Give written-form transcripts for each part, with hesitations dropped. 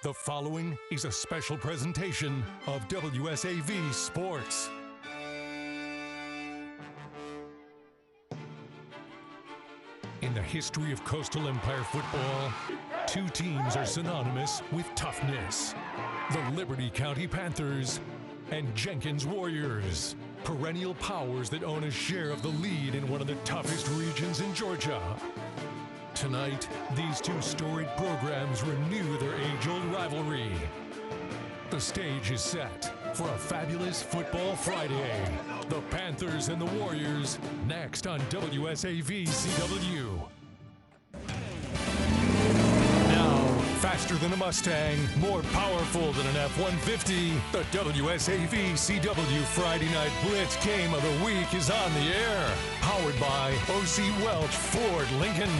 The following is a special presentation of WSAV Sports. In the history of Coastal Empire football, two teams are synonymous with toughness. The Liberty County Panthers and Jenkins Warriors, perennial powers that own a share of the lead in one of the toughest regions in Georgia. Tonight, these two storied programs renew their age-old rivalry. The stage is set for a fabulous Football Friday. The Panthers and the Warriors, next on WSAV CW. Now, faster than a Mustang, more powerful than an F-150, the WSAV CW Friday Night Blitz Game of the Week is on the air. Powered by O.C. Welch Ford Lincoln.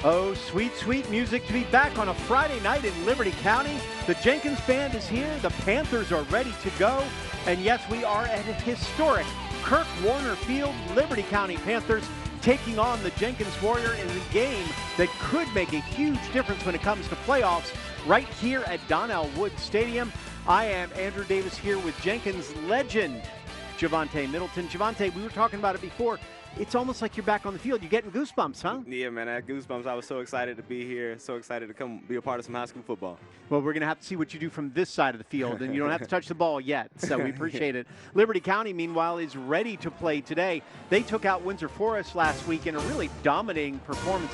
Oh, sweet, sweet music to be back on a Friday night in Liberty County. The Jenkins Band is here. The Panthers are ready to go. And yes, we are at a historic Kirk Warner Field. Liberty County Panthers taking on the Jenkins Warrior in a game that could make a huge difference when it comes to playoffs right here at Donnell Wood Stadium. I am Andrew Davis here with Jenkins legend Javante Middleton. Javante, we were talking about it before. It's almost like you're back on the field. You're getting goosebumps, huh? Yeah, man, I had goosebumps. I was so excited to be here, so excited to come be a part of some high school football. Well, we're going to have to see what you do from this side of the field, and you don't have to touch the ball yet, so we appreciate it. Liberty County, meanwhile, is ready to play today. They took out Windsor Forest last week in a really dominating performance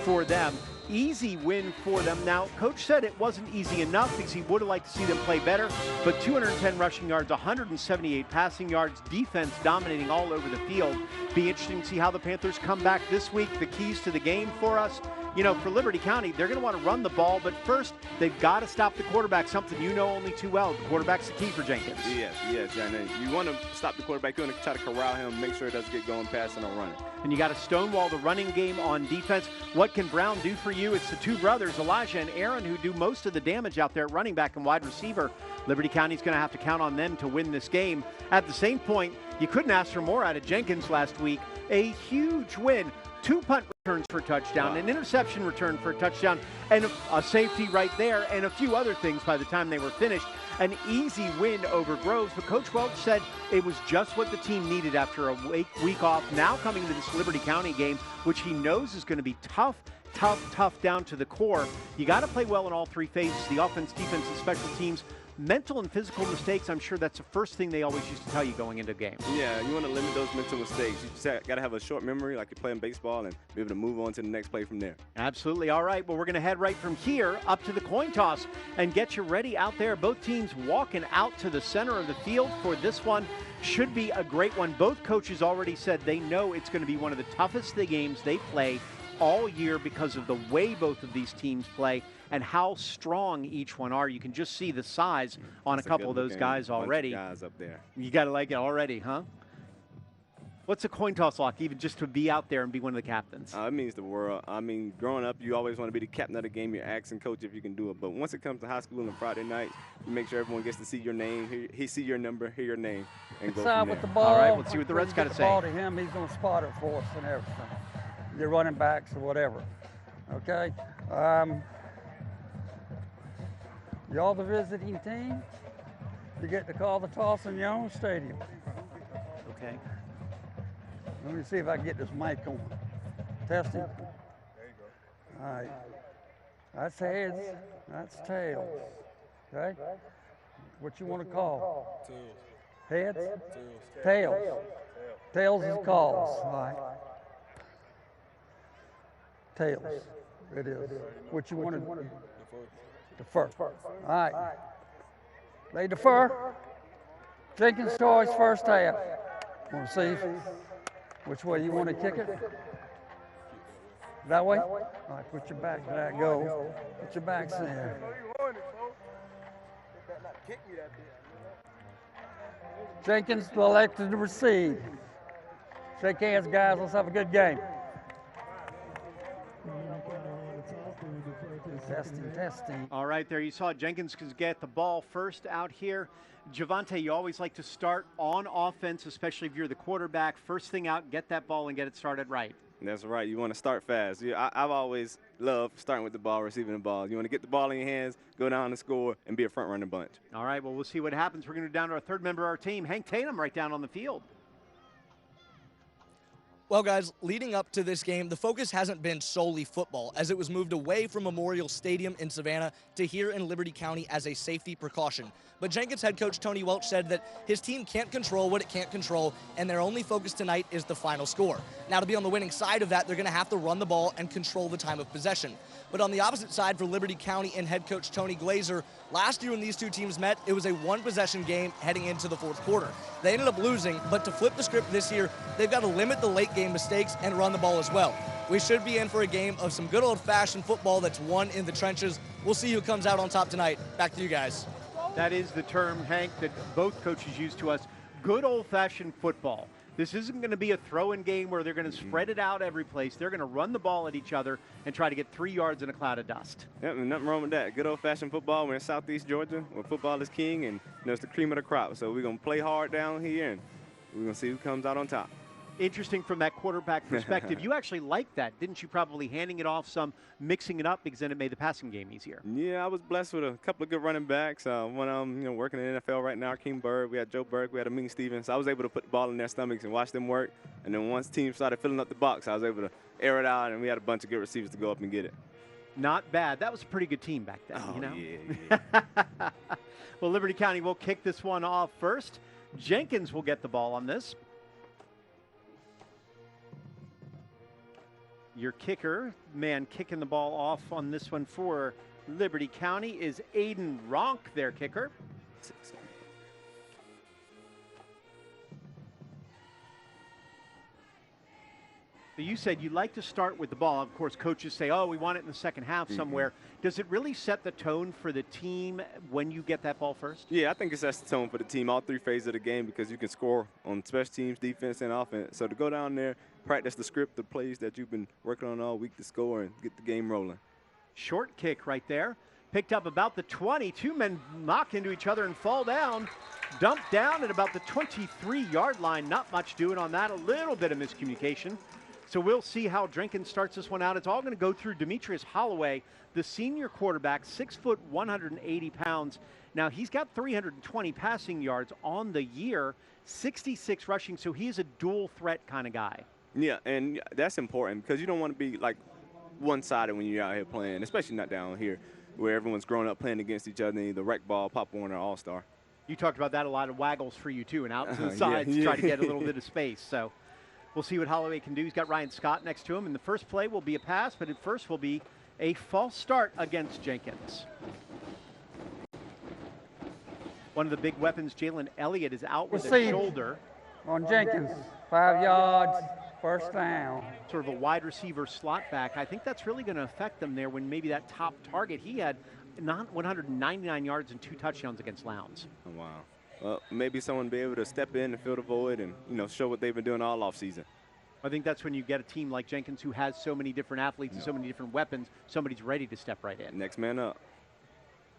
for them. Easy win for them. Now, Coach said it wasn't easy enough because he would have liked to see them play better, but 210 rushing yards, 178 passing yards, defense dominating all over the field. Be interesting to see how the Panthers come back this week. The keys to the game for us, you know, for Liberty County, they're going to want to run the ball, but first, they've got to stop the quarterback, something you know only too well. The quarterback's the key for Jenkins. Yes, and you want to stop the quarterback. You want to try to corral him, make sure it doesn't get going passing or running. And you got to stonewall the running game on defense. What can Brown do for you? It's the two brothers, Elijah and Aaron, who do most of the damage out there at running back and wide receiver. Liberty County's going to have to count on them to win this game. At the same point, you couldn't ask for more out of Jenkins last week. A huge win. 2 punt returns for a touchdown, an interception return for a touchdown, and a safety right there, and a few other things by the time they were finished. An easy win over Groves, but Coach Welch said it was just what the team needed after a week off. Now coming to this Liberty County game, which he knows is going to be tough down to the core. You got to play well in all three phases, the offense, defense, and special teams. Mental and physical mistakes, I'm sure that's the first thing they always used to tell you going into a game. Yeah, you want to limit those mental mistakes. You just got to have a short memory like you're playing baseball and be able to move on to the next play from there. Absolutely. All right, well, we're going to head right from here up to the coin toss and get you ready out there. Both teams walking out to the center of the field for this one. Should be a great one. Both coaches already said they know it's going to be one of the toughest games they play all year because of the way both of these teams play and how strong each one are. You can just see the size on a couple of those guys already. Guys up there. You got to like it already, huh? What's a coin toss like, even just to be out there and be one of the captains? It means the world. I mean, growing up, you always want to be the captain of the game. You're asking coach if you can do it. But once it comes to high school and Friday nights, you make sure everyone gets to see your name, see your number, hear your name, and go from there. With the ball. All right, let's see what the Reds got to say. Ball to him, he's going to spot it for us and everything. Your running backs or whatever. Okay. Y'all the visiting team, you get to call the toss in your own stadium. Okay. Let me see if I can get this mic on. Testing. There you go. All right. That's heads, that's tails. Okay? What you want to call? Tails. Heads? Tails. Tails is calls. All right. Tails. It is. What you want to defer. All right. They defer. Jenkins Toys first half. Want to see which way you want to kick it? That way? All right, put your back, there go. Put your backs in there. Jenkins elected to receive. Shake hands, guys. Let's have a good game. Testing. All right, there you saw Jenkins get the ball first out here. Javante, you always like to start on offense, especially if you're the quarterback. First thing out, get that ball and get it started right. That's right. You want to start fast. I've always loved starting with the ball, receiving the ball. You want to get the ball in your hands, go down and score, and be a front-running bunch. All right, well, we'll see what happens. We're going to go down to our third member of our team, Hank Tatum, right down on the field. Well, guys, leading up to this game, the focus hasn't been solely football, as it was moved away from Memorial Stadium in Savannah to here in Liberty County as a safety precaution. But Jenkins head coach Tony Welch said that his team can't control what it can't control, and their only focus tonight is the final score. Now, to be on the winning side of that, they're going to have to run the ball and control the time of possession. But on the opposite side for Liberty County and head coach Tony Glazer, last year when these two teams met, it was a one-possession game heading into the fourth quarter. They ended up losing, but to flip the script this year, they've got to limit the late game mistakes and run the ball as well. We should be in for a game of some good old-fashioned football that's won in the trenches. We'll see who comes out on top tonight. Back to you guys. That is the term, Hank, that both coaches use to us. Good old-fashioned football. This isn't going to be a throw-in game where they're going to spread it out every place. They're going to run the ball at each other and try to get 3 yards in a cloud of dust. Yep, nothing wrong with that. Good old-fashioned football. We're in Southeast Georgia, where football is king, and it's the cream of the crop. So we're going to play hard down here, and we're going to see who comes out on top. Interesting from that quarterback perspective. You actually liked that, didn't you? Probably handing it off some, mixing it up, because then it made the passing game easier. Yeah, I was blessed with a couple of good running backs. One of them, working in the NFL right now, King Bird. We had Joe Burke. We had Amin Stevens. So I was able to put the ball in their stomachs and watch them work. And then once teams started filling up the box, I was able to air it out, and we had a bunch of good receivers to go up and get it. Not bad. That was a pretty good team back then, you know? Yeah. Well, Liberty County will kick this one off first. Jenkins will get the ball on this. Your kicker, man kicking the ball off on this one for Liberty County is Aiden Ronk, their kicker. You said you like to start with the ball. Of course, coaches say, oh, we want it in the second half somewhere. Does it really set the tone for the team when you get that ball first? Yeah, I think it sets the tone for the team all 3 phases of the game because you can score on special teams, defense, and offense. So to go down there, practice the script, the plays that you've been working on all week to score and get the game rolling. Short kick right there. Picked up about the 20. 2 men knock into each other and fall down. Dumped down at about the 23-yard line. Not much doing on that. A little bit of miscommunication. So we'll see how Jenkins starts this one out. It's all going to go through Demetrius Holloway, the senior quarterback, 6 foot, 180 pounds. Now, he's got 320 passing yards on the year, 66 rushing, so he's a dual threat kind of guy. Yeah, and that's important because you don't want to be like one-sided when you're out here playing, especially not down here where everyone's grown up playing against each other, either rec ball, Pop Warner, All-Star. You talked about that, a lot of waggles for you too, and out to the sides to try to get a little bit of space. So we'll see what Holloway can do. He's got Ryan Scott next to him, and the first play will be a pass, but at first will be a false start against Jenkins. One of the big weapons, Jalen Elliott, is out with a shoulder. On Jenkins, 5 yards, first down. Sort of a wide receiver slot back. I think that's really going to affect them there when maybe that top target, he had 199 yards and 2 touchdowns against Lowndes. Oh, wow. Well, maybe someone be able to step in and fill the void and, show what they've been doing all offseason. I think that's when you get a team like Jenkins who has so many different athletes and so many different weapons, somebody's ready to step right in. Next man up.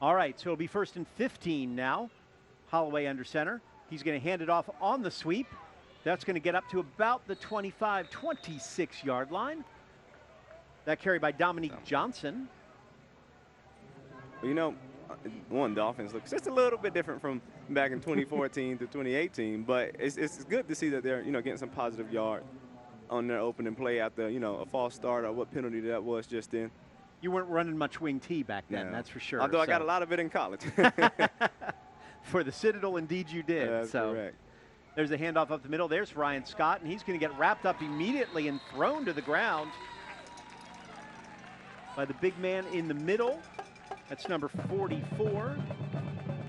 All right, so it'll be 1st and 15 now. Holloway under center. He's going to hand it off on the sweep. That's going to get up to about the 25, 26-yard line. That carry by Dominique Johnson. Well, the offense looks just a little bit different from back in 2014 to 2018, but it's good to see that they're, getting some positive yards on their opening play after, a false start or what penalty that was just then. You weren't running much wing T back then, that's for sure. Although I got a lot of it in college. For the Citadel, indeed you did. That's correct. There's a handoff up the middle. There's Ryan Scott, and he's going to get wrapped up immediately and thrown to the ground by the big man in the middle. That's number 44.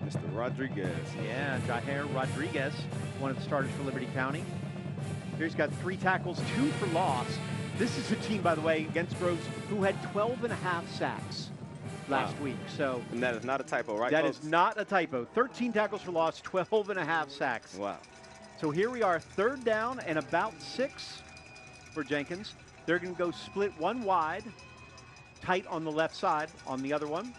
Mr. Rodriguez. Yeah, Jair Rodriguez, one of the starters for Liberty County. Here he's got 3 tackles, 2 for loss. This is a team, by the way, against Groves, who had 12.5 sacks last week. So, and that is not a typo, right? That is not a typo. 13 tackles for loss, 12.5 sacks. Wow. So here we are, 3rd down and about 6 for Jenkins. They're going to go split one wide, tight on the left side, on the other one.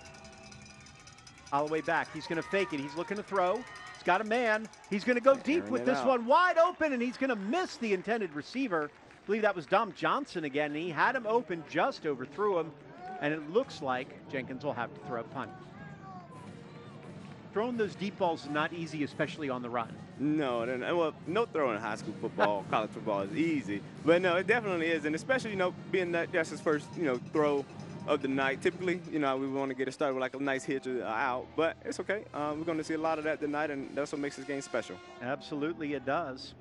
Holloway back. He's going to fake it. He's looking to throw. He's got a man. He's going to go deep with this one, wide open, and he's going to miss the intended receiver. believe that was Dom Johnson again, and he had him open, just overthrew him, and it looks like Jenkins will have to throw a punt. Throwing those deep balls is not easy, especially on the run. No, well, no throwing in high school football, college football is easy. But no, it definitely is. And especially, you know, being that's his first, you know, throw of the night. Typically, you know, we want to get it started with like a nice hit or out. But it's okay. We're going to see a lot of that tonight, and that's what makes this game special. Absolutely it does.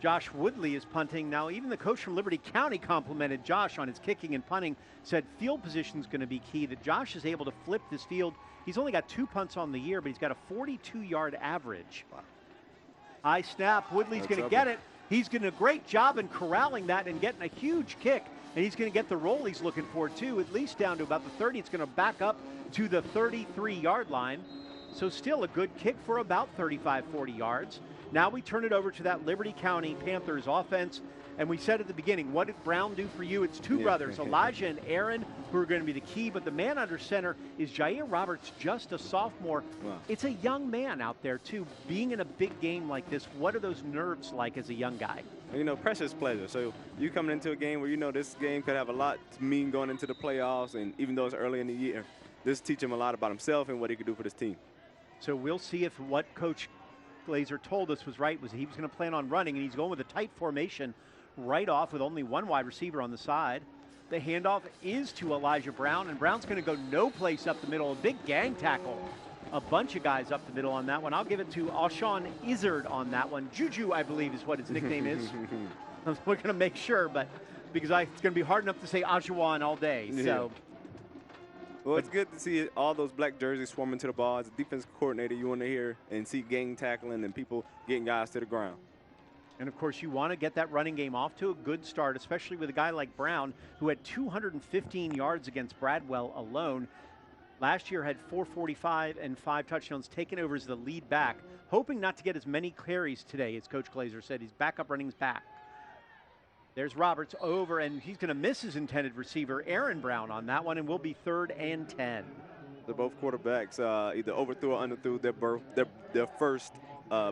Josh Woodley is punting. Now, even the coach from Liberty County complimented Josh on his kicking and punting, said field position is going to be key, that Josh is able to flip this field. He's only got 2 punts on the year, but he's got a 42-yard average. Wow. High snap. Woodley's going to get it. He's doing a great job in corralling that and getting a huge kick, and he's going to get the roll he's looking for, too, at least down to about the 30. It's going to back up to the 33-yard line. So still a good kick for about 35, 40 yards. Now we turn it over to that Liberty County Panthers offense. And we said at the beginning, what did Brown do for you? It's two brothers, Elijah and Aaron, who are going to be the key. But the man under center is Jair Roberts, just a sophomore. Wow. It's a young man out there, too. Being in a big game like this, what are those nerves like as a young guy? You know, precious pleasure. So you coming into a game where you know this game could have a lot to mean going into the playoffs. And even though it's early in the year, this teach him a lot about himself and what he could do for this team. So we'll see if what Coach Glazer told us was right, was he was going to plan on running, and he's going with a tight formation right off with only one wide receiver on the side. The handoff is to Elijah Brown, and Brown's going to go no place up the middle. A big gang tackle. A bunch of guys up the middle on that one. I'll give it to Alshon Izzard on that one. Juju, I believe, is what his nickname is. We're going to make sure, but because it's going to be hard enough to say Ajuan all day. Yeah. So. Well, it's good to see all those black jerseys swarming to the ball. As a defensive coordinator, you want to hear and see gang tackling and people getting guys to the ground. And, of course, you want to get that running game off to a good start, especially with a guy like Brown, who had 215 yards against Bradwell alone. Last year had 445 and 5 touchdowns, taken over as the lead back, hoping not to get as many carries today, as Coach Glazer said. His backup running's back. There's Roberts over, and he's going to miss his intended receiver, Aaron Brown, on that one, and will be 3rd and 10. They're both quarterbacks either overthrew or underthrew their first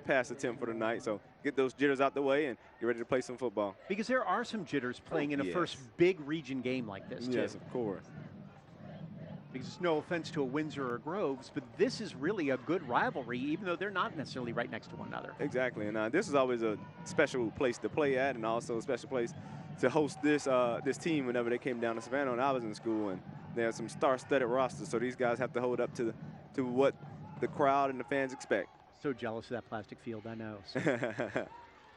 pass attempt for the night. So get those jitters out the way and get ready to play some football. Because there are some jitters playing in a first big region game like this, too. Yes, of course. Because it's no offense to a Windsor or Groves, but this is really a good rivalry, even though they're not necessarily right next to one another. Exactly, and this is always a special place to play at, and also a special place to host this team whenever they came down to Savannah when I was in school. And they have some star-studded rosters, so these guys have to hold up to what the crowd and the fans expect. So jealous of that plastic field, I know.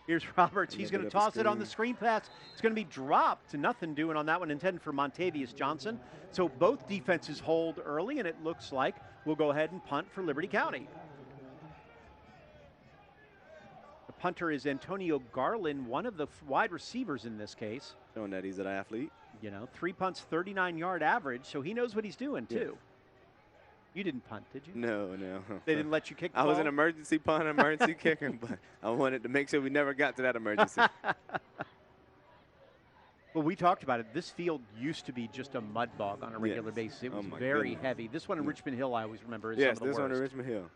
Here's Roberts. He's going to toss it on the screen pass. It's going to be dropped to nothing doing on that one, intended for Montavious Johnson. So both defenses hold early, and it looks like we'll go ahead and punt for Liberty County. The punter is Antonio Garland, one of the wide receivers in this case. Showing that he's an athlete. You know, 3 punts, 39-yard average, so he knows what he's doing, too. You didn't punt, did you? No. They didn't let you kick the ball? ball? I was an emergency punter, emergency kicker, but I wanted to make sure we never got to that emergency. Well, we talked about it. This field used to be just a mud bog on a regular basis. It was very heavy. This one in Richmond Hill, I always remember, is some of the worst. Yes, this one in Richmond Hill.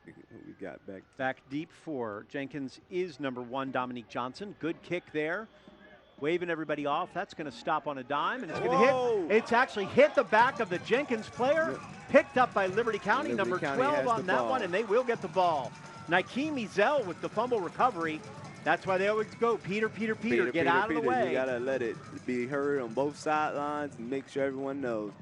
We got back deep for Jenkins is number 1, Dominique Johnson. Good kick there. Waving everybody off. That's going to stop on a dime, and it's going to hit. It's actually hit the back of the Jenkins player. Picked up by Liberty County, number 12 on that one, and they will get the ball. Nikeem Ezel with the fumble recovery. That's why they always go, Peter, get out of the way. You got to let it be heard on both sidelines and make sure everyone knows.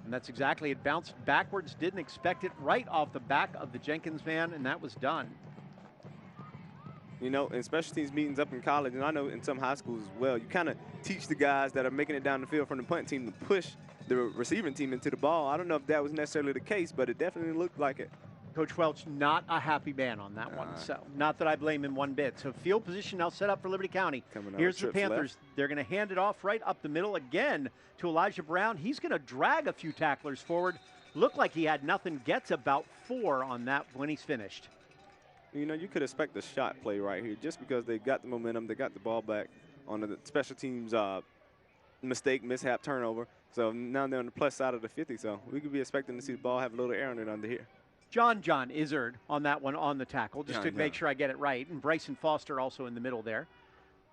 And that's exactly it. Bounced backwards, didn't expect it, right off the back of the Jenkins man, and that was done. You know, in special teams meetings up in college, and I know in some high schools as well, you kind of teach the guys that are making it down the field from the punt team to push the receiving team into the ball. I don't know if that was necessarily the case, but it definitely looked like it. Coach Welch, not a happy man on that one. So not that I blame him one bit. So field position now set up for Liberty County. Here's the Panthers. Left. They're going to hand it off right up the middle again to Elijah Brown. He's going to drag a few tacklers forward. Looked like he had nothing. Gets about 4 on that when he's finished. You know, you could expect a shot play right here just because they got the momentum, they got the ball back on the special teams mistake, mishap, turnover. So now they're on the plus side of the 50, so we could be expecting to see the ball have a little air on it under here. John Izzard on that one on the tackle, just to make sure I get it right. And Bryson Foster also in the middle there,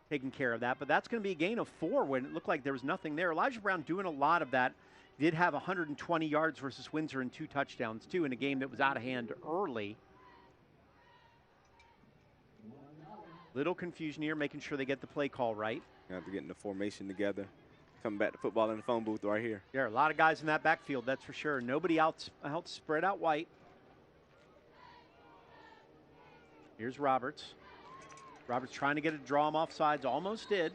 taking care of that. But that's going to be a gain of 4 when it looked like there was nothing there. Elijah Brown doing a lot of that. Did have 120 yards versus Windsor and 2 touchdowns, too, in a game that was out of hand early. Little confusion here, making sure they get the play call right. You have to get in the formation together. Coming back to football in the phone booth right here. There are a lot of guys in that backfield, that's for sure. Nobody out spread out wide. Here's Roberts. Roberts trying to get a draw him off sides, almost did.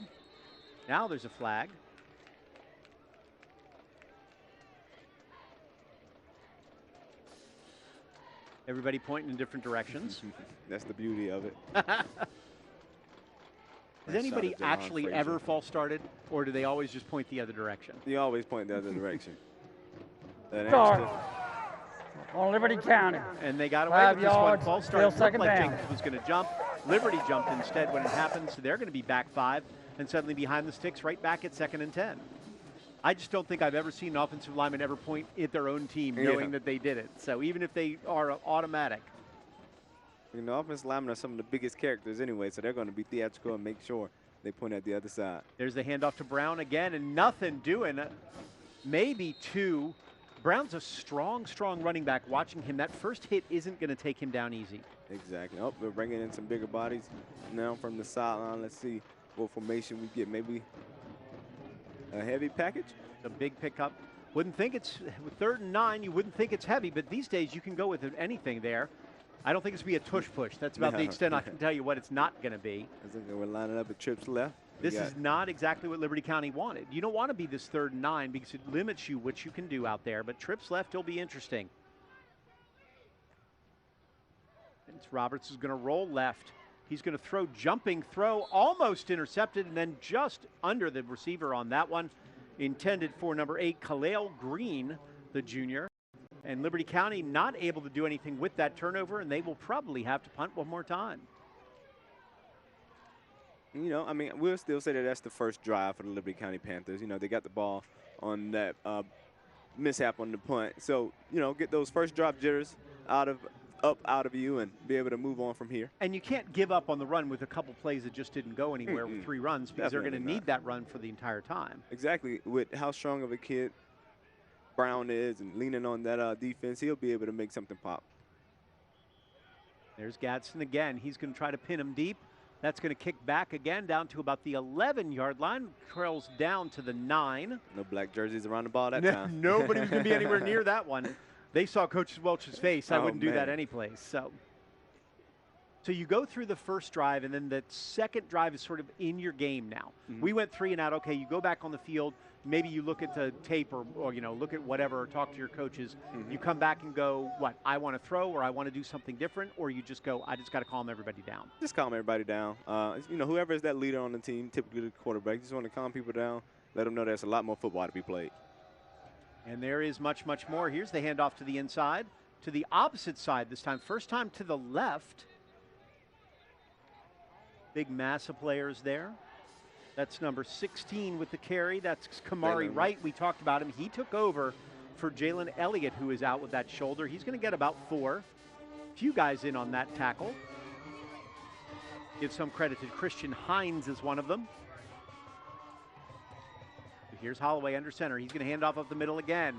Now there's a flag. Everybody pointing in different directions. That's the beauty of it. Does anybody actually ever false started, or do they always just point the other direction? You always point the other direction. On Liberty County. And they got away 5 with this one. yards, False start. still second Looked like down. Jenkins was going to jump. Liberty jumped instead when it happened, so they're going to be back 5 and suddenly behind the sticks right back at 2nd and 10. I just don't think I've ever seen an offensive lineman ever point at their own team knowing that they did it. So even if they are automatic. You know, offensive linemen are some of the biggest characters anyway, so they're going to be theatrical and make sure they point at the other side. There's the handoff to Brown again, and nothing doing. Maybe 2. Brown's a strong running back. Watching him, that first hit isn't going to take him down easy. Exactly. Oh, we're bringing in some bigger bodies now from the sideline. Let's see what formation we get. Maybe a heavy package. A big pickup. Wouldn't think it's with 3rd and 9. You wouldn't think it's heavy, but these days you can go with anything there. I don't think it's going to be a tush push. That's about the extent I can tell you what it's not going to be. I think we're lining up with trips left. This is not exactly what Liberty County wanted. You don't want to be this 3rd and 9 because it limits you what you can do out there. But trips left will be interesting. And Roberts is going to roll left. He's going to throw, jumping throw, almost intercepted, and then just under the receiver on that one. Intended for number 8, Khalil Green, the junior. And Liberty County not able to do anything with that turnover, and they will probably have to punt one more time. You know, I mean, we'll still say that that's the first drive for the Liberty County Panthers. You know, they got the ball on that mishap on the punt. So, you know, get those first drop jitters out of you and be able to move on from here. And you can't give up on the run with a couple plays that just didn't go anywhere with 3 runs because they're going to need that run for the entire time. Exactly. With how strong of a kid Brown is and leaning on that defense, he'll be able to make something pop. There's Gadsden again. He's going to try to pin him deep. That's going to kick back again down to about the 11-yard line. Trails down to the 9. No black jerseys around the ball that time. Nobody was going to be anywhere near that one. They saw Coach Welch's face. I wouldn't do that anyplace. So you go through the first drive, and then the second drive is sort of in your game now. We went 3 and out. Okay, you go back on the field. Maybe you look at the tape or you know, look at whatever, or talk to your coaches. You come back and go, what, I want to throw or I want to do something different, or you just go, I just got to calm everybody down. Just calm everybody down. You know, whoever is that leader on the team, typically the quarterback, just want to calm people down, let them know there's a lot more football to be played. And there is much more. Here's the handoff to the inside, to the opposite side this time. First time to the left. Big mass of players there. That's number 16 with the carry. That's Kamari Wright. We talked about him. He took over for Jalen Elliott, who is out with that shoulder. He's going to get about 4. Few guys in on that tackle. Give some credit to Christian Hines as one of them. Here's Holloway under center. He's going to hand off up the middle again.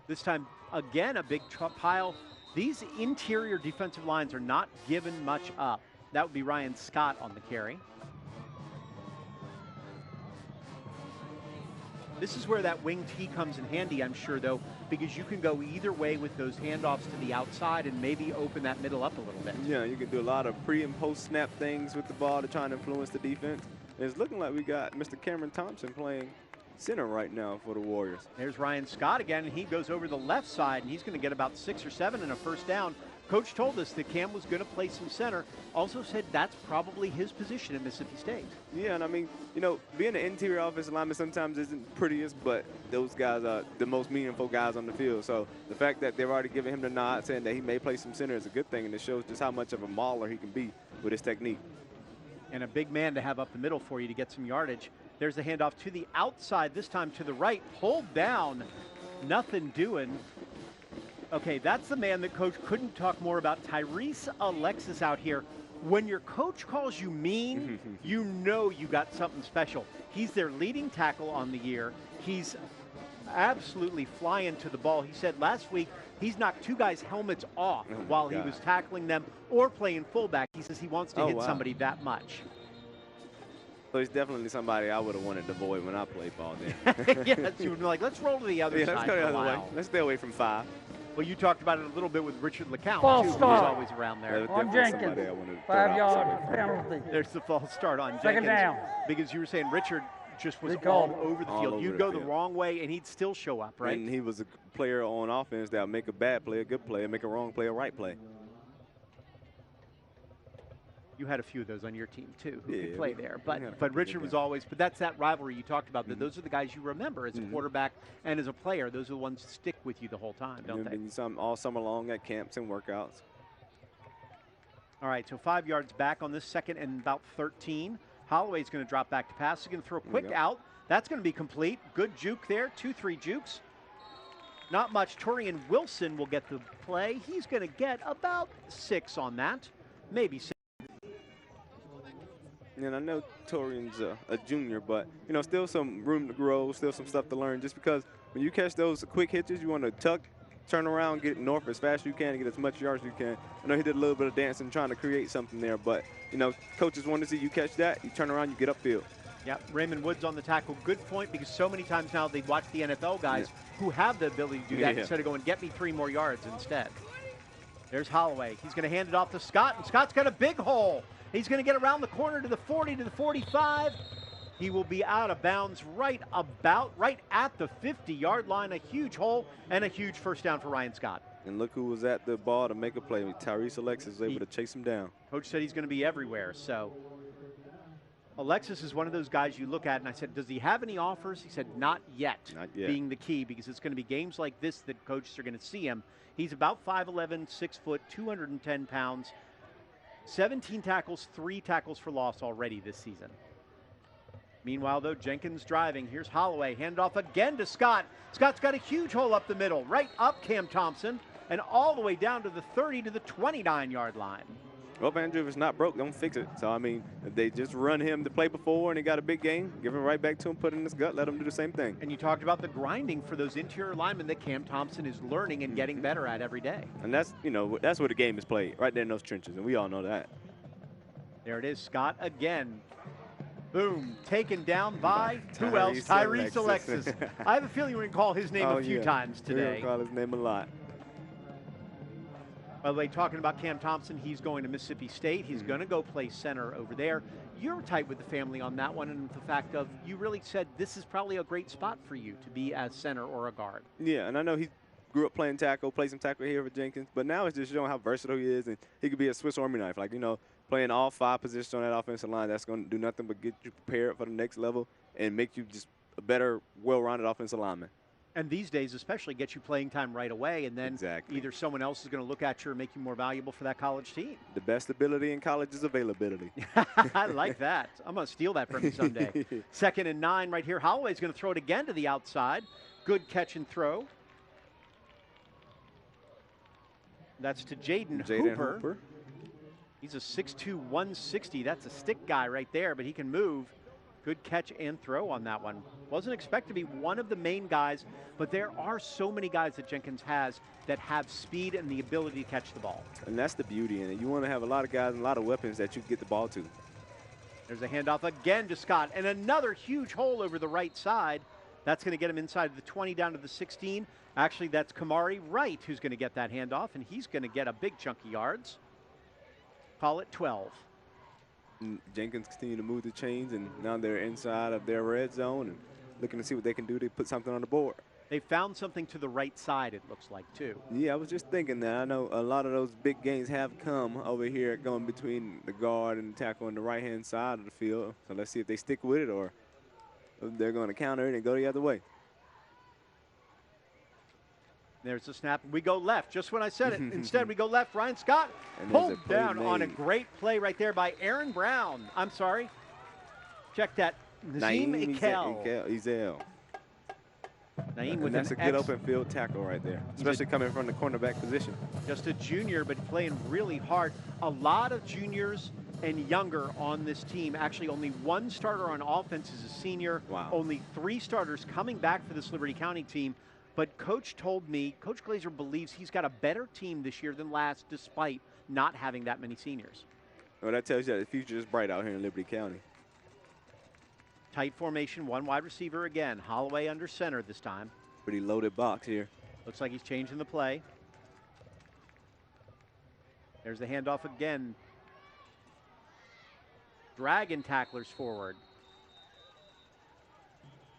This time, again, a big pile. These interior defensive lines are not giving much up. That would be Ryan Scott on the carry. This is where that wing T comes in handy, I'm sure, though, because you can go either way with those handoffs to the outside and maybe open that middle up a little bit. Yeah, you can do a lot of pre- and post-snap things with the ball to try and influence the defense. And it's looking like we got Mr. Cameron Thompson playing center right now for the Warriors. There's Ryan Scott again, and he goes over the left side, and he's going to get about 6 or 7 and a first down. Coach told us that Cam was going to play some center. Also said that's probably his position at Mississippi State. Yeah, and I mean, you know, being an interior offensive lineman sometimes isn't prettiest, but those guys are the most meaningful guys on the field. So the fact that they've already given him the nod saying that he may play some center is a good thing, and it shows just how much of a mauler he can be with his technique. And a big man to have up the middle for you to get some yardage. There's the handoff to the outside, this time to the right. Pulled down, nothing doing. Okay, that's the man that Coach couldn't talk more about. Tyrese Alexis out here. When your coach calls you mean, you know you got something special. He's their leading tackle on the year. He's absolutely flying to the ball. He said last week he's knocked 2 guys' helmets off while he was tackling them or playing fullback. He says he wants to hit somebody that much. So he's definitely somebody I would have wanted to avoid when I played ball then. Yes, you would be like, let's roll to the other side. Let's go the other way. Let's stay away from 5. Well, you talked about it a little bit with Richard LeCount, False too, who's start always around there. on Jenkins. 5 yard penalty. There's the false start on Second Jenkins. down. Because you were saying Richard just was Good all call. over the field. You'd go the wrong way, and he'd still show up, right? And he was a player on offense that would make a bad play a good play, and make a wrong play a right play. You had a few of those on your team, too, who could play there. But Richard was always – but that's that rivalry you talked about. Those are the guys you remember as a quarterback and as a player. Those are the ones that stick with you the whole time, don't they? And all summer long at camps and workouts. All right, so 5 yards back on this second and about 13. Holloway's going to drop back to pass. He's going to throw a quick out. That's going to be complete. Good juke there, 2-3 jukes. Not much. Torian Wilson will get the play. He's going to get about 6 on that, maybe 6. And I know Torian's a junior, but, you know, still some room to grow, still some stuff to learn. Just because when you catch those quick hitches, you want to tuck, turn around, get north as fast as you can, and get as much yards as you can. I know he did a little bit of dancing, trying to create something there, but, you know, coaches want to see you catch that. You turn around, you get upfield. Yeah, Raymond Woods on the tackle. Good point, because so many times now they watch the NFL guys who have the ability to do that instead of going, get me 3 more yards instead. There's Holloway. He's going to hand it off to Scott, and Scott's got a big hole. He's going to get around the corner to the 40, to the 45. He will be out of bounds right at the 50-yard line. A huge hole and a huge first down for Ryan Scott. And look who was at the ball to make a play. Tyrese Alexis was able to chase him down. Coach said he's going to be everywhere. So Alexis is one of those guys you look at, and I said, does he have any offers? He said, not yet, being the key, because it's going to be games like this that coaches are going to see him. He's about 5'11", 6 foot, 210 pounds. 17 tackles, 3 tackles for loss already this season. Meanwhile, though, Jenkins driving. Here's Holloway. Hand off again to Scott. Scott's got a huge hole up the middle. Right up Cam Thompson. And all the way down to the 30 to the 29-yard line. Well, Andrew, if it's not broke, don't fix it. So, I mean, if they just run him to play before and he got a big game, give him right back to him, put it in his gut, let him do the same thing. And you talked about the grinding for those interior linemen that Cam Thompson is learning and getting better at every day. And that's, you know, that's where the game is played, right there in those trenches, and we all know that. There it is, Scott again. Boom, taken down by who else? Tyrese Alexis. I have a feeling we're going to call his name a few times today. We're going to call his name a lot. By the way, talking about Cam Thompson, he's going to Mississippi State. He's going to go play center over there. You're tight with the family on that one, and the fact of you really said this is probably a great spot for you to be as center or a guard. Yeah, and I know he grew up playing tackle, played some tackle here with Jenkins, but now it's just showing how versatile he is, and he could be a Swiss Army knife. Like, you know, playing all 5 positions on that offensive line, that's going to do nothing but get you prepared for the next level and make you just a better, well-rounded offensive lineman. And these days especially get you playing time right away, and then either someone else is going to look at you or make you more valuable for that college team. The best ability in college is availability. I like that. I'm going to steal that from you someday. 2nd and 9 right here. Holloway's going to throw it again to the outside. Good catch and throw. That's to Jaden Hooper. He's a 6'2", 160. That's a stick guy right there, but he can move. Good catch and throw on that one. Wasn't expected to be one of the main guys, but there are so many guys that Jenkins has that have speed and the ability to catch the ball. And that's the beauty in it. You want to have a lot of guys and a lot of weapons that you can get the ball to. There's a handoff again to Scott, and another huge hole over the right side. That's going to get him inside the 20 down to the 16. Actually, that's Kamari Wright who's going to get that handoff, and he's going to get a big chunk of yards. Call it 12. And Jenkins continue to move the chains, and now they're inside of their red zone and looking to see what they can do to put something on the board. They found something to the right side, it looks like, too. Yeah, I was just thinking that. I know a lot of those big gains have come over here going between the guard and the tackle on the right-hand side of the field. So let's see if they stick with it or if they're going to counter it and go the other way. There's the snap. We go left, just when I said it. Instead, we go left. Ryan Scott pulled down on a great play right there by Aaron Brown. I'm sorry. Check that. Naeem Ezel. Naeem And with that's a good open field tackle right there, especially coming from the cornerback position. Just a junior, but playing really hard. A lot of juniors and younger on this team. Actually, only one starter on offense is a senior. Wow. Only 3 starters coming back for this Liberty County team. But Coach told me, Coach Glazer believes he's got a better team this year than last, despite not having that many seniors. Well, that tells you that the future is bright out here in Liberty County. Tight formation, 1 wide receiver again. Holloway under center this time. Pretty loaded box here. Looks like he's changing the play. There's the handoff again. Dragon tacklers forward.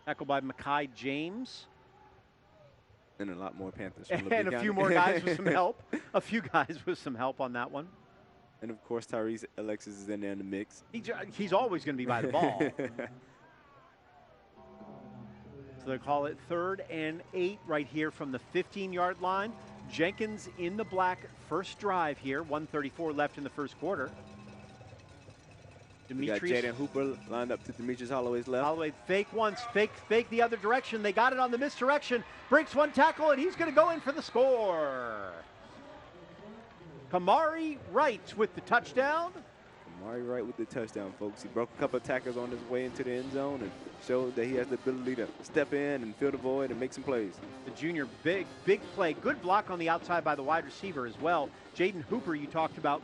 Tackled by Makai James. And a lot more Panthers. And a few more guys with some help. A few guys with some help on that one. And, of course, Tyrese Alexis is in there in the mix. He's always going to be by the ball. So they call it 3rd and 8 right here from the 15-yard line. Jenkins in the black, first drive here. 1:34 left in the first quarter. We got Jaden Hooper lined up to Demetrius Holloway's left. Holloway fake once, fake the other direction. They got it on the misdirection. Breaks 1 tackle, and he's going to go in for the score. Kamari Wright with the touchdown. Kamari Wright with the touchdown, folks. He broke a couple of tackles on his way into the end zone and showed that he has the ability to step in and fill the void and make some plays. The junior, big play. Good block on the outside by the wide receiver as well. Jaden Hooper, you talked about,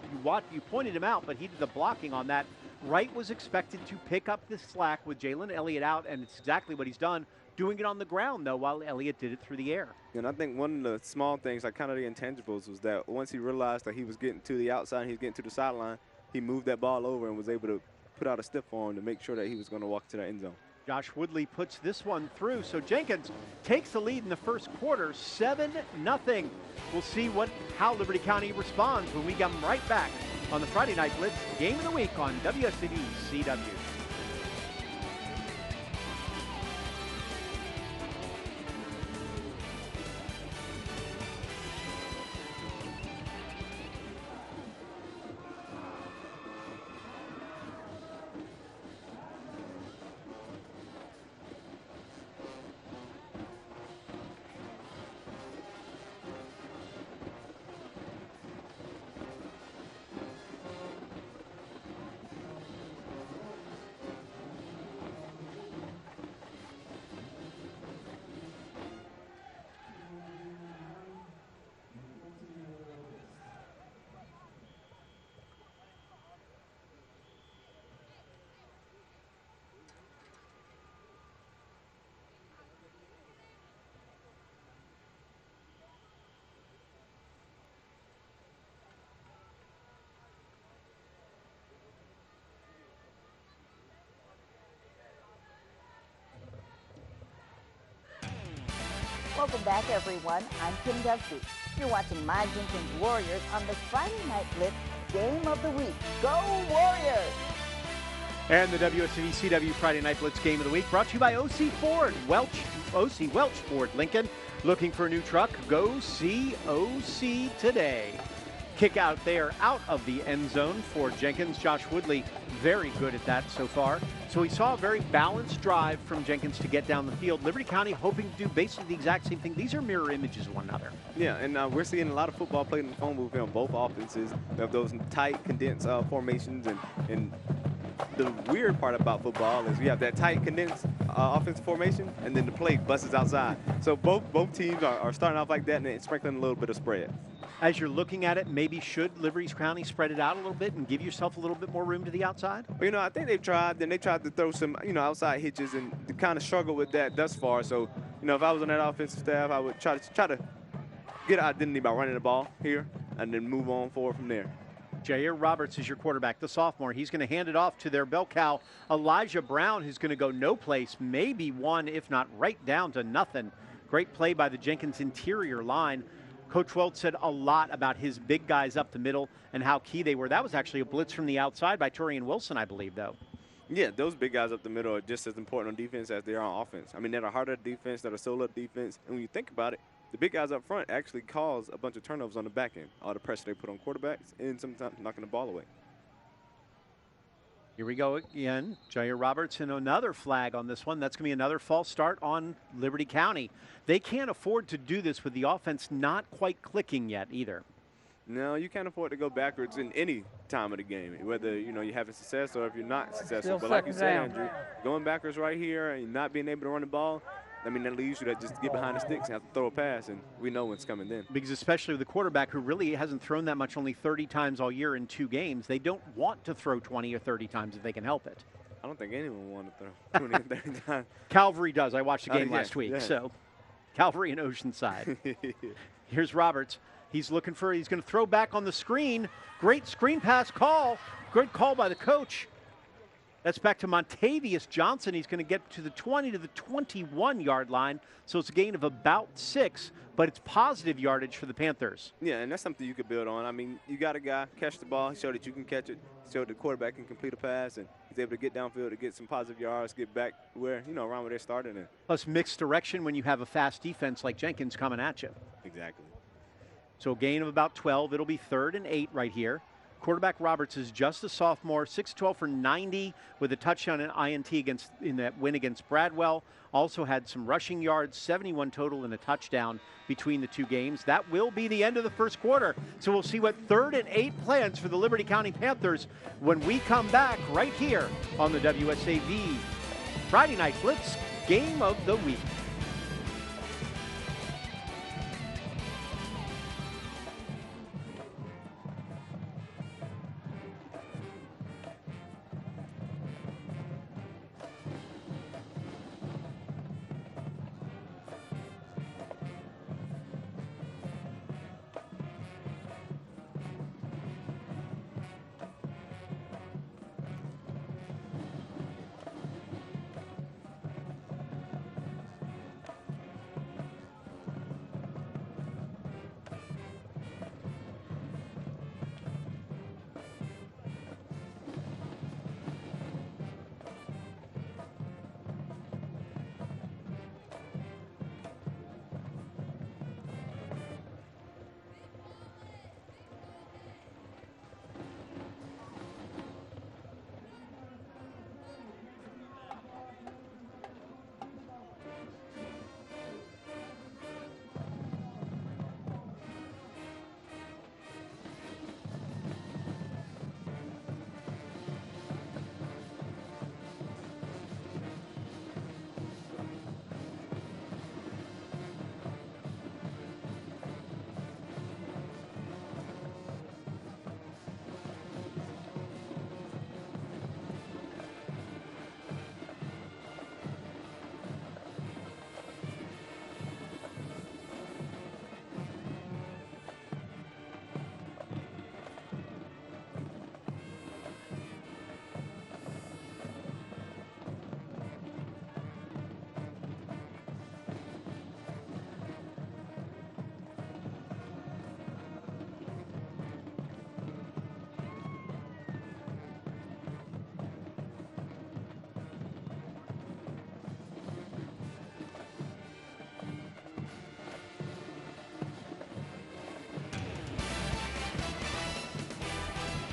you pointed him out, but he did the blocking on that. Wright was expected to pick up the slack with Jalen Elliott out, and it's exactly what he's done, doing it on the ground, though, while Elliott did it through the air. And I think one of the small things, like kind of the intangibles, was that once he realized that he was getting to the outside and he was getting to the sideline, he moved that ball over and was able to put out a stiff arm to make sure that he was going to walk to the end zone. Josh Woodley puts this one through, so Jenkins takes the lead in the first quarter, 7-0. We'll see how Liberty County responds when we come right back on the Friday Night Blitz Game of the Week on WSAV CW. Welcome back, everyone. I'm Kim Dusty. You're watching my Jenkins Warriors on the Friday Night Blitz Game of the Week. Go Warriors! And the WSAV CW Friday Night Blitz Game of the Week brought to you by OC Ford, OC Welch Ford Lincoln. Looking for a new truck? Go see OC today. Kick out there out of the end zone for Jenkins. Josh Woodley, very good at that so far. So we saw a very balanced drive from Jenkins to get down the field. Liberty County hoping to do basically the exact same thing. These are mirror images of one another. Yeah, and we're seeing a lot of football played in the phone booth here on both offenses. We have those tight, condensed formations, and the weird part about football is we have that tight, condensed offensive formation, and then the play busts outside. So both teams are starting off like that and then sprinkling a little bit of spread. As you're looking at it, maybe should Liberty County spread it out a little bit and give yourself a little bit more room to the outside? Well, I think they've tried. Then they tried to throw some, outside hitches and kind of struggle with that thus far. So, if I was on that offensive staff, I would try to get an identity by running the ball here and then move on forward from there. Jair Roberts is your quarterback, the sophomore. He's going to hand it off to their bell cow, Elijah Brown, who's going to go no place, maybe one, if not right down to nothing. Great play by the Jenkins interior line. Coach Welch said a lot about his big guys up the middle and how key they were. That was actually a blitz from the outside by Torian Wilson, I believe, though. Yeah, those big guys up the middle are just as important on defense as they are on offense. I mean, they're a harder defense, they're a solo defense. And when you think about it, the big guys up front actually cause a bunch of turnovers on the back end. All the pressure they put on quarterbacks and sometimes knocking the ball away. Here we go again. Jair Roberts and another flag on this one. That's going to be another false start on Liberty County. They can't afford to do this with the offense not quite clicking yet either. No, you can't afford to go backwards in any time of the game, whether you're having success or if you're not successful. But like you said, Andrew, going backwards right here and not being able to run the ball, I mean, that leaves you to just get behind the sticks and have to throw a pass, and we know what's coming then. Because especially with the quarterback who really hasn't thrown that much, only 30 times all year in 2 games, they don't want to throw 20 or 30 times if they can help it. I don't think anyone wanted to throw 20 or 30 times. Calvary does. I watched the game last week, yeah. so Calvary and Oceanside. Here's Roberts. He's going to throw back on the screen. Great screen pass call. Good call by the coach. That's back to Montavious Johnson. He's going to get to the 20 to the 21-yard line. So it's a gain of about 6, but it's positive yardage for the Panthers. Yeah, and that's something you could build on. I mean, you got a guy catch the ball, show that you can catch it, show the quarterback can complete a pass, and he's able to get downfield to get some positive yards, get back where, around where they started. Plus mixed direction when you have a fast defense like Jenkins coming at you. Exactly. So a gain of about 12. It'll be 3rd and 8 right here. Quarterback Roberts is just a sophomore, 6'12" for 90 with a touchdown and INT in that win against Bradwell. Also had some rushing yards, 71 total and a touchdown between the 2 games. That will be the end of the first quarter. So we'll see what 3rd and 8 plans for the Liberty County Panthers when we come back right here on the WSAV Friday Night Blitz Game of the Week.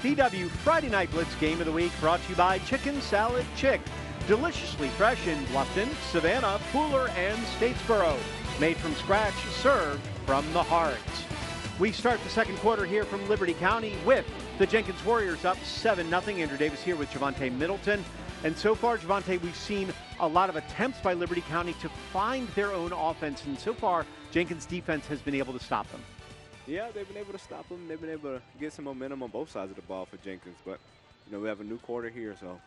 DW Friday Night Blitz Game of the Week brought to you by Chicken Salad Chick. Deliciously fresh in Bluffton, Savannah, Pooler, and Statesboro. Made from scratch, served from the heart. We start the second quarter here from Liberty County with the Jenkins Warriors up 7-0. Andrew Davis here with Javante Middleton. And so far, Javante, we've seen a lot of attempts by Liberty County to find their own offense. And so far, Jenkins' defense has been able to stop them. Yeah, they've been able to stop them. They've been able to get some momentum on both sides of the ball for Jenkins. But, we have a new quarter here, so.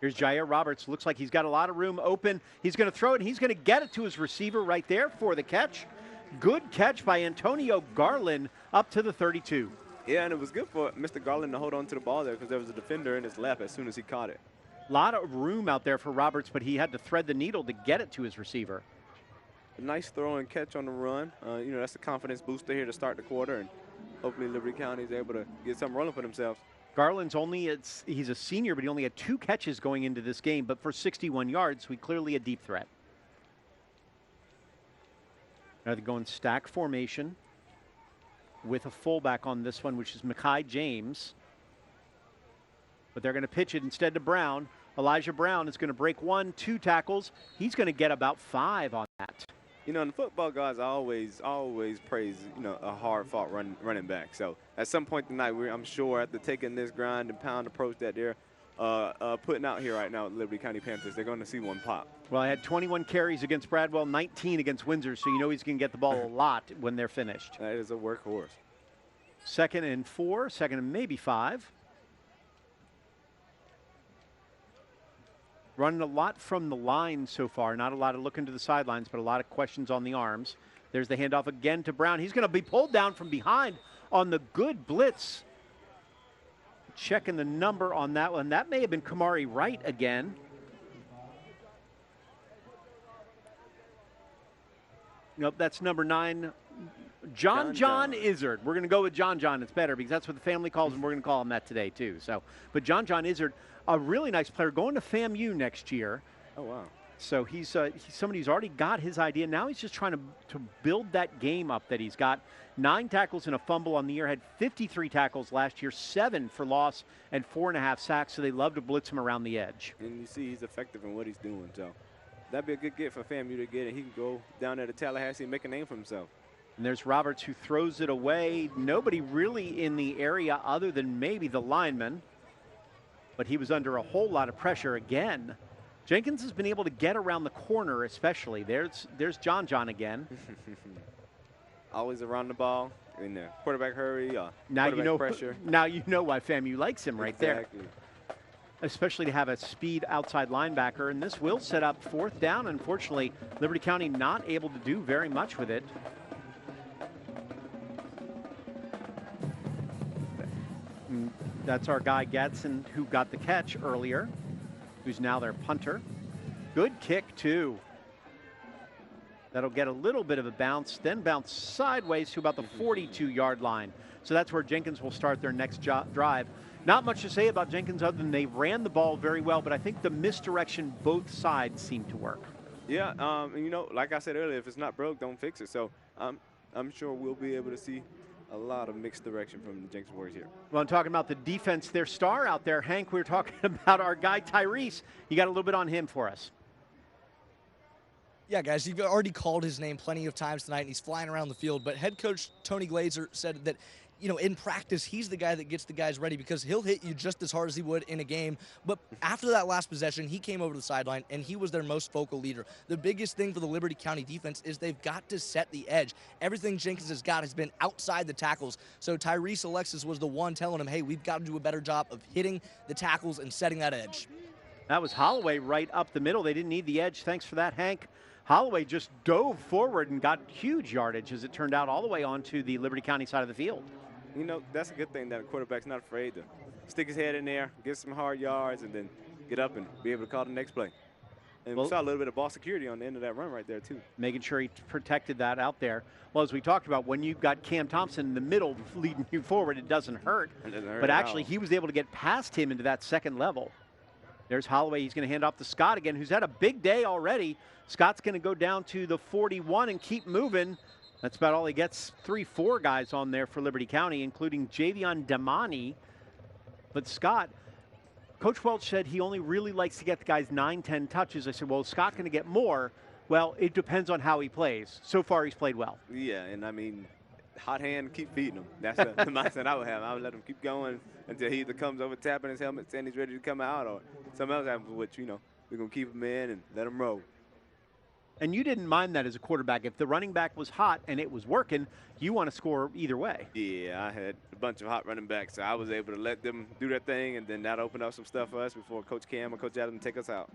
Here's Jair Roberts. Looks like he's got a lot of room open. He's going to throw it, and he's going to get it to his receiver right there for the catch. Good catch by Antonio Garland up to the 32. Yeah, and it was good for Mr. Garland to hold on to the ball there because there was a defender in his lap as soon as he caught it. A lot of room out there for Roberts, but he had to thread the needle to get it to his receiver. A nice throw and catch on the run. That's a confidence booster here to start the quarter, and hopefully Liberty County is able to get something rolling for themselves. Garland's he's a senior, but he only had 2 catches going into this game, but for 61 yards, we clearly a deep threat. Now they're going stack formation with a fullback on this one, which is Mekhi James. But they're going to pitch it instead to Brown. Elijah Brown is going to break 1, 2 tackles. He's going to get about 5 on that. You know, and the football guys always praise, you know, a hard-fought running back. So at some point tonight, I'm sure after taking this grind and pound approach that they're putting out here right now at Liberty County Panthers, they're going to see one pop. Well, I had 21 carries against Bradwell, 19 against Windsor, so you know he's going to get the ball a lot when they're finished. That is a workhorse. 2nd and 4, 2nd and maybe 5. Running a lot from the line so far. Not a lot of looking to the sidelines, but a lot of questions on the arms. There's the handoff again to Brown. He's going to be pulled down from behind on the good blitz. Checking the number on that one. That may have been Kamari Wright again. Nope, that's number 9. John Izzard. We're going to go with John. It's better because that's what the family calls him. We're going to call him that today too. So, but John Izzard, a really nice player, going to FAMU next year. Oh wow! So he's somebody who's already got his idea. Now he's just trying to build that game up that he's got. 9 tackles and a fumble on the year. Had 53 tackles last year, 7 for loss and 4.5 sacks. So they love to blitz him around the edge. And you see he's effective in what he's doing. So that'd be a good get for FAMU to get, and he can go down there to Tallahassee and make a name for himself. And there's Roberts who throws it away. Nobody really in the area other than maybe the lineman. But he was under a whole lot of pressure again. Jenkins has been able to get around the corner especially. There's John again. Always around the ball in the quarterback hurry, now you know pressure. Now you know why FAMU likes him right exactly. there. Especially to have a speed outside linebacker. And this will set up 4th down. Unfortunately, Liberty County not able to do very much with it. That's our guy Gadsden who got the catch earlier, who's now their punter. Good kick too. That'll get a little bit of a bounce, then bounce sideways to about the 42-yard line. So that's where Jenkins will start their next drive. Not much to say about Jenkins other than they ran the ball very well, but I think the misdirection both sides seemed to work. Yeah, and you know, like I said earlier, if it's not broke, don't fix it. So I'm sure we'll be able to see a lot of mixed direction from the Jenkins Warriors here. Well, I'm talking about the defense, their star out there. Hank, we were talking about our guy Tyrese. You got a little bit on him for us. Yeah, guys, you've already called his name plenty of times tonight, and he's flying around the field. But head coach Tony Glazer said that, you know, in practice, he's the guy that gets the guys ready because he'll hit you just as hard as he would in a game. But after that last possession, he came over to the sideline, and he was their most vocal leader. The biggest thing for the Liberty County defense is they've got to set the edge. Everything Jenkins has got has been outside the tackles. So Tyrese Alexis was the one telling him, hey, we've got to do a better job of hitting the tackles and setting that edge. That was Holloway right up the middle. They didn't need the edge. Thanks for that, Hank. Holloway just dove forward and got huge yardage, as it turned out, all the way onto the Liberty County side of the field. You know, that's a good thing that a quarterback's not afraid to stick his head in there, get some hard yards, and then get up and be able to call the next play. And we saw a little bit of ball security on the end of that run right there, too. Making sure he protected that out there. Well, as we talked about, when you've got Cam Thompson in the middle leading you forward, it doesn't hurt. But actually, he was able to get past him into that second level. There's Holloway. He's going to hand off to Scott again, who's had a big day already. Scott's going to go down to the 41 and keep moving. That's about all he gets. 3-4 guys on there for Liberty County, including Javion Damani. But Scott, Coach Welch said he only really likes to get the guys 9-10 touches. I said, well, is Scott going to get more? Well, it depends on how he plays. So far, he's played well. Yeah, and I mean, hot hand, keep feeding him. That's the mindset I would have. I would let him keep going until he either comes over tapping his helmet saying he's ready to come out, or something else happens, which, you know, we're going to keep him in and let him roll. And you didn't mind that as a quarterback. If the running back was hot and it was working, you want to score either way. Yeah, I had a bunch of hot running backs, so I was able to let them do their thing, and then that opened up some stuff for us before Coach Cam or Coach Adam take us out.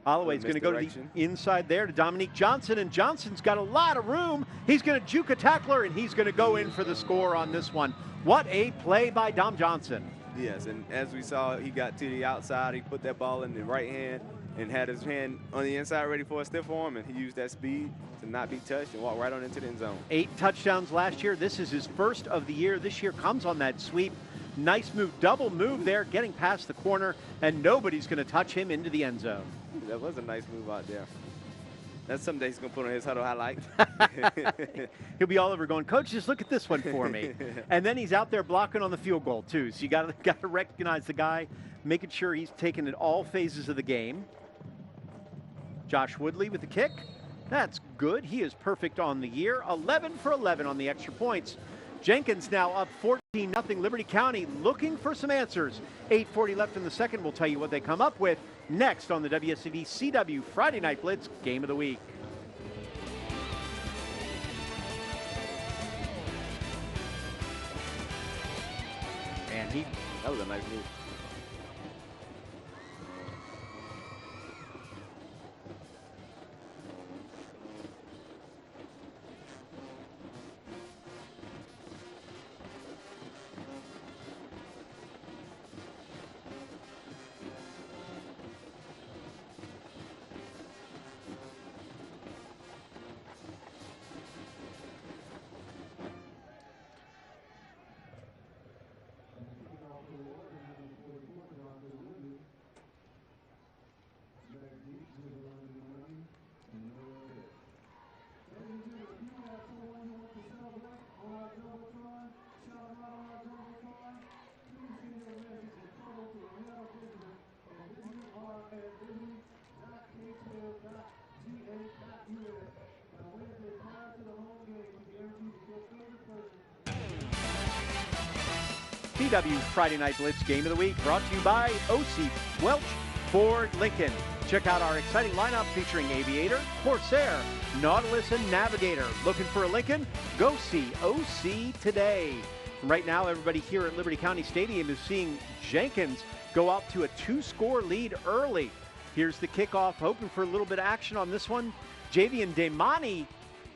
Holloway's going to go to the inside there to Dominique Johnson, and Johnson's got a lot of room. He's going to juke a tackler, and he's going to go in for the score on this one. What a play by Dom Johnson. Yes, and as we saw, he got to the outside. He put that ball in the right hand and had his hand on the inside ready for a stiff arm, and he used that speed to not be touched and walk right on into the end zone. 8 touchdowns last year. This is his first of the year. This year comes on that sweep. Nice move, double move there, getting past the corner, and nobody's going to touch him into the end zone. That was a nice move out there. That's something that he's going to put on his huddle highlight. He'll be all over going, Coach, just look at this one for me. And then he's out there blocking on the field goal, too. So you got to recognize the guy, making sure he's taking it all phases of the game. Josh Woodley with the kick. That's good. He is perfect on the year. 11 for 11 on the extra points. Jenkins now up 14-0. Liberty County looking for some answers. 8:40 left in the second. We'll tell you what they come up with next on the WSAV CW Friday Night Blitz Game of the Week. And that was a nice move. CW Friday Night Blitz Game of the Week brought to you by O.C. Welch Ford Lincoln. Check out our exciting lineup featuring Aviator, Corsair, Nautilus, and Navigator. Looking for a Lincoln? Go see O.C. today. Right now, everybody here at Liberty County Stadium is seeing Jenkins go out to a 2-score lead early. Here's the kickoff, hoping for a little bit of action on this one. Javian Damani,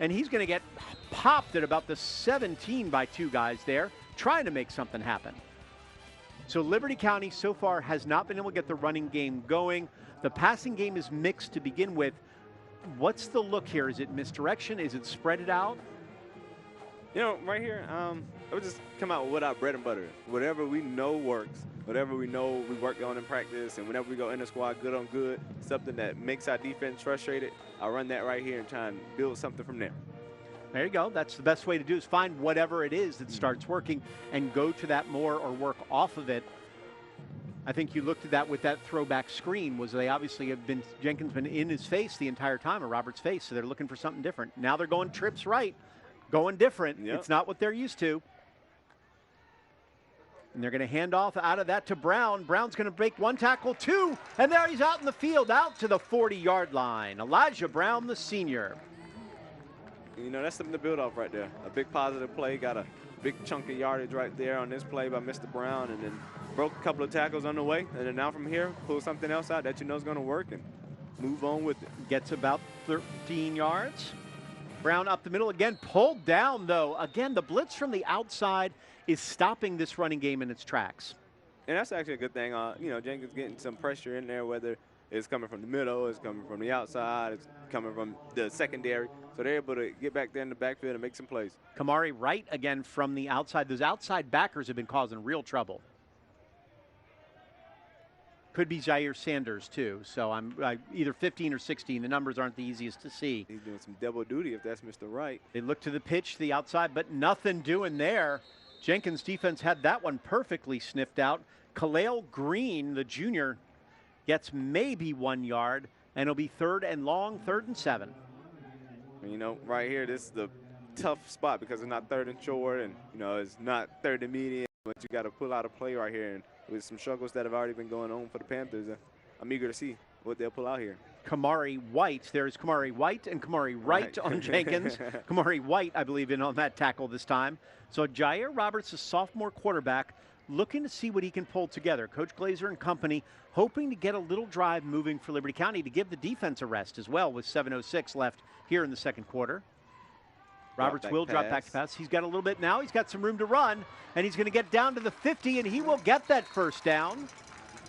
and he's going to get popped at about the 17 by two guys there, trying to make something happen. So Liberty County so far has not been able to get the running game going. The passing game is mixed to begin with. What's the look here? Is it misdirection? Is it spread it out? You know, right here, I would just come out with our bread and butter. Whatever we know works, whatever we know we work on in practice, and whenever we go in the squad good on good, something that makes our defense frustrated, I'll run that right here and try and build something from there. There you go. That's the best way to do is find whatever it is that starts working and go to that more or work off of it. I think you looked at that with that throwback screen. Was they obviously have been, Jenkins been in his face the entire time, or Robert's face, so they're looking for something different. Now they're going trips right, going different. Yep. It's not what they're used to. And they're going to hand off out of that to Brown. Brown's going to break one tackle, two, and there he's out in the field, out to the 40-yard line. Elijah Brown, the senior. You know, that's something to build off right there. A big positive play, got a big chunk of yardage right there on this play by Mr. Brown, and then broke a couple of tackles on the way. And then now from here, pull something else out that you know is going to work and move on with it. Gets about 13 yards. Brown up the middle again, pulled down though. Again, the blitz from the outside is stopping this running game in its tracks. And that's actually a good thing. You know, Jenkins getting some pressure in there, whether it's coming from the middle, it's coming from the outside, it's coming from the secondary. So they're able to get back there in the backfield and make some plays. Kamari Wright again from the outside. Those outside backers have been causing real trouble. Could be Jair Sanders too. So I'm either 15 or 16. The numbers aren't the easiest to see. He's doing some double duty if that's Mr. Wright. They look to the pitch, the outside, but nothing doing there. Jenkins' defense had that one perfectly sniffed out. Kaleo Green, the junior, gets maybe 1 yard, and it'll be 3rd and long, 3rd and 7. You know, right here, this is the tough spot because it's not 3rd and short, and, you know, it's not 3rd and medium, but you got to pull out a play right here. And with some struggles that have already been going on for the Panthers, I'm eager to see what they'll pull out here. Kamari White. There's Kamari White and Kamari Wright on Jenkins. Kamari White, I believe, in on that tackle this time. So Jair Roberts, a sophomore quarterback, looking to see what he can pull together. Coach Glazer and company hoping to get a little drive moving for Liberty County to give the defense a rest as well with 7:06 left here in the second quarter. Roberts will drop back to pass. He's got a little bit now. He's got some room to run, and he's going to get down to the 50, and he will get that first down.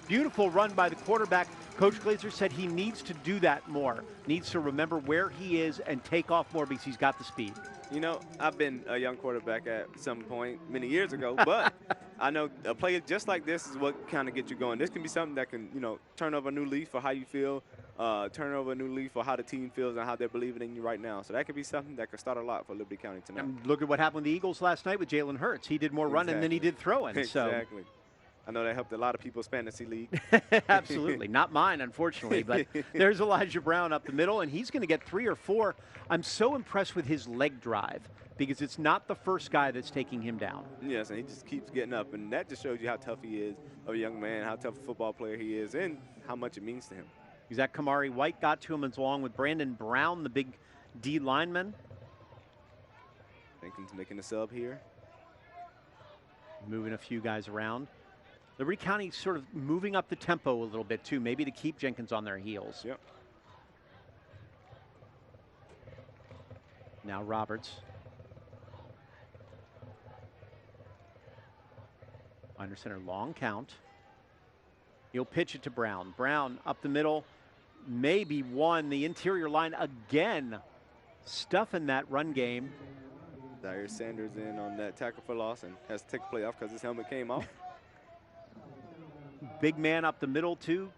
Beautiful run by the quarterback. Coach Glazer said he needs to do that more, needs to remember where he is and take off more because he's got the speed. You know, I've been a young quarterback at some point many years ago, but I know a play just like this is what kind of gets you going. This can be something that can, you know, turn over a new leaf for how you feel turn over a new leaf for how the team feels and how they're believing in you right now. So that could be something that could start a lot for Liberty County tonight. And look at what happened with the Eagles last night with Jalen Hurts. He did more running than he did throwing. Exactly. I know that helped a lot of people's fantasy league. Absolutely. Not mine, unfortunately. But there's Elijah Brown up the middle, and he's going to get 3 or 4. I'm so impressed with his leg drive because it's not the first guy that's taking him down. Yes, and he just keeps getting up. And that just shows you how tough he is of a young man, how tough a football player he is, and how much it means to him. Zach Kamari White got to him along with Brandon Brown, the big D lineman. Jenkins making a sub here. Moving a few guys around. Liberty County sort of moving up the tempo a little bit, too, maybe to keep Jenkins on their heels. Yep. Now Roberts. Under center, long count. He'll pitch it to Brown. Brown up the middle, maybe won the interior line again. Stuffing that run game. Dyer Sanders in on that tackle for loss and has to take a play off because his helmet came off. Big man up the middle, too.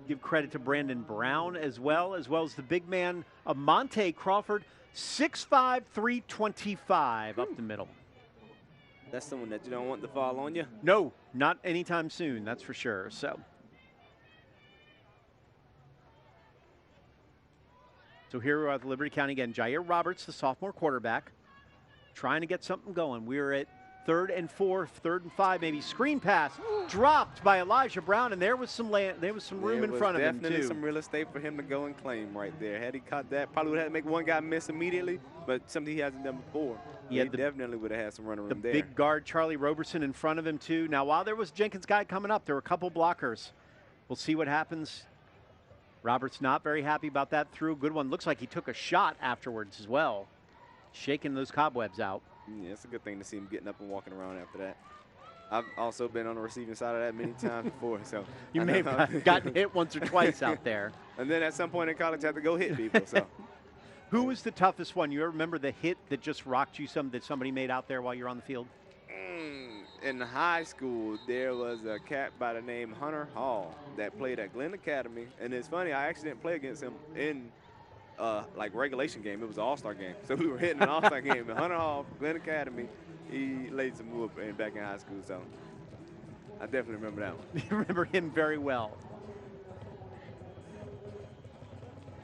Give credit to Brandon Brown as well as the big man, Monte Crawford, 6'5", 325 up the middle. That's someone that you don't want to fall on you. No, not anytime soon, that's for sure. So here we are at Liberty County again. Jair Roberts, the sophomore quarterback, trying to get something going. We're at 3rd and 4, 3rd and 5, maybe. Screen pass dropped by Elijah Brown, and there was some room in front of him, too. Definitely some real estate for him to go and claim right there. Had he caught that, probably would have had to make one guy miss immediately, but something he hasn't done before. He definitely would have had some running room there. The big guard, Charlie Roberson, in front of him, too. Now, while there was Jenkins guy coming up, there were a couple blockers. We'll see what happens. Roberts not very happy about that. Threw a good one. Looks like he took a shot afterwards as well, shaking those cobwebs out. Yeah, it's a good thing to see him getting up and walking around after that. I've also been on the receiving side of that many times before. So you may have gotten hit once or twice out there. And then at some point in college, had to go hit people. So, who was the toughest one? You remember the hit that just rocked you? That somebody made out there while you're on the field? In high school, there was a cat by the name Hunter Hall that played at Glenn Academy. And it's funny, I actually didn't play against him in like regulation game. It was an all-star game. So we were hitting an all-star game. And Hunter Hall, Glenn Academy, he laid some whoop back in high school. So I definitely remember that one. You remember him very well.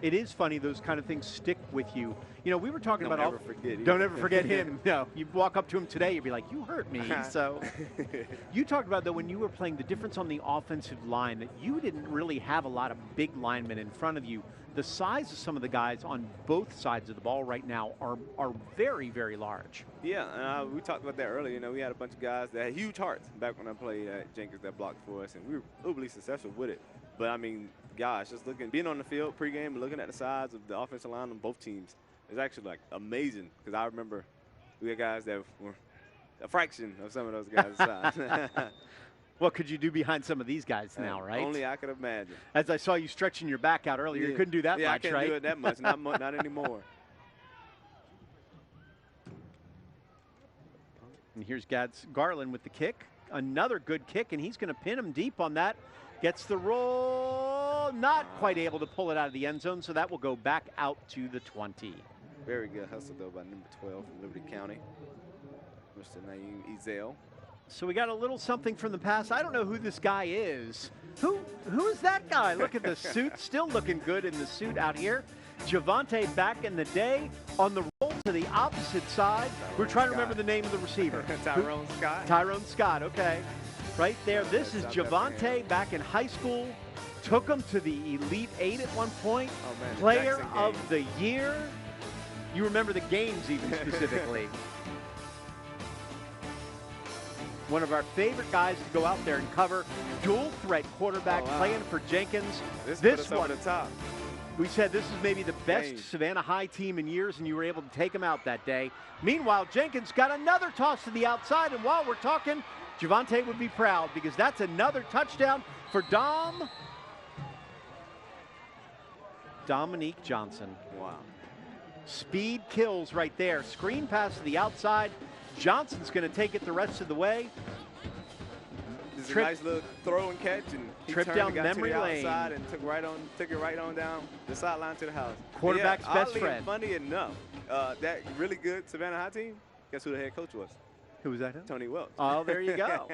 It is funny, those kind of things stick with you. You know, we were talking about don't ever forget him. No, you walk up to him today, you'd be like, you hurt me. So you talked about, though, when you were playing, the difference on the offensive line, that you didn't really have a lot of big linemen in front of you. The size of some of the guys on both sides of the ball right now are very, very large. Yeah, we talked about that earlier. You know, we had a bunch of guys that had huge hearts back when I played at Jenkins that blocked for us, and we were overly successful with it. But, I mean, gosh, just being on the field pregame and looking at the size of the offensive line on both teams is actually, like, amazing. Because I remember we had guys that were a fraction of some of those guys' size. What could you do behind some of these guys now, right? Only I could imagine. As I saw you stretching your back out earlier, you couldn't do that much, right? Yeah, I can't do it that much. Not anymore. And here's Garland with the kick. Another good kick, and he's going to pin him deep on that. Gets the roll. Not quite able to pull it out of the end zone, so that will go back out to the 20. Very good hustle, though, by number 12 from Liberty County, Mr. Naeem Ezel. So we got a little something from the past. I don't know who this guy is. Who is that guy? Look at the suit. Still looking good in the suit out here. Javante back in the day on the roll to the opposite side. We're trying to remember the name of the receiver. Tyrone Scott. Tyrone Scott, okay. Right there. This is Javante back in high school. Took him to the Elite Eight at one point. Oh, man, Player of the year. You remember the games even specifically. One of our favorite guys to go out there and cover. Dual threat quarterback playing for Jenkins. This one at the top. We said this is maybe the best Savannah High team in years, and you were able to take him out that day. Meanwhile, Jenkins got another toss to the outside, and while we're talking, Javante would be proud because that's another touchdown for Dominique Johnson. Wow. Speed kills right there. Screen pass to the outside. Johnson's going to take it the rest of the way. Just a nice little throw and catch, and he trip turned down and got memory to the lane. outside and took it right on down the sideline to the house. Quarterback's best oddly friend. And funny enough, that really good Savannah High team, guess who the head coach was? Who was that? Tony Welch. Oh, there you go.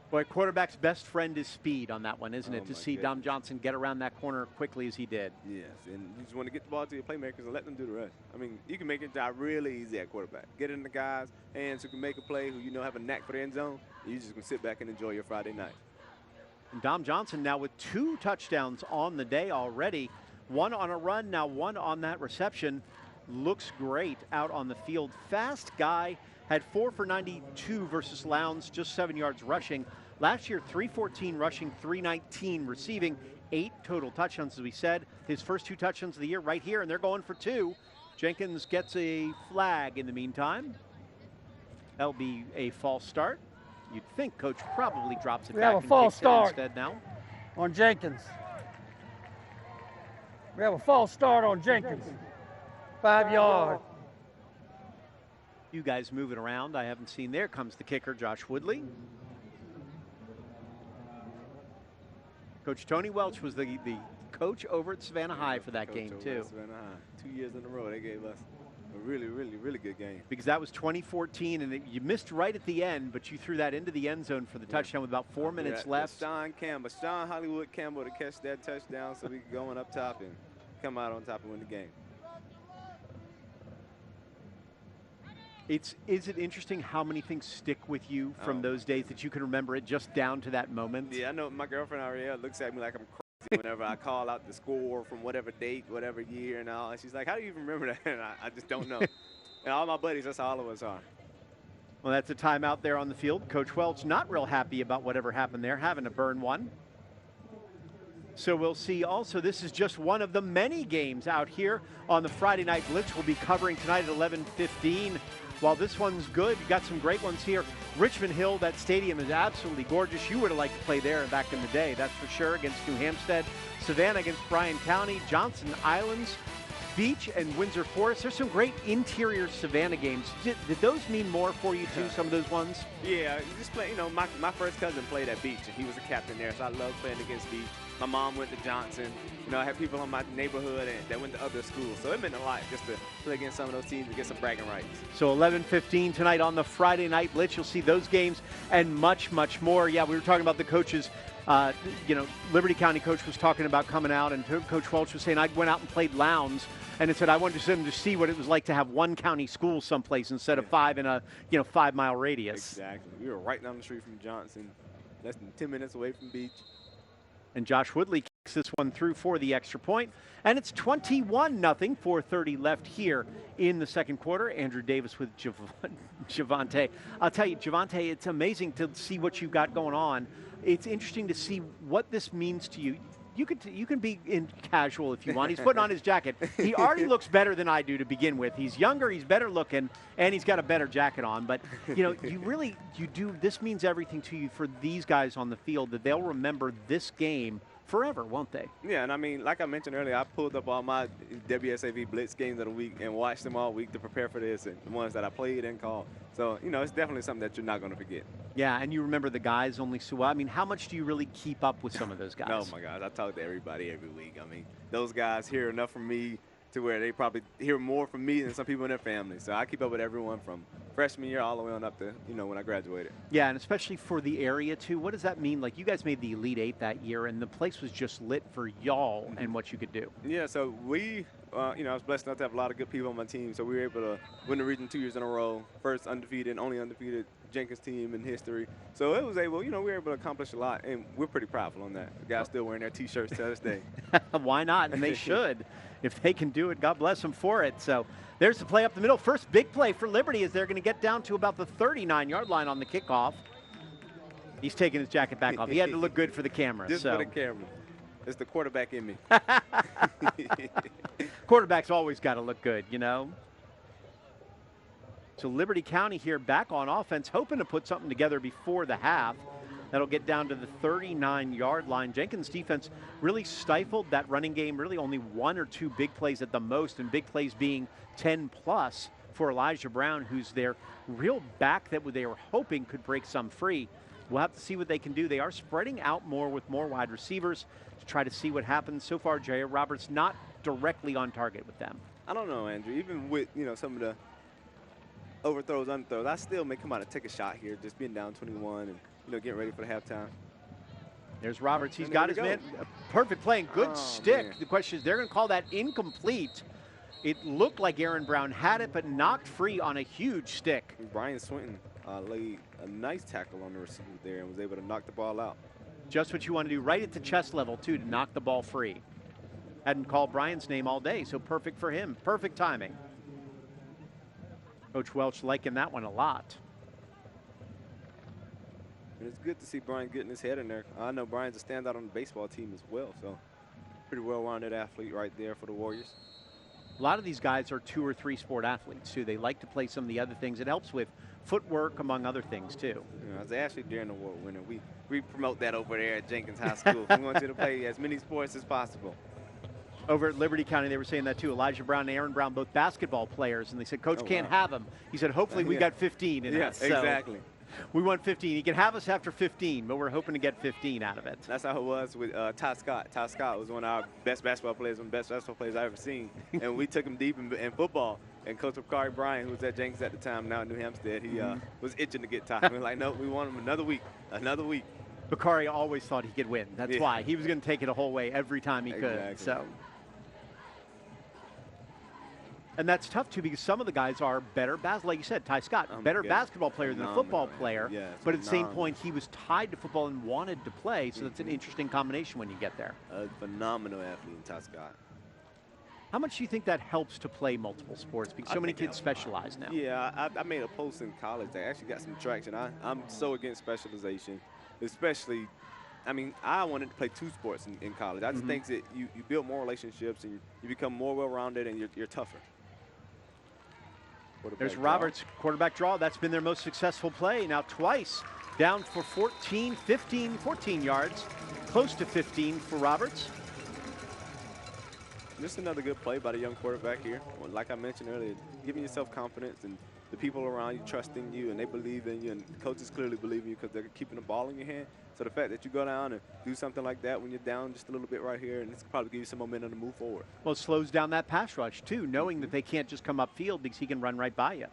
Boy, quarterback's best friend is speed on that one, isn't it? To see Dom Johnson get around that corner quickly as he did. Yes, and you just want to get the ball to your playmakers and let them do the rest. I mean, you can make your job really easy at quarterback. Get in the guys' hands who can make a play, who you know have a knack for the end zone. You just can sit back and enjoy your Friday night. And Dom Johnson now with 2 touchdowns on the day already. 1 on a run, now 1 on that reception. Looks great out on the field. Fast guy, had 4 for 92 versus Lowndes, just 7 yards rushing. Last year, 314 rushing, 319 receiving, 8 total touchdowns, as we said. His first 2 touchdowns of the year right here, and they're going for 2. Jenkins gets a flag in the meantime. That'll be a false start. You'd think Coach probably drops it back have a and false kicks it start instead now. on Jenkins. We have a false start on Jenkins. 5 yards. You guys moving around. I haven't seen. There comes the kicker, Josh Woodley. Coach Tony Welch was the coach over at Savannah High for that game, too. Savannah High. 2 years in a row, they gave us a really, really, really good game. Because that was 2014, and you missed right at the end, but you threw that into the end zone for the touchdown with about 4 minutes left. Sean Hollywood Campbell to catch that touchdown so we could go on up top and come out on top and win the game. Is it interesting how many things stick with you from those days that you can remember it just down to that moment? Yeah, I know my girlfriend Ariel looks at me like I'm crazy whenever I call out the score from whatever date, whatever year and all. And she's like, how do you even remember that? And I just don't know. And all my buddies, that's how all of us are. Well, that's a timeout there on the field. Coach Welch not real happy about whatever happened there, having to burn one. So we'll see also, this is just one of the many games out here on the Friday Night Blitz. We'll be covering tonight at 11:15. While this one's good, you got some great ones here. Richmond Hill, that stadium is absolutely gorgeous. You would have liked to play there back in the day, that's for sure, against New Hampstead. Savannah against Bryan County, Johnson Islands, Beach, and Windsor Forest. There's some great interior Savannah games. Did those mean more for you too, some of those ones? Yeah, you just play, my first cousin played at Beach, and he was a captain there, so I love playing against Beach. My mom went to Johnson. I had people in my neighborhood that went to other schools, so it meant a lot just to play against some of those teams and get some bragging rights. So 11:15 tonight on the Friday Night Blitz. You'll see those games and much, much more. Yeah, we were talking about the coaches. Liberty County coach was talking about coming out, and Coach Welch was saying, I went out and played Lowndes, and it said I wanted them to see what it was like to have one county school someplace instead of 5 in a 5-mile radius. Exactly. We were right down the street from Johnson, less than 10 minutes away from Beach. And Josh Woodley kicks this one through for the extra point. And it's 21-0, 4:30 left here in the second quarter. Andrew Davis with Javante. I'll tell you, Javante, it's amazing to see what you've got going on. It's interesting to see what this means to you. You can be in casual if you want. He's putting on his jacket. He already looks better than I do to begin with. He's younger, he's better looking, and he's got a better jacket on. But, you do, this means everything to you for these guys on the field, that they'll remember this game forever, won't they? Yeah, and I mean, like I mentioned earlier, I pulled up all my WSAV Blitz games of the week and watched them all week to prepare for this, and the ones that I played and called. So, it's definitely something that you're not going to forget. Yeah, and you remember the guys only so well. I mean, how much do you really keep up with some of those guys? Oh, my gosh. I talk to everybody every week. I mean, those guys hear enough from me to where they probably hear more from me than some people in their family. So I keep up with everyone from freshman year all the way on up to, when I graduated. Yeah, and especially for the area, too. What does that mean? Like, you guys made the Elite Eight that year, and the place was just lit for y'all and what you could do. Yeah, so we, I was blessed enough to have a lot of good people on my team, so we were able to win the region 2 years in a row. First undefeated, only undefeated Jenkins team in history. So it was able, we were able to accomplish a lot, and we're pretty proudful on that. The guys still wearing their T-shirts to this day. Why not? And they should. If they can do it, God bless them for it. So there's the play up the middle. First big play for Liberty as they're going to get down to about the 39-yard line on the kickoff. He's taking his jacket back off. He had to look good for the camera. Just for the camera. It's the quarterback in me. Quarterback's always got to look good, So Liberty County here back on offense, hoping to put something together before the half. That'll get down to the 39-yard line. Jenkins' defense really stifled that running game, really only 1 or 2 big plays at the most, and big plays being 10-plus for Elijah Brown, who's their real back that they were hoping could break some free. we'll have to see what they can do. They are spreading out more with more wide receivers to try to see what happens. So far, J.R. Roberts not directly on target with them. I don't know, Andrew. Even with, some of the overthrows, underthrows, I still may come out and take a shot here, just being down 21 and, getting ready for the halftime. There's Roberts. He's got his man. Perfect play and good stick. Man. The question is, they're going to call that incomplete. It looked like Aaron Brown had it, but knocked free on a huge stick. Brian Swinton laid a nice tackle on the receiver there and was able to knock the ball out. Just what you want to do, right at the chest level, too, to knock the ball free. Hadn't called Brian's name all day, so perfect for him. Perfect timing. Coach Welch liking that one a lot. And it's good to see Brian getting his head in there. I know Brian's a standout on the baseball team as well, so pretty well-rounded athlete right there for the Warriors. A lot of these guys are 2 or 3 sport athletes, too. They like to play some of the other things. It helps with footwork, among other things, too. As Ashley Darren Award winner, we promote that over there at Jenkins High School. We want you to play as many sports as possible. Over at Liberty County, they were saying that, too. Elijah Brown and Aaron Brown, both basketball players, and they said, Coach can't have them. He said, hopefully we got 15 in that. Exactly. We want 15. He can have us after 15, but we're hoping to get 15 out of it. That's how it was with Ty Scott. Ty Scott was one of our best basketball players, one of the best basketball players I've ever seen. And we took him deep in football. And Coach Bakari Bryan, who was at Jenkins at the time, now in New Hampstead, he was itching to get Ty. We were like, no, we want him another week. Bakari always thought he could win. That's why. He was going to take it a whole way every time he could. So. And that's tough, too, because some of the guys are better, like you said, Ty Scott, better basketball player than a football player. But at the same point, he was tied to football and wanted to play, so that's an interesting combination when you get there. A phenomenal athlete in Ty Scott. How much do you think that helps to play multiple sports? Because so many kids specialize now. Yeah, I made a post in college that actually got some traction. I'm so against specialization, especially, I wanted to play 2 sports in college. I just think that you build more relationships and you become more well-rounded and you're tougher. There's Roberts, quarterback draw. That's been their most successful play. Now twice down for 14 yards, close to 15 for Roberts. Just another good play by the young quarterback here. Well, like I mentioned earlier, giving yourself confidence and the people around you trusting you and they believe in you, and the coaches clearly believe in you because they're keeping the ball in your hand. So the fact that you go down and do something like that when you're down just a little bit right here, and it's probably give you some momentum to move forward. Well, it slows down that pass rush, too, knowing that they can't just come upfield because he can run right by you.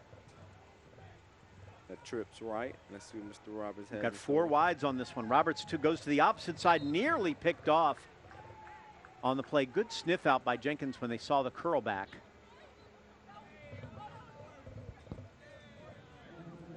That trips right. Let's see what Mr. Roberts has. Got 4 wides on this one. Roberts goes to the opposite side, nearly picked off on the play. Good sniff out by Jenkins when they saw the curl back.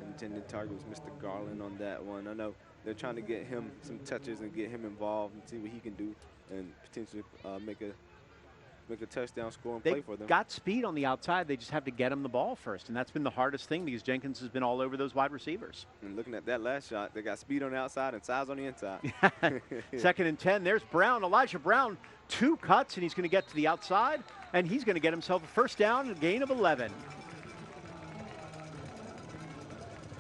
Intended target was Mr. Garland on that one. I know they're trying to get him some touches and get him involved and see what he can do and potentially make a touchdown score and play for them. They got speed on the outside. They just have to get him the ball first, and that's been the hardest thing because Jenkins has been all over those wide receivers. And looking at that last shot, they got speed on the outside and size on the inside. 2nd and 10. There's Brown. Elijah Brown, 2 cuts, and he's going to get to the outside, and he's going to get himself a first down and a gain of 11.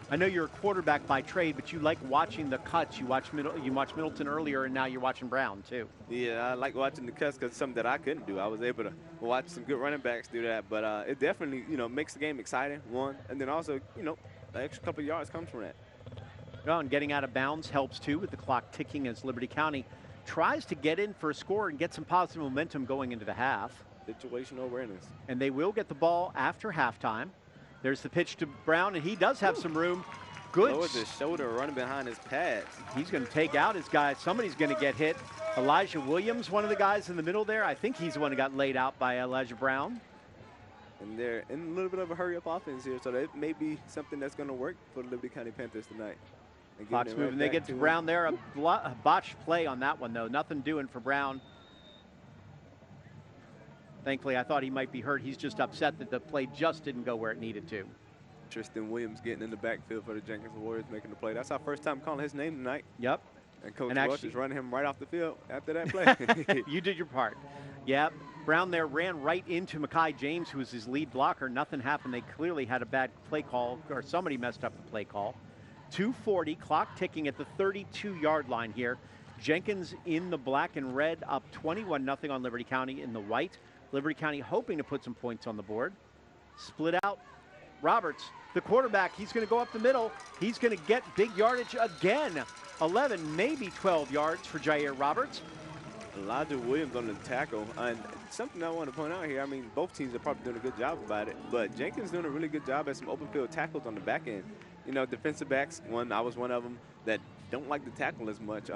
I know you're a quarterback by trade, but you like watching the cuts. You watched Middleton earlier, and now you're watching Brown, too. Yeah, I like watching the cuts because it's something that I couldn't do. I was able to watch some good running backs do that, but it definitely, makes the game exciting, one. And then also, the extra couple of yards comes from that. Well, and getting out of bounds helps, too, with the clock ticking as Liberty County tries to get in for a score and get some positive momentum going into the half. Situational awareness. And they will get the ball after halftime. There's the pitch to Brown, and he does have some room. Good. Lowered his shoulder, running behind his pads. He's going to take out his guy. Somebody's going to get hit. Elijah Williams, one of the guys in the middle there. I think he's the one who got laid out by Elijah Brown. And they're in a little bit of a hurry-up offense here, so that may be something that's going to work for the Liberty County Panthers tonight. Clock's moving. They get to Brown there. A botched play on that one, though. Nothing doing for Brown. Thankfully, I thought he might be hurt. He's just upset that the play just didn't go where it needed to. Tristan Williams getting in the backfield for the Jenkins Warriors, making the play. That's our first time calling his name tonight. Yep. And Coach Welch is running him right off the field after that play. You did your part. Yep. Brown there ran right into Mekhi James, who was his lead blocker. Nothing happened. They clearly had a bad play call, or somebody messed up the play call. 2:40, clock ticking at the 32-yard line here. Jenkins in the black and red, up 21-0 on Liberty County in the white. Liberty County hoping to put some points on the board. Split out. Roberts the quarterback. He's going to go up the middle. He's going to get big yardage again. 11, maybe 12 yards for Jair Roberts. Elijah Williams on the tackle. And something I want to point out here, I mean, both teams are probably doing a good job about it, but Jenkins doing a really good job at some open field tackles on the back end. You know, defensive backs, I was one of them that don't like to tackle as much.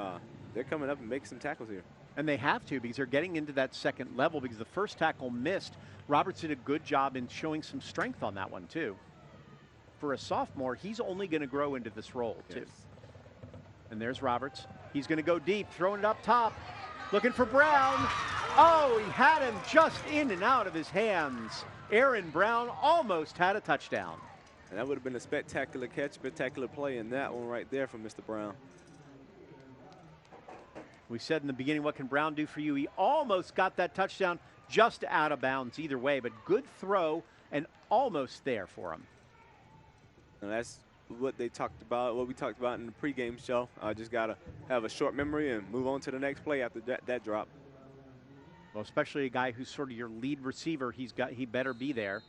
They're coming up and making some tackles here. And they have to, because they're getting into that second level, because the first tackle missed. Roberts did a good job in showing some strength on that one, too. For a sophomore, he's only going to grow into this role, too. Yes. And there's Roberts. He's going to go deep, throwing it up top. Looking for Brown. Oh, he had him just in and out of his hands. Aaron Brown almost had a touchdown. And that would have been a spectacular catch, spectacular play in that one right there from Mr. Brown. We said in the beginning, what can Brown do for you? He almost got that touchdown, just out of bounds either way, but good throw and almost there for him. And that's what they talked about, what we talked about in the pregame show. Just got to have a short memory and move on to the next play after that drop. Well, especially a guy who's sort of your lead receiver, he better be there.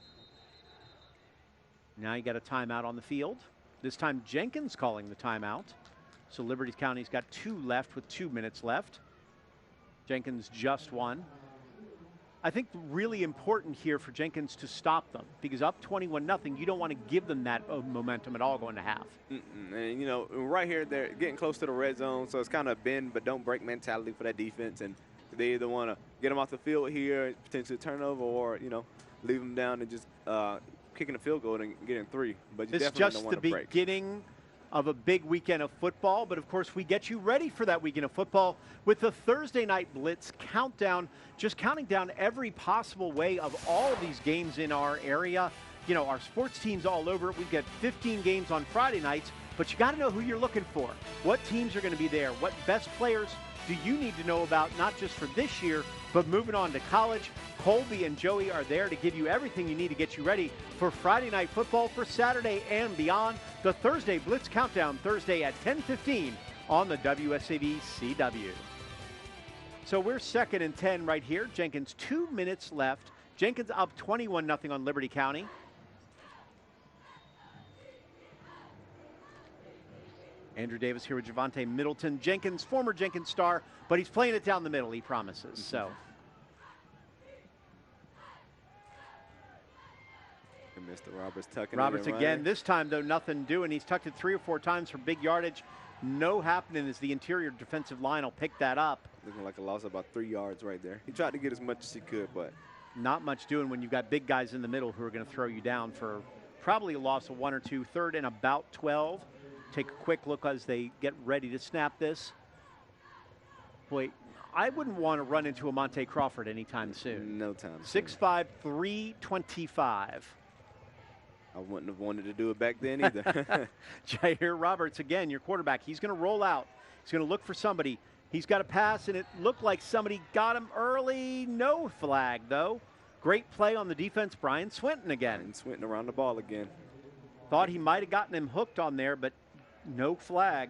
Now you got a timeout on the field. This time Jenkins calling the timeout. So Liberty County's got 2 left with 2 minutes left. Jenkins just won. I think really important here for Jenkins to stop them, because up 21-0, you don't want to give them that momentum at all going to half. And, you know, right here, they're getting close to the red zone, so it's kind of bend but don't break mentality for that defense. And they either want to get them off the field here, potentially turnover, or, you know, leave them down and just kicking a field goal and getting 3. But you definitely don't want to break. It's just the beginning of a big weekend of football, but of course we get you ready for that weekend of football with the Thursday Night Blitz countdown, just counting down every possible way of all of these games in our area. You know, our sports teams all over. We've got 15 games on Friday nights, but you got to know who you're looking for. What teams are going to be there? What best players do you need to know about, not just for this year, but moving on to college? Colby and Joey are there to give you everything you need to get you ready for Friday Night Football for Saturday and beyond. The Thursday Blitz Countdown, Thursday at 10:15 on the WSAV CW. So we're 2nd and 10 right here. Jenkins 2 minutes left. Jenkins up 21-0 on Liberty County. Andrew Davis here with Javante Middleton. Jenkins, former Jenkins star, but he's playing it down the middle, he promises. So. And Mr. Roberts tucking Roberts it in again. right. This time, though, nothing doing. He's tucked it 3 or 4 times for big yardage. No happening as the interior defensive line will pick that up. Looking like a loss of about 3 yards right there. He tried to get as much as he could, but not much doing when you've got big guys in the middle who are going to throw you down for probably a loss of 1 or 2. 3rd and about 12. Take a quick look as they get ready to snap this. Boy, I wouldn't want to run into a Monte Crawford anytime soon. No time soon. 6'5", 325. I wouldn't have wanted to do it back then either. Jair Roberts, again, your quarterback. He's going to roll out. He's going to look for somebody. He's got a pass, and it looked like somebody got him early. No flag, though. Great play on the defense. Brian Swinton again. And Swinton around the ball again. Thought he might have gotten him hooked on there, but no flag.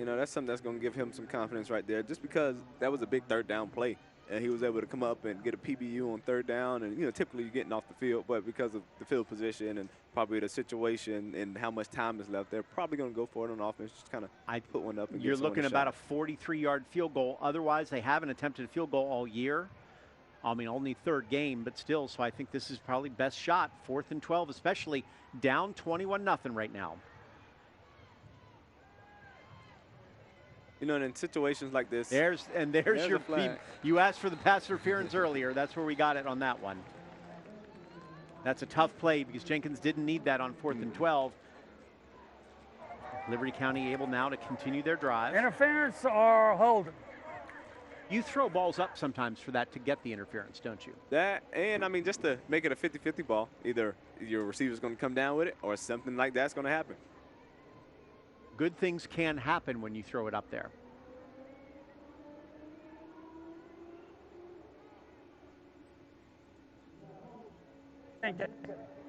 You know, that's something that's going to give him some confidence right there, just because that was a big 3rd down play. And he was able to come up and get a PBU on 3rd down. And, you know, typically you're getting off the field, but because of the field position and probably the situation and how much time is left, they're probably going to go for it on offense, just kind of put one up. And you're looking about a 43-yard field goal. Otherwise, they haven't attempted a field goal all year. I mean, only 3rd game, but still. So I think this is probably best shot. 4th and 12, especially down 21-0 right now. You know, and in situations like this. There's your flag. You asked for the pass interference earlier. That's where we got it on that one. That's a tough play because Jenkins didn't need that on 4th and 12. Liberty County able now to continue their drive. Interference or holding? You throw balls up sometimes for that to get the interference, don't you? That, and I mean, just to make it a 50-50 ball, either your receiver's going to come down with it or something like that's going to happen. Good things can happen when you throw it up there. It.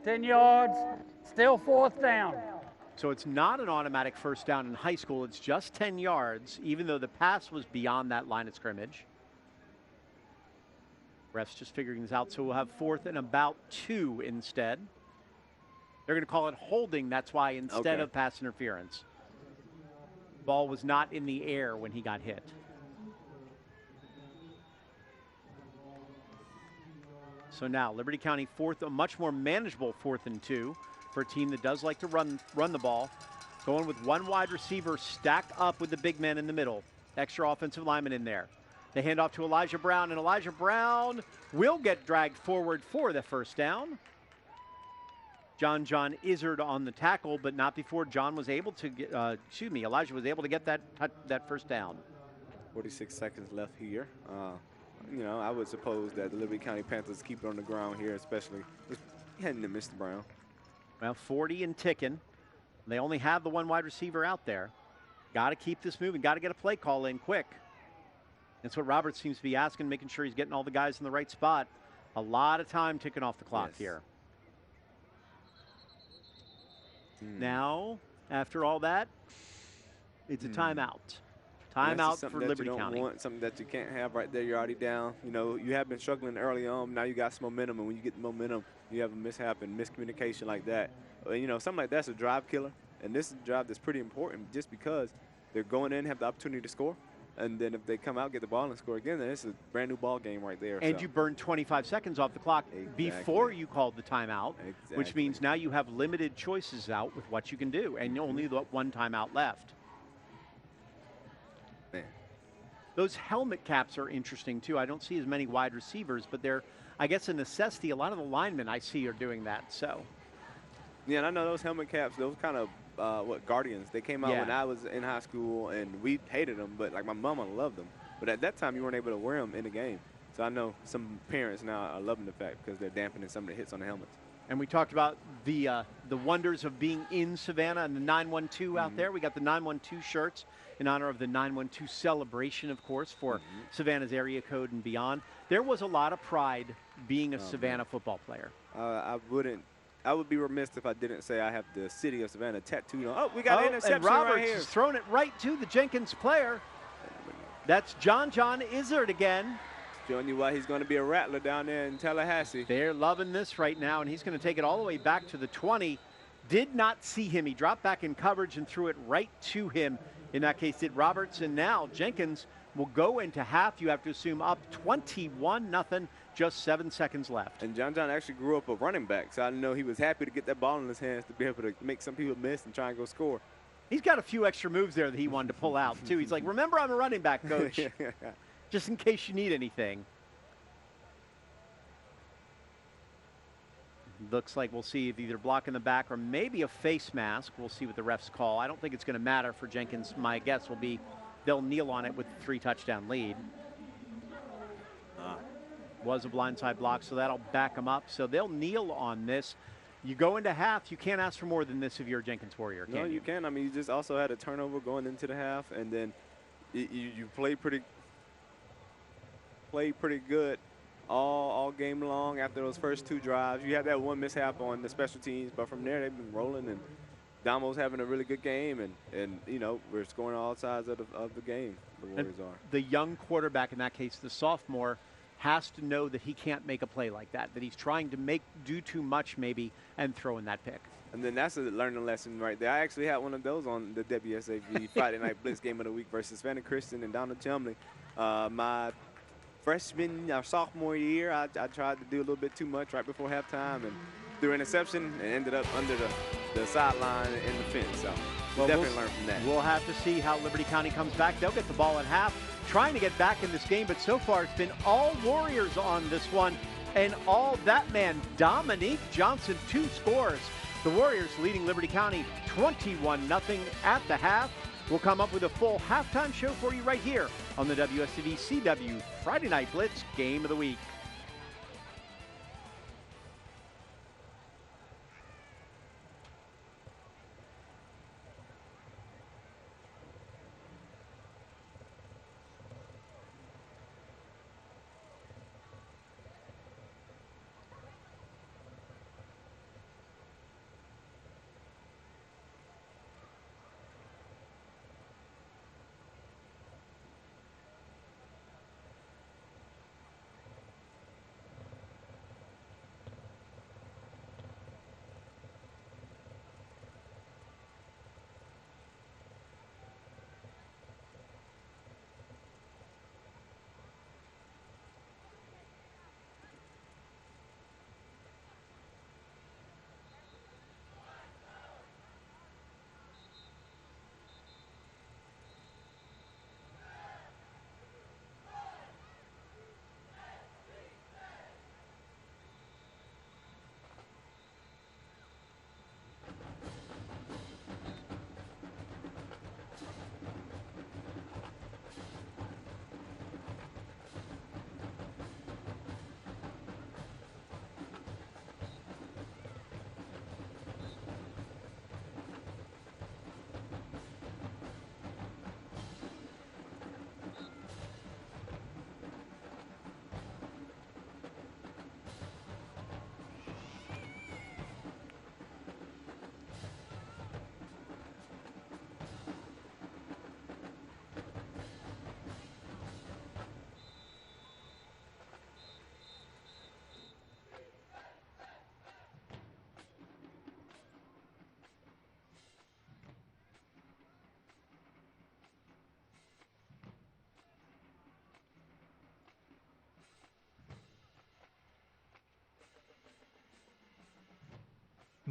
10 yards, still 4th down. So it's not an automatic 1st down in high school. It's just 10 yards, even though the pass was beyond that line of scrimmage. Refs just figuring this out, so we'll have 4th and about 2 instead. They're going to call it holding. That's why instead of pass interference. Ball was not in the air when he got hit. So now Liberty County fourth, a much more manageable 4th and 2 for a team that does like to run the ball. Going with one wide receiver, stack up with the big man in the middle. Extra offensive lineman in there. They hand off to Elijah Brown, and Elijah Brown will get dragged forward for the first down. John Izzard on the tackle, but not before John was able to get, Elijah was able to get that first down. 46 seconds left here. You know, I would suppose that the Liberty County Panthers keep it on the ground here, especially heading to Mr. Brown. Well, 40 and ticking. They only have the one wide receiver out there. Got to keep this moving. Got to get a play call in quick. That's what Roberts seems to be asking, making sure he's getting all the guys in the right spot. A lot of time ticking off the clock here. Now, after all that, it's a timeout. Timeout for Liberty County. Something that you can't have right there. You're already down. You know, you have been struggling early on. Now you got some momentum, and when you get the momentum, you have a mishap and miscommunication like that. You know, something like that's a drive killer. And this is a drive that's pretty important just because they're going in, have the opportunity to score. And then if they come out, get the ball and score again, then it's a brand new ball game right there. And you burned 25 seconds off the clock before you called the timeout, which means now you have limited choices out with what you can do, and only one timeout left. Man. Those helmet caps are interesting, too. I don't see as many wide receivers, but they're, I guess, a necessity. A lot of the linemen I see are doing that, so. Yeah, and I know those helmet caps, those kind of, Guardians. They came out when I was in high school, and we hated them, but, like, my mama loved them. But at that time, you weren't able to wear them in the game. So I know some parents now are loving the fact because they're dampening some of the hits on the helmets. And we talked about the wonders of being in Savannah and the 912 out there. We got the 912 shirts in honor of the 912 celebration, of course, for Savannah's area code and beyond. There was a lot of pride being a Savannah football player. I would be remiss if I didn't say I have the city of Savannah tattooed on. Oh, we got an interception and Roberts right here. has thrown it right to the Jenkins player. That's John Izzard again. Showing you why he's going to be a rattler down there in Tallahassee. They're loving this right now, and he's going to take it all the way back to the 20. Did not see him. He dropped back in coverage and threw it right to him. In that case, did Roberts, and now Jenkins will go into half. You have to assume up 21-0, just 7 seconds left. And John actually grew up a running back, so I know he was happy to get that ball in his hands to be able to make some people miss and try and go score. He's got a few extra moves there that he wanted to pull out, too. He's like, remember, I'm a running back, coach, just in case you need anything. Looks like we'll see either block in the back or maybe a face mask. We'll see what the refs call. I don't think it's going to matter for Jenkins. My guess will be they'll kneel on it with the 3-touchdown lead. Was a blindside block, so that'll back them up. So they'll kneel on this. You go into half, you can't ask for more than this if you're a Jenkins Warrior, can you? No, you can. I mean, you just also had a turnover going into the half, and then you play pretty good all game long after those first 2 drives. You had that one mishap on the special teams, but from there they've been rolling, and Damo's having a really good game, and you know, we're scoring all sides of the game, the Warriors are. The young quarterback, in that case, the sophomore, has to know that he can't make a play like that he's trying to do too much maybe and throw in that pick. And then that's a learning lesson right there. I actually had one of those on the WSAV Friday Night Blitz game of the week versus Savannah Christian and Donald Chumley. My freshman or sophomore year, I tried to do a little bit too much right before halftime and threw an interception and ended up under the sideline in the fence. So definitely learn from that. We'll have to see how Liberty County comes back. They'll get the ball at half, trying to get back in this game, but so far it's been all Warriors on this one, and all that man, Dominique Johnson, 2 scores. The Warriors leading Liberty County 21-0 at the half. We'll come up with a full halftime show for you right here on the WSAV CW Friday Night Blitz Game of the Week.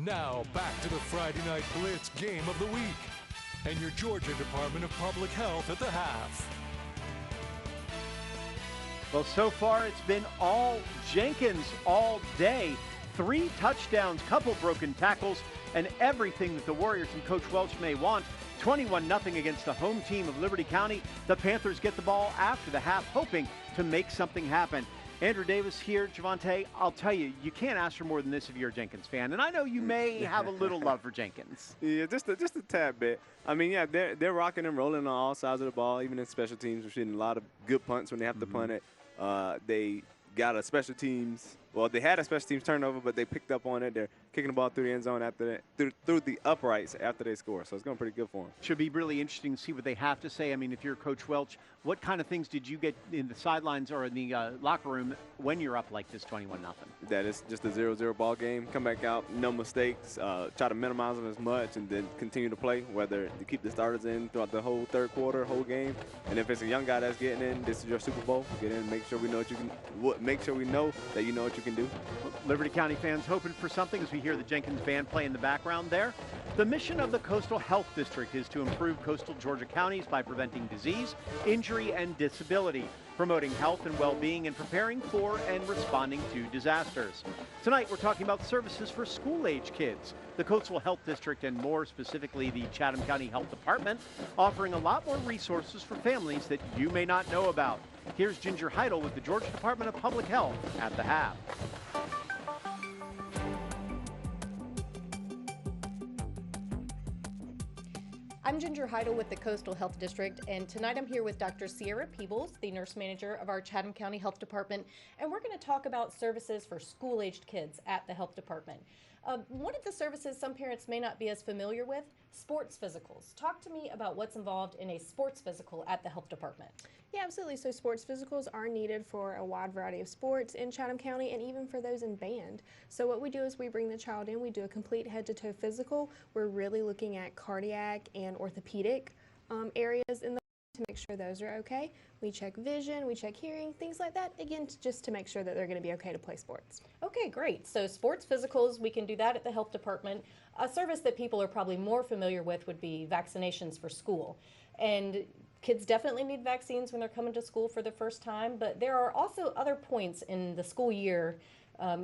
Now back to the Friday Night Blitz game of the week and your Georgia Department of Public Health at the half. Well, so far it's been all Jenkins all day. 3 touchdowns, couple broken tackles, and everything that the Warriors and Coach Welch may want. 21-0 against the home team of Liberty County. The Panthers get the ball after the half, hoping to make something happen. Andrew Davis here, Javante. I'll tell you, you can't ask for more than this if you're a Jenkins fan, and I know you may have a little love for Jenkins. Yeah, just a tad bit. I mean, yeah, they're rocking and rolling on all sides of the ball, even in special teams. We're shooting a lot of good punts when they have to punt it. They got a special teams. Well, they had a special teams turnover, but they picked up on it. They're kicking the ball through the end zone after that, through the uprights after they score. So it's going pretty good for them. Should be really interesting to see what they have to say. I mean, if you're Coach Welch, what kind of things did you get in the sidelines or in the locker room when you're up like this 21-0? That it's just a 0-0 ball game. Come back out, no mistakes. Try to minimize them as much, and then continue to play. Whether to keep the starters in throughout the whole third quarter, whole game, and if it's a young guy that's getting in, this is your Super Bowl. Get in, make sure we know what you can. Make sure we know that you know what you can do. Liberty County fans hoping for something as we hear the Jenkins band play in the background there. The mission of the Coastal Health District is to improve coastal Georgia counties by preventing disease, injury, and disability, promoting health and well-being, and preparing for and responding to disasters. Tonight, we're talking about services for school-age kids. The Coastal Health District, and more specifically the Chatham County Health Department, offering a lot more resources for families that you may not know about. Here's Ginger Heidel with the Georgia Department of Public Health at the half. I'm Ginger Heidel with the Coastal Health District, and tonight I'm here with Dr. Sierra Peebles, the nurse manager of our Chatham County Health Department, and we're going to talk about services for school-aged kids at the health department. One of the services some parents may not be as familiar with, sports physicals. Talk to me about what's involved in a sports physical at the health department. Yeah, absolutely. So sports physicals are needed for a wide variety of sports in Chatham County and even for those in band. So what we do is we bring the child in, we do a complete head-to-toe physical. We're really looking at cardiac and orthopedic areas in the to make sure those are okay. We check vision, we check hearing, things like that, again, just to make sure that they're going to be okay to play sports. Okay, great. So sports physicals, we can do that at the health department. A service that people are probably more familiar with would be vaccinations for school. And kids definitely need vaccines when they're coming to school for the first time, but there are also other points in the school year,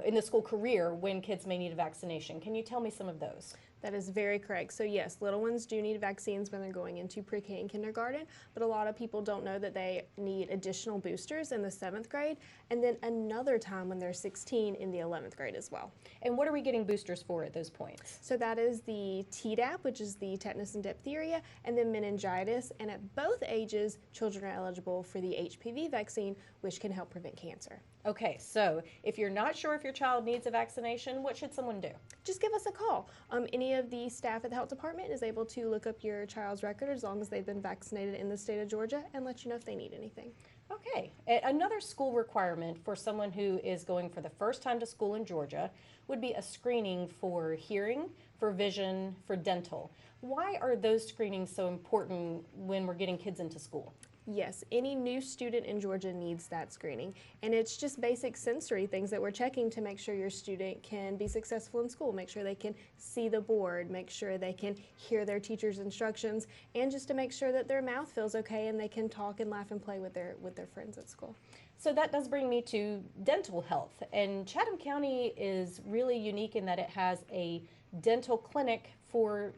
in the school career, when kids may need a vaccination. Can you tell me some of those? That is very correct. So yes, little ones do need vaccines when they're going into pre-K and kindergarten, but a lot of people don't know that they need additional boosters in the 7th grade, and then another time when they're 16 in the 11th grade as well. And what are we getting boosters for at those points? So that is the Tdap, which is the tetanus and diphtheria, and then meningitis, and at both ages, children are eligible for the HPV vaccine, which can help prevent cancer. Okay, so if you're not sure if your child needs a vaccination, what should someone do? Just give us a call. Any of the staff at the health department is able to look up your child's record as long as they've been vaccinated in the state of Georgia and let you know if they need anything. Okay, another school requirement for someone who is going for the first time to school in Georgia would be a screening for hearing, for vision, for dental. Why are those screenings so important when we're getting kids into school? Yes, any new student in Georgia needs that screening, and it's just basic sensory things that we're checking to make sure your student can be successful in school, make sure they can see the board, make sure they can hear their teacher's instructions, and just to make sure that their mouth feels okay and they can talk and laugh and play with their friends at school. So that does bring me to dental health, and Chatham County is really unique in that it has a dental clinic for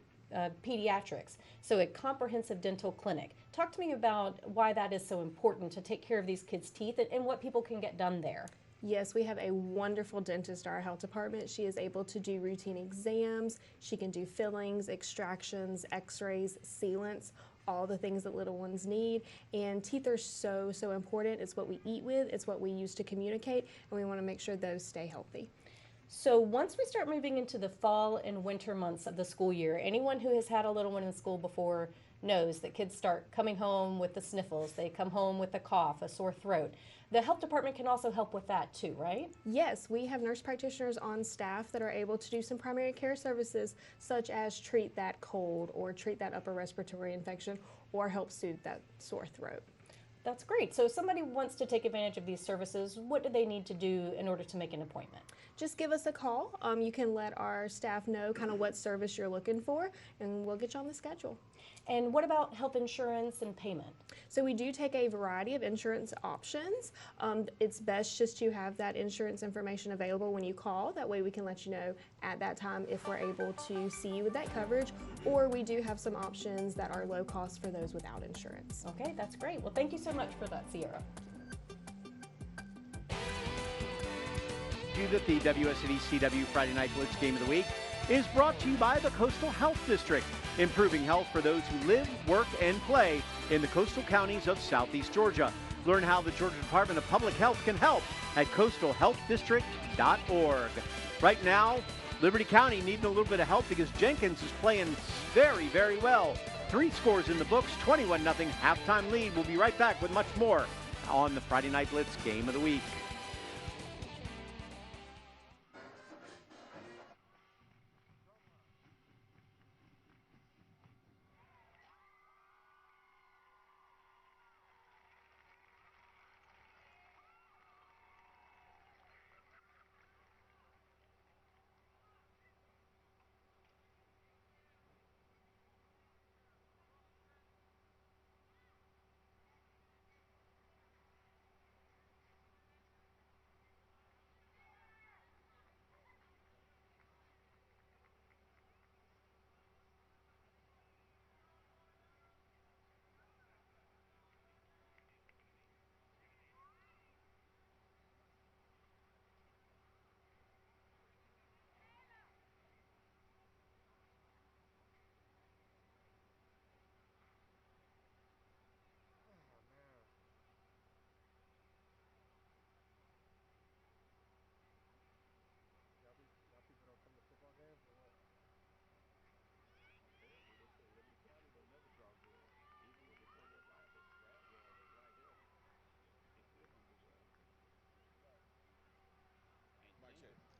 pediatrics, so a comprehensive dental clinic. Talk to me about why that is so important to take care of these kids' teeth and what people can get done there. Yes, we have a wonderful dentist at our health department. She is able to do routine exams. She can do fillings, extractions, x-rays, sealants, all the things that little ones need. And teeth are so important. It's what we eat with, it's what we use to communicate, and we want to make sure those stay healthy. So once we start moving into the fall and winter months of the school year, anyone who has had a little one in school before knows that kids start coming home with the sniffles. They come home with a cough, a sore throat. The health department can also help with that too, right? Yes, we have nurse practitioners on staff that are able to do some primary care services such as treat that cold or treat that upper respiratory infection or help soothe that sore throat. That's great. So if somebody wants to take advantage of these services, what do they need to do in order to make an appointment? just give us a call. You can let our staff know kind of what service you're looking for, and we'll get you on the schedule. And what about health insurance and payment? So we do take a variety of insurance options. It's best just to have that insurance information available when you call. That way we can let you know at that time if we're able to see you with that coverage, or we do have some options that are low cost for those without insurance. Okay, that's great. Well, thank you so much for that, Sierra. That the WSAV CW Friday Night Blitz Game of the Week is brought to you by the Coastal Health District, improving health for those who live, work, and play in the coastal counties of Southeast Georgia. Learn how the Georgia Department of Public Health can help at coastalhealthdistrict.org. Right now, Liberty County needing a little bit of help because Jenkins is playing very, very well. 3 scores in the books, 21-0 halftime lead. We'll be right back with much more on the Friday Night Blitz Game of the Week.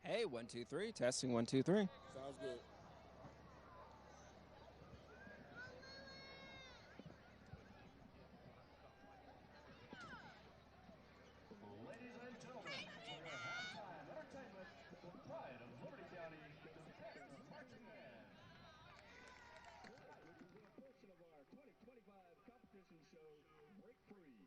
Hey, 1, 2, 3. Testing 1, 2, 3. Sounds good. Ladies and gentlemen, for your halftime entertainment, the pride of Liberty County, the Texas Marching Band. Which is a portion of our 2025 competition show, Break Free.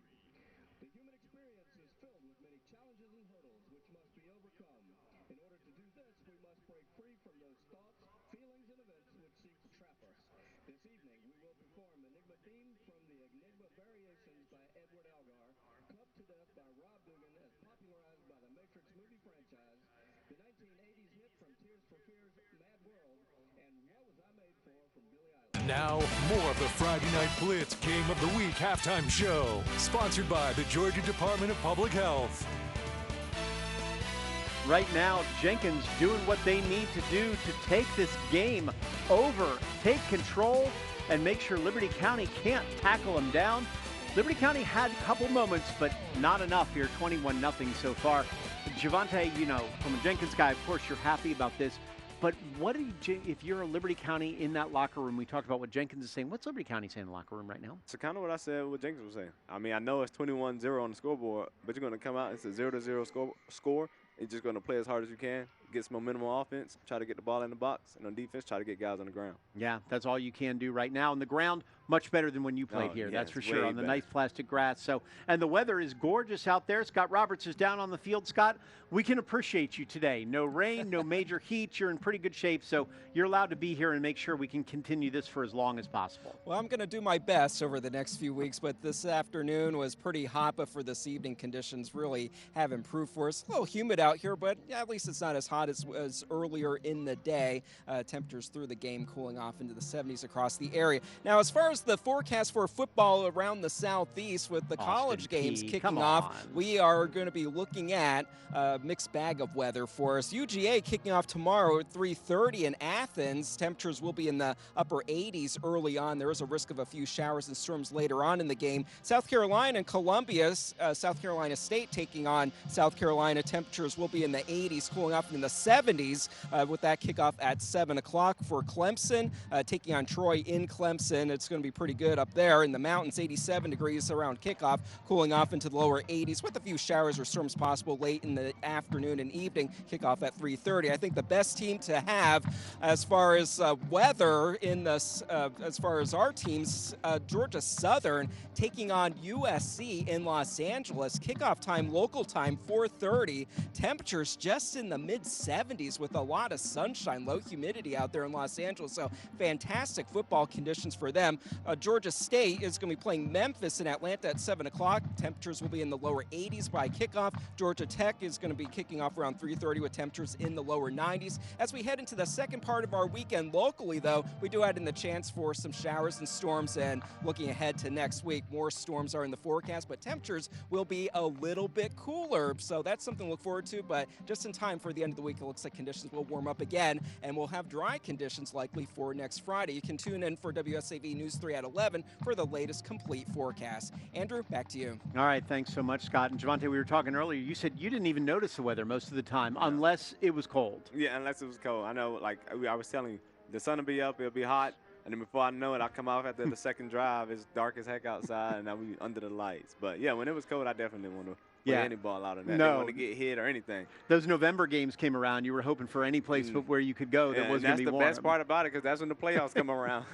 The human experience is filled with many challenges and hurdles which must be overcome. In order to do this, we must break free from those thoughts, feelings, and events which seek to trap us. This evening, we will perform Enigma theme from the Enigma Variations by Edward Algar, clubbed to death by Rob Dugan as popularized by the Matrix movie franchise, the 1980s hit from Tears for Fears' Mad World, and What Was I Made For from Billie Eilish. Now, more of the Friday Night Blitz Game of the Week halftime show, sponsored by the Georgia Department of Public Health. Right now, Jenkins doing what they need to do to take this game over, take control, and make sure Liberty County can't tackle them down. Liberty County had a couple moments, but not enough here, 21-0 so far. Javante, you know, from a Jenkins guy, of course, you're happy about this. But what do you, if you're a Liberty County in that locker room, we talked about what Jenkins is saying. What's Liberty County saying in the locker room right now? So kind of what I said, what Jenkins was saying. I mean, I know it's 21-0 on the scoreboard, but you're going to come out, it's a 0-0 score. You're just going to play as hard as you can, get some momentum on offense, try to get the ball in the box, and on defense, try to get guys on the ground. Yeah, that's all you can do right now. On the ground, much better than when you played here, yeah, that's for sure, on the better. nice plastic grass. So, and the weather is gorgeous out there. Scott Roberts is down on the field. Scott, we can appreciate you today. No rain, no major heat. You're in pretty good shape, so you're allowed to be here and make sure we can continue this for as long as possible. Well, I'm going to do my best over the next few weeks, but this afternoon was pretty hot, but for this evening, conditions really have improved for us. A little humid out here, but at least it's not as hot as earlier in the day. Temperatures through the game cooling off into the 70s across the area. Now, as far as the forecast for football around the southeast with the college games kicking off, we are going to be looking at a mixed bag of weather for us. UGA kicking off tomorrow at 3:30 in Athens. Temperatures will be in the upper 80s early on. There is a risk of a few showers and storms later on in the game. South Carolina and Columbia, South Carolina State taking on South Carolina. Temperatures will be in the 80s, cooling off in the 70s with that kickoff at 7 o'clock for Clemson, taking on Troy in Clemson. It's going to be pretty good up there in the mountains, 87 degrees around kickoff, cooling off into the lower 80s with a few showers or storms possible late in the afternoon and evening. Kickoff at 3:30. I think the best team to have as far as weather in this, as far as our teams, Georgia Southern taking on USC in Los Angeles. Kickoff time, local time, 4:30. Temperatures just in the mid-70s with a lot of sunshine, low humidity out there in Los Angeles. So fantastic football conditions for them. Georgia State is going to be playing Memphis in Atlanta at 7 o'clock. Temperatures will be in the lower 80s by kickoff. Georgia Tech is going to be kicking off around 3:30 with temperatures in the lower 90s. As we head into the second part of our weekend locally, though, we do add in the chance for some showers and storms, and looking ahead to next week, more storms are in the forecast, but temperatures will be a little bit cooler, so that's something to look forward to. But just in time for the end of the week, it looks like conditions will warm up again, and we'll have dry conditions likely for next Friday. You can tune in for WSAV News 3 at 11 for the latest complete forecast. Andrew, back to you. All right, thanks so much, Scott. And Javante, we were talking earlier, you said you didn't even notice the weather most of the time, unless it was cold. Yeah, unless it was cold. I know, like I was telling you, the sun will be up, it'll be hot, and then before I know it, I'll come off after the second drive. It's dark as heck outside, and I'll be under the lights. But, yeah, when it was cold, I definitely didn't want to play any ball out of that. No. I didn't want to get hit or anything. Those November games came around. You were hoping for any place where you could go that was going to be warm. That's the best part about it, because that's when the playoffs come around.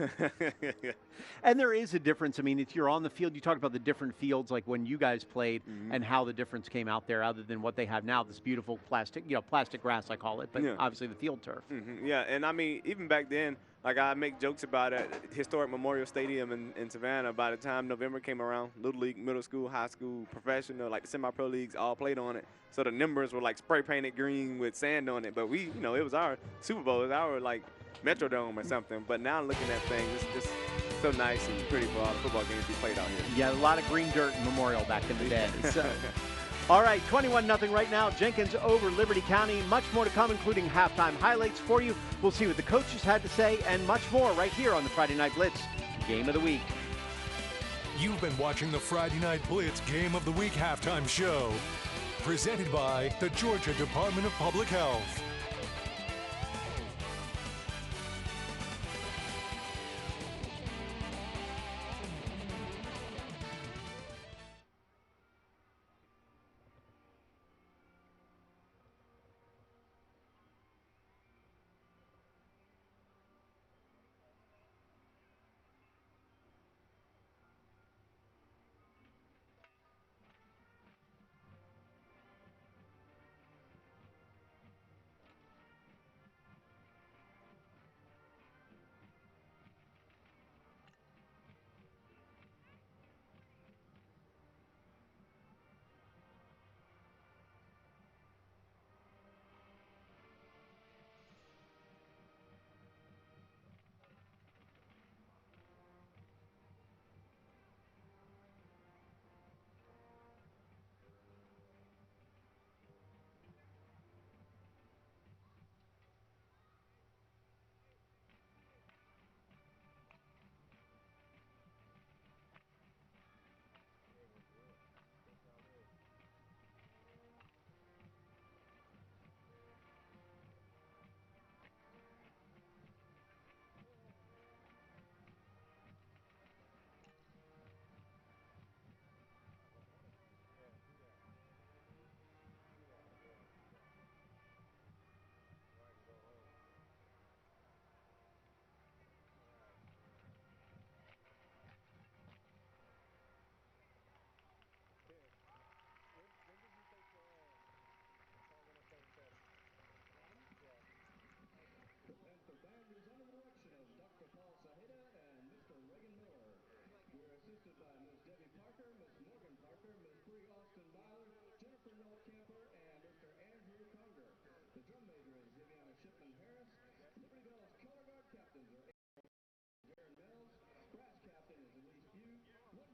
And there is a difference. I mean, if you're on the field, you talked about the different fields, like when you guys played, and how the difference came out there, other than what they have now, this beautiful plastic, plastic grass, I call it, but obviously the field turf. Yeah, and I mean, even back then, like I make jokes about it, historic Memorial Stadium in Savannah. By the time November came around, Little League, middle school, high school, professional, like the semi-pro leagues all played on it. So the numbers were like spray painted green with sand on it. But we, it was our Super Bowl, it was our like Metrodome or something. But now looking at things, it's just so nice and pretty for all the football games we played out here. Yeah, a lot of green dirt in Memorial back in the day. So. All right, 21-0 right now. Jenkins over Liberty County. Much more to come, including halftime highlights for you. We'll see what the coaches had to say and much more right here on the Friday Night Blitz Game of the Week. You've been watching the Friday Night Blitz Game of the Week halftime show, presented by the Georgia Department of Public Health.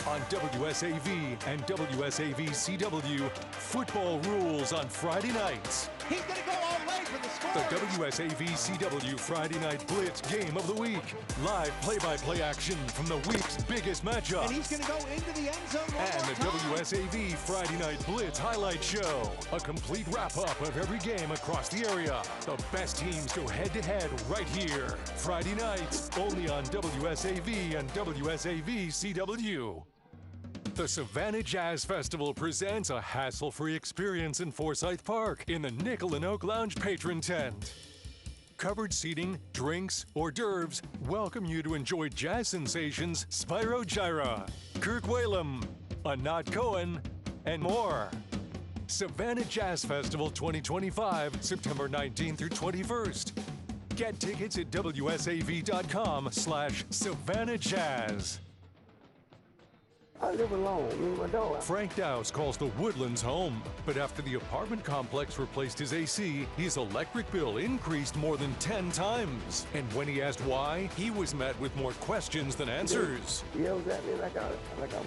On WSAV and WSAV CW, football rules on Friday nights. He's going to go all the way. The WSAV CW Friday Night Blitz Game of the Week. Live play-by-play action from the week's biggest matchup. And he's going to go into the end zone. And the WSAV Friday Night Blitz Highlight Show. A complete wrap-up of every game across the area. The best teams go head-to-head right here. Friday nights, only on WSAV and WSAV CW. The Savannah Jazz Festival presents a hassle-free experience in Forsyth Park in the Nickel and Oak Lounge patron tent. Covered seating, drinks, hors d'oeuvres welcome you to enjoy jazz sensations Spyro Gyra, Kirk Whalum, Anat Cohen, and more. Savannah Jazz Festival 2025, September 19th through 21st. Get tickets at wsav.com/Savannah Jazz. I live alone with my dog. Frank Dowse calls the Woodlands home, but after the apartment complex replaced his AC, his electric bill increased more than 10 times. And when he asked why, he was met with more questions than answers. He yells at me like I'm dumb.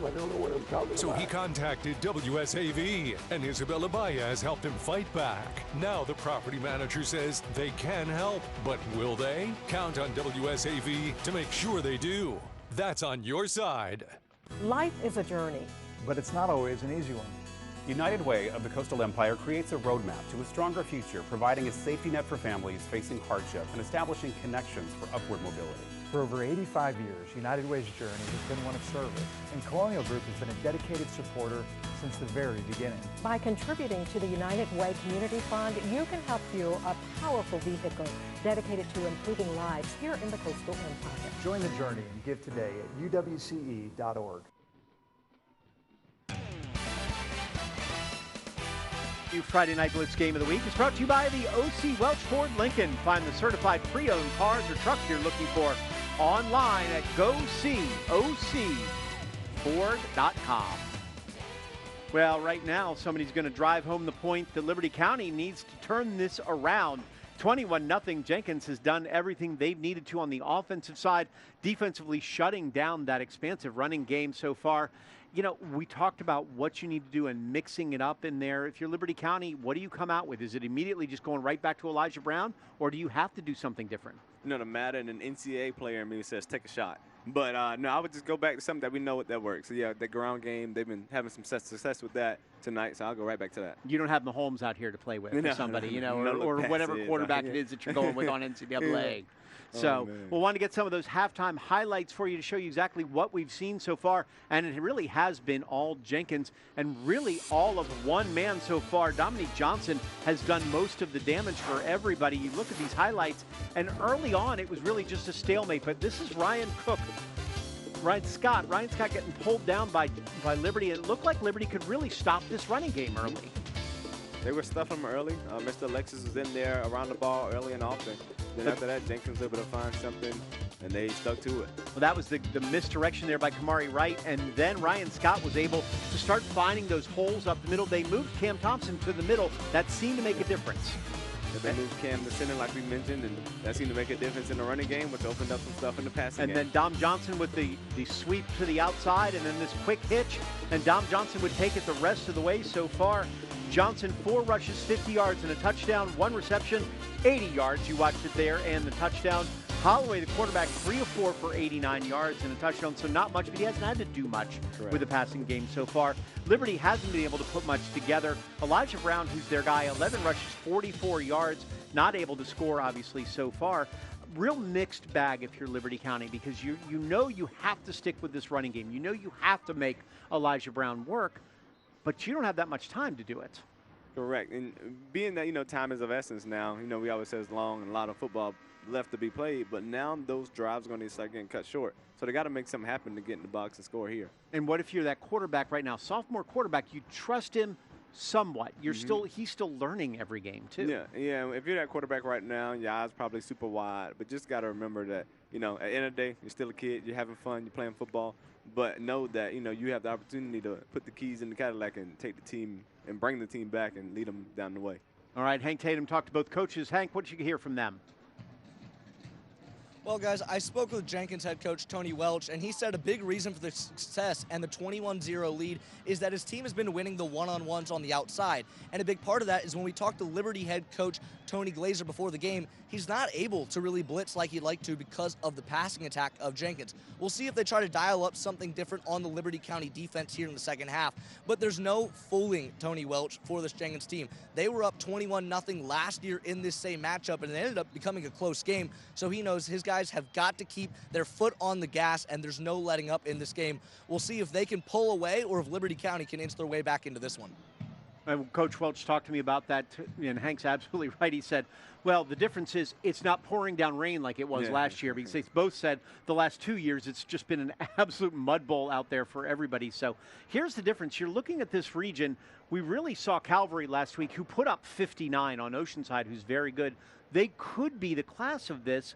I don't know what I'm talking about. So he contacted WSAV, and Isabella Baez helped him fight back. Now the property manager says they can help, but will they? Count on WSAV to make sure they do. That's on your side. Life is a journey, but it's not always an easy one. United Way of the Coastal Empire creates a roadmap to a stronger future, providing a safety net for families facing hardship and establishing connections for upward mobility. For over 85 years, United Way's journey has been one of service, and Colonial Group has been a dedicated supporter since the very beginning. By contributing to the United Way Community Fund, you can help fuel a powerful vehicle dedicated to improving lives here in the Coastal Empire. Join the journey and give today at uwce.org. Friday Night Blitz Game of the Week is brought to you by the O.C. Welch Ford Lincoln. Find the certified pre-owned cars or trucks you're looking for online at GoCOCFord.com. Well, right now, somebody's going to drive home the point that Liberty County needs to turn this around. 21-0. Jenkins has done everything they've needed to on the offensive side, defensively shutting down that expansive running game so far. You know, we talked about what you need to do and mixing it up in there. If you're Liberty County, what do you come out with? Is it immediately just going right back to Elijah Brown, or do you have to do something different? You know, the Madden and NCAA player in me says take a shot. But, no, I would just go back to something that we know that works. So, yeah, the ground game, they've been having some success with that tonight, so I'll go right back to that. You don't have Mahomes out here to play with or somebody, you know, or whatever quarterback it is that you're going with on NCAA. Yeah. So we'll want to get some of those halftime highlights for you to show you exactly what we've seen so far. And it really has been all Jenkins and really all of one man so far. Dominique Johnson has done most of the damage for everybody. You look at these highlights, and early on it was really just a stalemate. But this is Ryan Scott getting pulled down by Liberty. It looked like Liberty could really stop this running game early. They were stuffing him early. Mr. Alexis was in there around the ball early and often. Then after that, Jenkins was able to find something, and they stuck to it. Well, that was the misdirection there by Kamari Wright, and then Ryan Scott was able to start finding those holes up the middle. They moved Cam Thompson to the middle. That seemed to make a difference. They moved Cam to center like we mentioned, and that seemed to make a difference in the running game, which opened up some stuff in the passing game. And then Dom Johnson with the sweep to the outside, and then this quick hitch, and Dom Johnson would take it the rest of the way so far. Johnson, 4 rushes, 50 yards, and a touchdown, 1 reception, 80 yards. You watched it there, and the touchdown. Holloway, the quarterback, 3 of 4 for 89 yards and a touchdown, so not much, but he hasn't had to do much with the passing game so far. Liberty hasn't been able to put much together. Elijah Brown, who's their guy, 11 rushes, 44 yards, not able to score, obviously, so far. Real mixed bag if you're Liberty County, because you know you have to stick with this running game. You know you have to make Elijah Brown work, but you don't have that much time to do it. Correct. And being that, you know, time is of essence now, you know, we always say it's long and a lot of football left to be played, but now those drives are going to start getting cut short. So they got to make something happen to get in the box and score here. And what if you're that quarterback right now, sophomore quarterback, you trust him somewhat. He's still learning every game too. Yeah. If you're that quarterback right now, your eyes probably super wide, but just got to remember that, you know, at the end of the day, you're still a kid, you're having fun, you're playing football, but know that, you know, you have the opportunity to put the keys in the Cadillac and take the team and bring the team back and lead them down the way. All right, Hank Tatum talked to both coaches. Hank, what did you hear from them? Well, guys, I spoke with Jenkins head coach Tony Welch, and he said a big reason for the success and the 21-0 lead is that his team has been winning the one-on-ones on the outside. And a big part of that is when we talked to Liberty head coach Tony Glazer before the game, he's not able to really blitz like he'd like to because of the passing attack of Jenkins. We'll see if they try to dial up something different on the Liberty County defense here in the second half. But there's no fooling Tony Welch for this Jenkins team. They were up 21-0 last year in this same matchup, and it ended up becoming a close game. So he knows his guys have got to keep their foot on the gas, and there's no letting up in this game. We'll see if they can pull away or if Liberty County can inch their way back into this one. And Coach Welch talked to me about that, and Hank's absolutely right. He said, well, the difference is it's not pouring down rain like it was last year, because they both said the last 2 years it's just been an absolute mud bowl out there for everybody. So here's the difference. You're looking at this region. We really saw Calvary last week, who put up 59 on Oceanside, who's very good. They could be the class of this.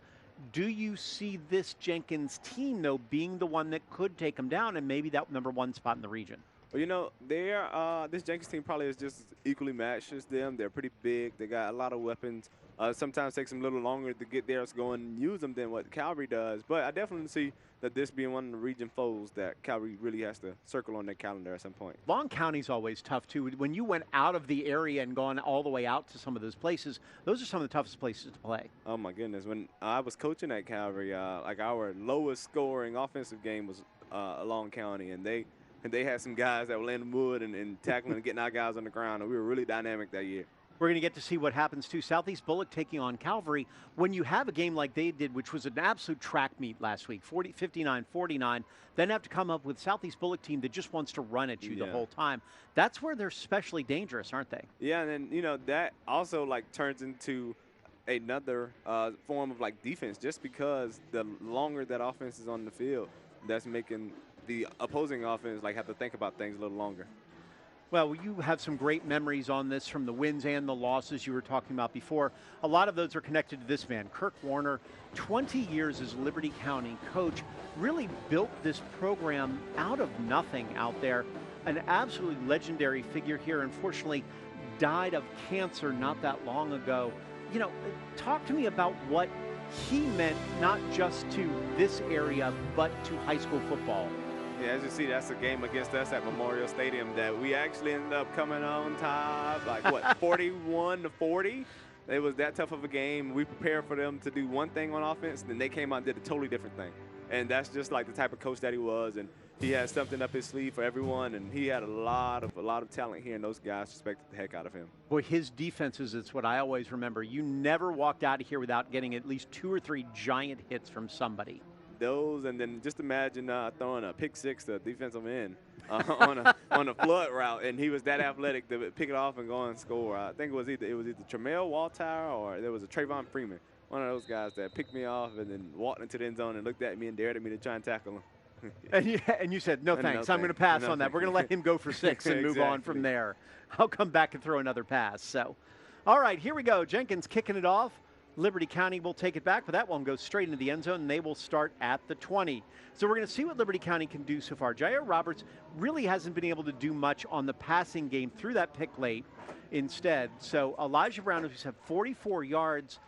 Do you see this Jenkins team, though, being the one that could take them down and maybe that #1 spot in the region? Well, you know, this Jenkins team probably is just equally matched as them. They're pretty big. They got a lot of weapons. Sometimes it takes them a little longer to get theirs going and use them than what Calvary does. But I definitely see that this being one of the region foes that Calvary really has to circle on their calendar at some point. Long County's always tough, too. When you went out of the area and gone all the way out to some of those places, those are some of the toughest places to play. Oh, my goodness. When I was coaching at Calvary, like our lowest scoring offensive game was Long County, and they had some guys that were laying the wood and tackling and getting our guys on the ground, and we were really dynamic that year. We're going to get to see what happens, too. Southeast Bullock taking on Calvary. When you have a game like they did, which was an absolute track meet last week, 59-49, then have to come up with Southeast Bullock team that just wants to run at you the whole time. That's where they're especially dangerous, aren't they? Yeah, and then, you know, that also, like, turns into another form of, like, defense, just because the longer that offense is on the field, that's making the opposing offense, like, have to think about things a little longer. Well, you have some great memories on this from the wins and the losses you were talking about before. A lot of those are connected to this man, Kirk Warner. 20 years as Liberty County coach, really built this program out of nothing out there. An absolutely legendary figure here. Unfortunately, died of cancer not that long ago. You know, talk to me about what he meant, not just to this area, but to high school football. Yeah, as you see, that's a game against us at Memorial Stadium that we actually ended up coming on top, like, what, 41-40? It was that tough of a game. We prepared for them to do one thing on offense, then they came out and did a totally different thing. And that's just like the type of coach that he was, and he had something up his sleeve for everyone, and he had a lot of talent here, and those guys respected the heck out of him. Boy, his defenses, it's what I always remember. You never walked out of here without getting at least 2 or 3 giant hits from somebody. Those, and then just imagine throwing a pick six to a defensive end on a flood route, and he was that athletic to pick it off and go and score. I think it was either Tramel Waltire or there was a Trayvon Freeman, one of those guys that picked me off and then walked into the end zone and looked at me and dared at me to try and tackle him. and you said, no thanks, I'm going to pass on that. We're going to let him go for 6 and move on from there. I'll come back and throw another pass. So, all right, here we go. Jenkins kicking it off. Liberty County will take it back, but that one goes straight into the end zone, and they will start at the 20. So we're going to see what Liberty County can do so far. Jair Roberts really hasn't been able to do much on the passing game through that pick late instead. So Elijah Brown has had 44 yards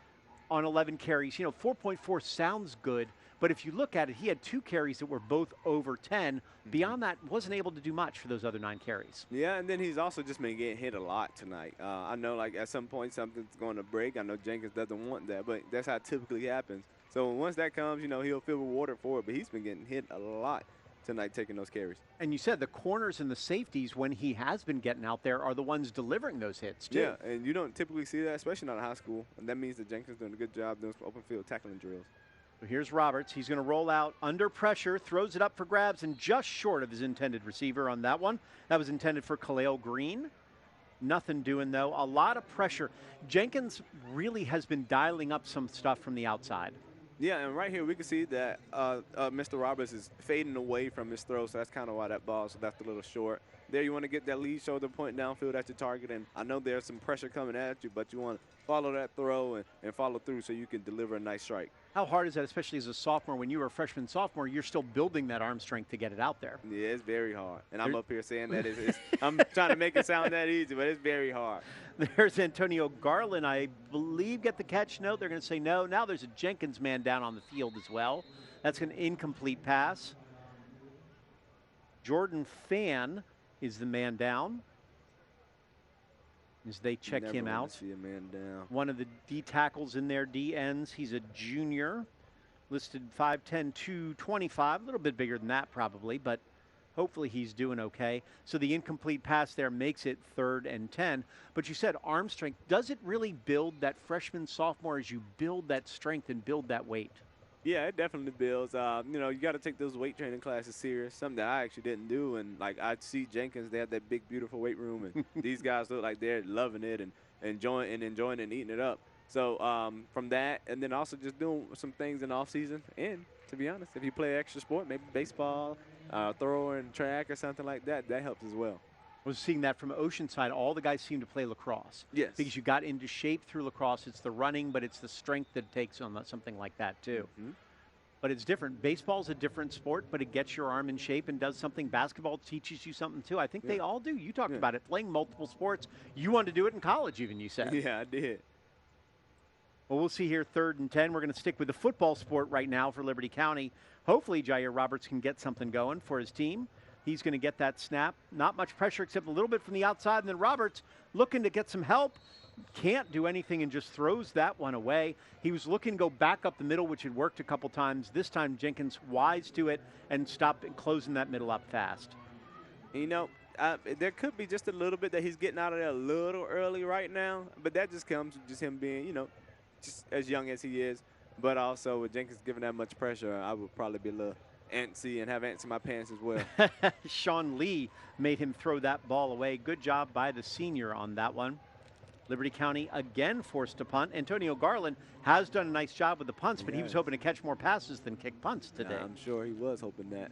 on 11 carries. You know, 4.4 sounds good, but if you look at it, he had 2 carries that were both over 10. Beyond that, wasn't able to do much for those other 9 carries. Yeah, and then he's also just been getting hit a lot tonight. I know, like, at some point something's going to break. I know Jenkins doesn't want that, but that's how it typically happens. So once that comes, you know, he'll feel rewarded for it, but he's been getting hit a lot tonight taking those carries. And you said the corners and the safeties, when he has been getting out there, are the ones delivering those hits, too. Yeah, and you don't typically see that, especially not in high school, and that means that Jenkins is doing a good job doing some open field tackling drills. Here's Roberts. He's going to roll out under pressure, throws it up for grabs, and just short of his intended receiver on that one. That was intended for Khalil Green. Nothing doing, though. A lot of pressure. Jenkins really has been dialing up some stuff from the outside. Yeah, and right here we can see that Mr. Roberts is fading away from his throw, so that's kind of why that ball's left a little short. there. You want to get that lead shoulder point downfield at your target. And I know there's some pressure coming at you, but you want to follow that throw and follow through so you can deliver a nice strike. How hard is that, especially as a sophomore? When you were a freshman, sophomore, you're still building that arm strength to get it out there. Yeah, it's very hard. And I'm up here saying that I'm trying to make it sound that easy, but it's very hard. There's Antonio Garland, I believe, get the catch. No, they're going to say no. Now there's a Jenkins man down on the field as well. That's an incomplete pass. Jordan Fan is the man down as they check him out. See a man down. One of the D tackles in there, D ends. He's a junior, listed 5'10", 225, a little bit bigger than that probably, but hopefully he's doing okay. So the incomplete pass there makes it 3rd and 10. But you said arm strength. Does it really build that freshman, sophomore as you build that strength and build that weight? Yeah, it definitely builds. You know, you got to take those weight training classes serious, something that I actually didn't do. And, like, I see Jenkins, they have that big, beautiful weight room, and these guys look like they're loving it and enjoying and eating it up. So from that, and then also just doing some things in the off-season. And, to be honest, if you play extra sport, maybe baseball, throwing, track, or something like that, that helps as well. I was seeing that from Oceanside. All the guys seem to play lacrosse. Yes. Because you got into shape through lacrosse. It's the running, but it's the strength that it takes on something like that, too. Mm-hmm. But it's different. Baseball's a different sport, but it gets your arm in shape and does something. Basketball teaches you something, too. I think they all do. You talked about it, playing multiple sports. You wanted to do it in college, even, you said. Yeah, I did. Well, we'll see here 3rd and 10. We're going to stick with the football sport right now for Liberty County. Hopefully, Jair Roberts can get something going for his team. He's going to get that snap. Not much pressure except a little bit from the outside. And then Roberts looking to get some help. Can't do anything and just throws that one away. He was looking to go back up the middle, which had worked a couple times. This time, Jenkins wise to it and stopped closing that middle up fast. You know, there could be just a little bit that he's getting out of there a little early right now. But that just comes with just him being, you know, just as young as he is. But also with Jenkins giving that much pressure, I would probably be a little antsy and have ants in my pants as well. Sean Lee made him throw that ball away. Good job by the senior on that one. Liberty County again forced to punt. Antonio Garland has done a nice job with the punts, but he was hoping to catch more passes than kick punts today. Yeah, I'm sure he was hoping that.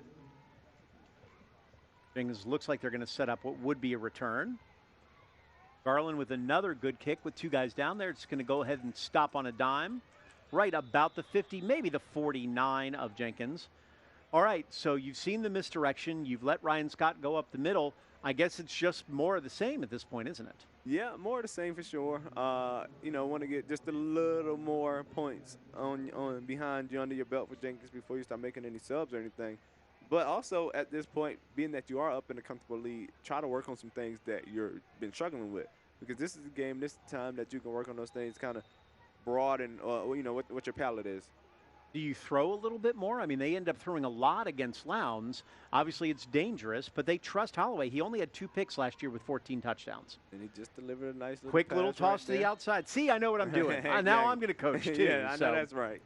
Things looks like they're going to set up what would be a return. Garland with another good kick with 2 guys down there. It's going to go ahead and stop on a dime. Right about the 50, maybe the 49 of Jenkins. All right, so you've seen the misdirection. You've let Ryan Scott go up the middle. I guess it's just more of the same at this point, isn't it? Yeah, more of the same for sure. You know, want to get just a little more points on behind you under your belt for Jenkins before you start making any subs or anything. But also at this point, being that you are up in a comfortable lead, try to work on some things that you've been struggling with. Because this is the game, this is the time that you can work on those things, kind of broaden, you know, what your palette is. Do you throw a little bit more? I mean, they end up throwing a lot against Lowndes. Obviously, it's dangerous, but they trust Holloway. He only had 2 picks last year with 14 touchdowns. And he just delivered a nice little quick pass little toss right to the outside. See, I know what I'm doing. Exactly. Now I'm going to coach, too. Yeah, I know that's right.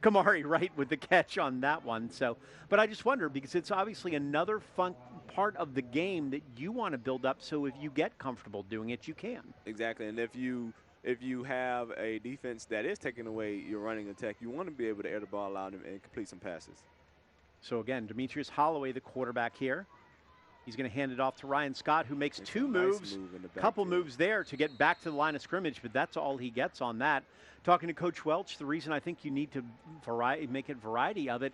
Kamari right with the catch on that one. So, but I just wonder, because it's obviously another fun part of the game that you want to build up, so if you get comfortable doing it, you can. Exactly, and if you have a defense that is taking away your running attack, you want to be able to air the ball out and complete some passes. So again, Demetrius Holloway, the quarterback here. He's going to hand it off to Ryan Scott, who makes 2 moves, couple moves there to get back to the line of scrimmage, but that's all he gets on that. Talking to Coach Welch, the reason I think you need to make it variety of it,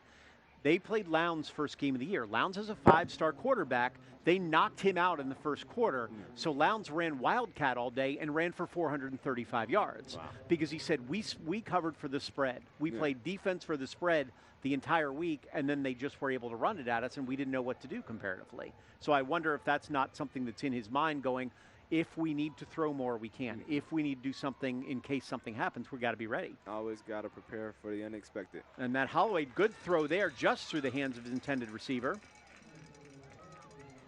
they played Lowndes' first game of the year. Lowndes has a 5-star quarterback. They knocked him out in the first quarter. So Lowndes ran Wildcat all day and ran for 435 yards. Wow. Because he said, we covered for the spread. We played defense for the spread the entire week, and then they just were able to run it at us, and we didn't know what to do comparatively. So I wonder if that's not something that's in his mind going, if we need to throw more, we can. If we need to do something in case something happens, we got to be ready. Always got to prepare for the unexpected. And that Holloway, good throw there, just through the hands of his intended receiver.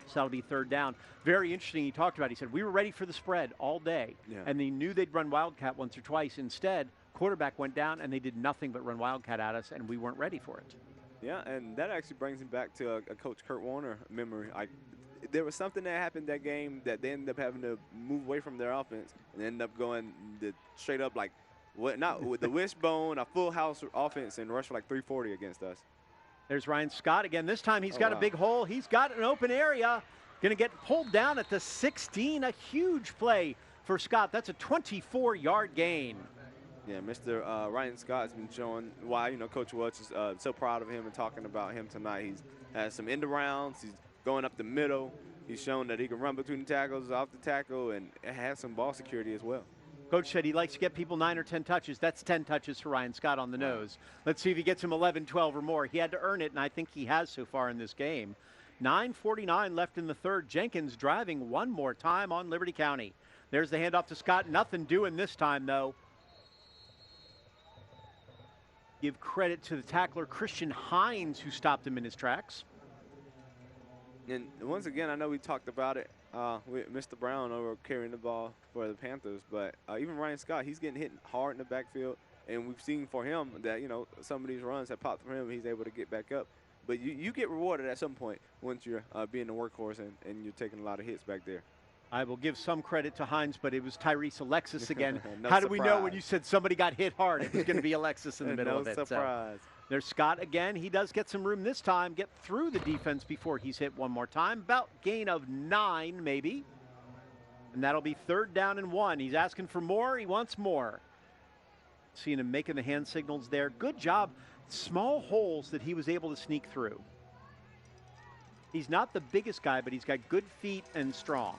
So that'll be 3rd down. Very interesting, he talked about, he said, we were ready for the spread all day. And they knew they'd run Wildcat once or twice. Instead, quarterback went down, and they did nothing but run Wildcat at us, and we weren't ready for it. Yeah, and that actually brings me back to a Coach Kurt Warner memory. There was something that happened that game that they ended up having to move away from their offense and end up going straight up not with the wishbone, a full house offense, and rush for like 340 against us. There's Ryan Scott again. This time he's got a big hole. He's got an open area. Going to get pulled down at the 16. A huge play for Scott. That's a 24-yard gain. Yeah, Mr. Ryan Scott's been showing why, you know, Coach Welch is so proud of him and talking about him tonight. He's has some end rounds. He's going up the middle. He's shown that he can run between the tackles, off the tackle, and has some ball security as well. Coach said he likes to get people 9 or 10 touches. That's 10 touches for Ryan Scott on the nose. Let's see if he gets him 11, 12 or more. He had to earn it, and I think he has so far in this game. 9:49 left in the third. Jenkins driving one more time on Liberty County. There's the handoff to Scott. Nothing doing this time, though. Give credit to the tackler, Christian Hines, who stopped him in his tracks. And once again, I know we talked about it with Mr. Brown over carrying the ball for the Panthers, but even Ryan Scott, he's getting hit hard in the backfield, and we've seen for him that, you know, some of these runs have popped for him, and he's able to get back up. But you get rewarded at some point once you're being the workhorse and you're taking a lot of hits back there. I will give some credit to Hines, but it was Tyrese Alexis again. No How do we know surprise. when you said somebody got hit hard, it was going to be Alexis in the middle No of it? surprise. So there's Scott again. He does get some room this time, get through the defense before he's hit one more time. About gain of 9 maybe. And that'll be 3rd down and 1. He's asking for more. He wants more. Seeing him making the hand signals there. Good job. Small holes that he was able to sneak through. He's not the biggest guy, but he's got good feet and strong.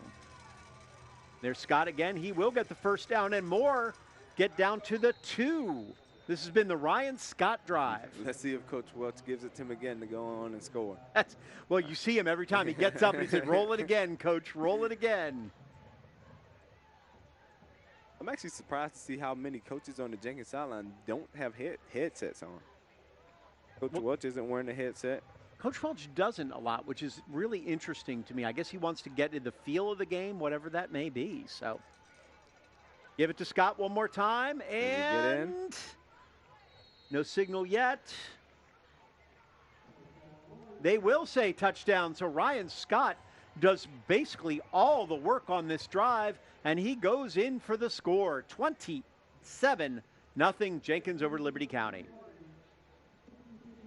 There's Scott again. He will get the first down and more. Get down to the 2. This has been the Ryan Scott drive. Let's see if Coach Welch gives it to him again to go on and score. Well, you see him every time he gets up and he said, roll it again, Coach, roll it again. I'm actually surprised to see how many coaches on the Jenkins sideline don't have headsets on. Coach Welch isn't wearing a headset. Coach Welch doesn't a lot, which is really interesting to me. I guess he wants to get in the feel of the game, whatever that may be. So give it to Scott one more time, and no signal yet. They will say touchdown, so Ryan Scott does basically all the work on this drive, and he goes in for the score. 27-0 Jenkins over Liberty County.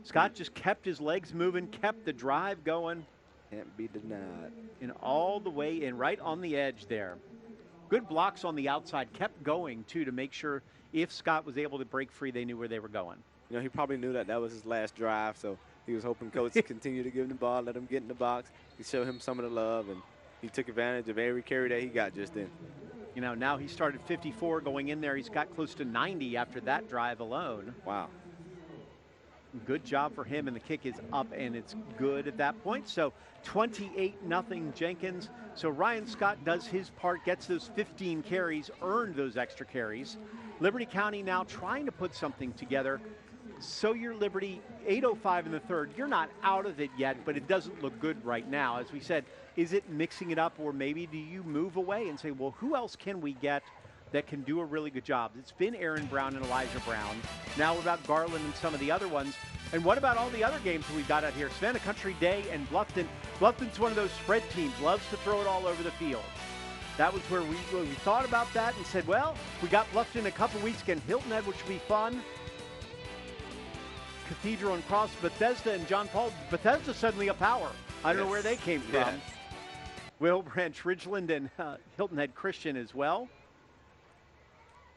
Scott just kept his legs moving, kept the drive going. Can't be denied. And all the way in, right on the edge there. Good blocks on the outside, kept going, too, to make sure if Scott was able to break free, they knew where they were going. You know, he probably knew that was his last drive, so he was hoping Coach to continue to give him the ball, let him get in the box, he showed him some of the love, and he took advantage of every carry that he got just then. You know, now he started 54 going in there. He's got close to 90 after that drive alone. Wow. Good job for him, and the kick is up, and it's good at that point. So 28-0 Jenkins. So Ryan Scott does his part, gets those 15 carries, earned those extra carries. Liberty County now trying to put something together. So you're Liberty, 8:05 in the third. You're not out of it yet, but it doesn't look good right now. As we said, is it mixing it up, or maybe do you move away and say, well, who else can we get that can do a really good job? It's been Aaron Brown and Elijah Brown. Now what about Garland and some of the other ones? And what about all the other games that we've got out here? Savannah Country Day and Bluffton. Bluffton's one of those spread teams, loves to throw it all over the field. That was where we thought about that and said, well, we got Bluffton in a couple weeks against Hilton Head, which will be fun. Cathedral and Cross, Bethesda and John Paul. Bethesda suddenly a power. I don't know where they came from. Yes. Will Branch, Ridgeland, and Hilton Head Christian as well.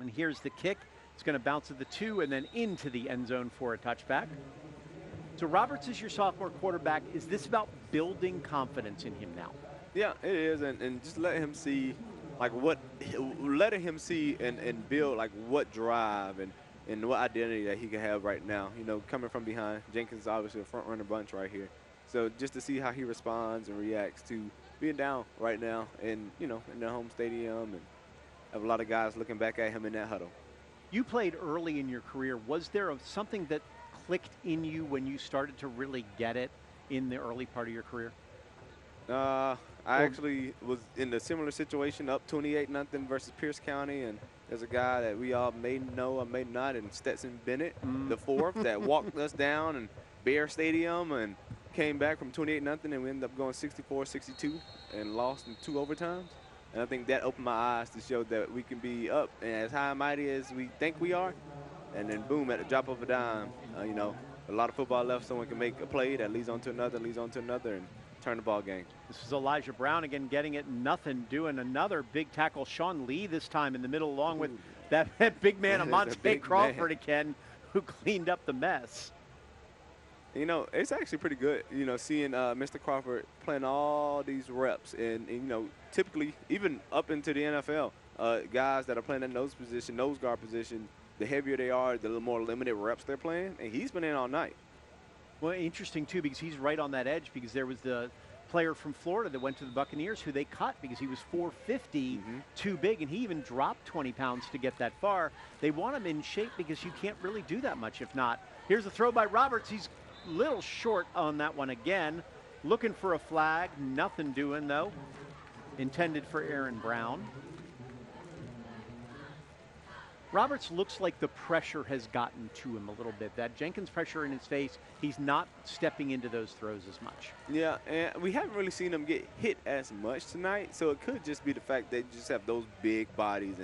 And here's the kick. It's going to bounce at the 2 and then into the end zone for a touchback. So Roberts is your sophomore quarterback. Is this about building confidence in him now? Yeah, it is, and just let him see, like letting him see and build like what drive and what identity that he can have right now. You know, coming from behind. Jenkins is obviously a front runner bunch right here. So just to see how he responds and reacts to being down right now, and you know, in their home stadium, and have a lot of guys looking back at him in that huddle. You played early in your career. Was there something that clicked in you when you started to really get it in the early part of your career? I actually was in a similar situation, up 28-0 versus Pierce County, and there's a guy that we all may know or may not, and Stetson Bennett, the fourth, that walked us down in Bear Stadium and came back from 28-0, and we ended up going 64-62 and lost in 2 overtimes. And I think that opened my eyes to show that we can be up and as high and mighty as we think we are. And then, boom, at the drop of a dime, you know, a lot of football left. Someone can make a play that leads on to another, and turn the ball game. This is Elijah Brown again getting it, nothing, doing another big tackle. Sean Lee this time in the middle along with that big man, Amonte Crawford again, who cleaned up the mess. You know, it's actually pretty good, you know, seeing Mr. Crawford playing all these reps. And, you know, typically, even up into the NFL, guys that are playing that nose guard position, the heavier they are, the more limited reps they're playing. And he's been in all night. Well, interesting, too, because he's right on that edge, because there was the player from Florida that went to the Buccaneers who they cut because he was 450, too big, and he even dropped 20 pounds to get that far. They want him in shape because you can't really do that much if not. Here's a throw by Roberts. He's a little short on that one again. Looking for a flag. Nothing doing, though. Intended for Aaron Brown. Roberts looks like the pressure has gotten to him a little bit. That Jenkins pressure in his face, he's not stepping into those throws as much. Yeah, and we haven't really seen him get hit as much tonight, so it could just be the fact that you just have those big bodies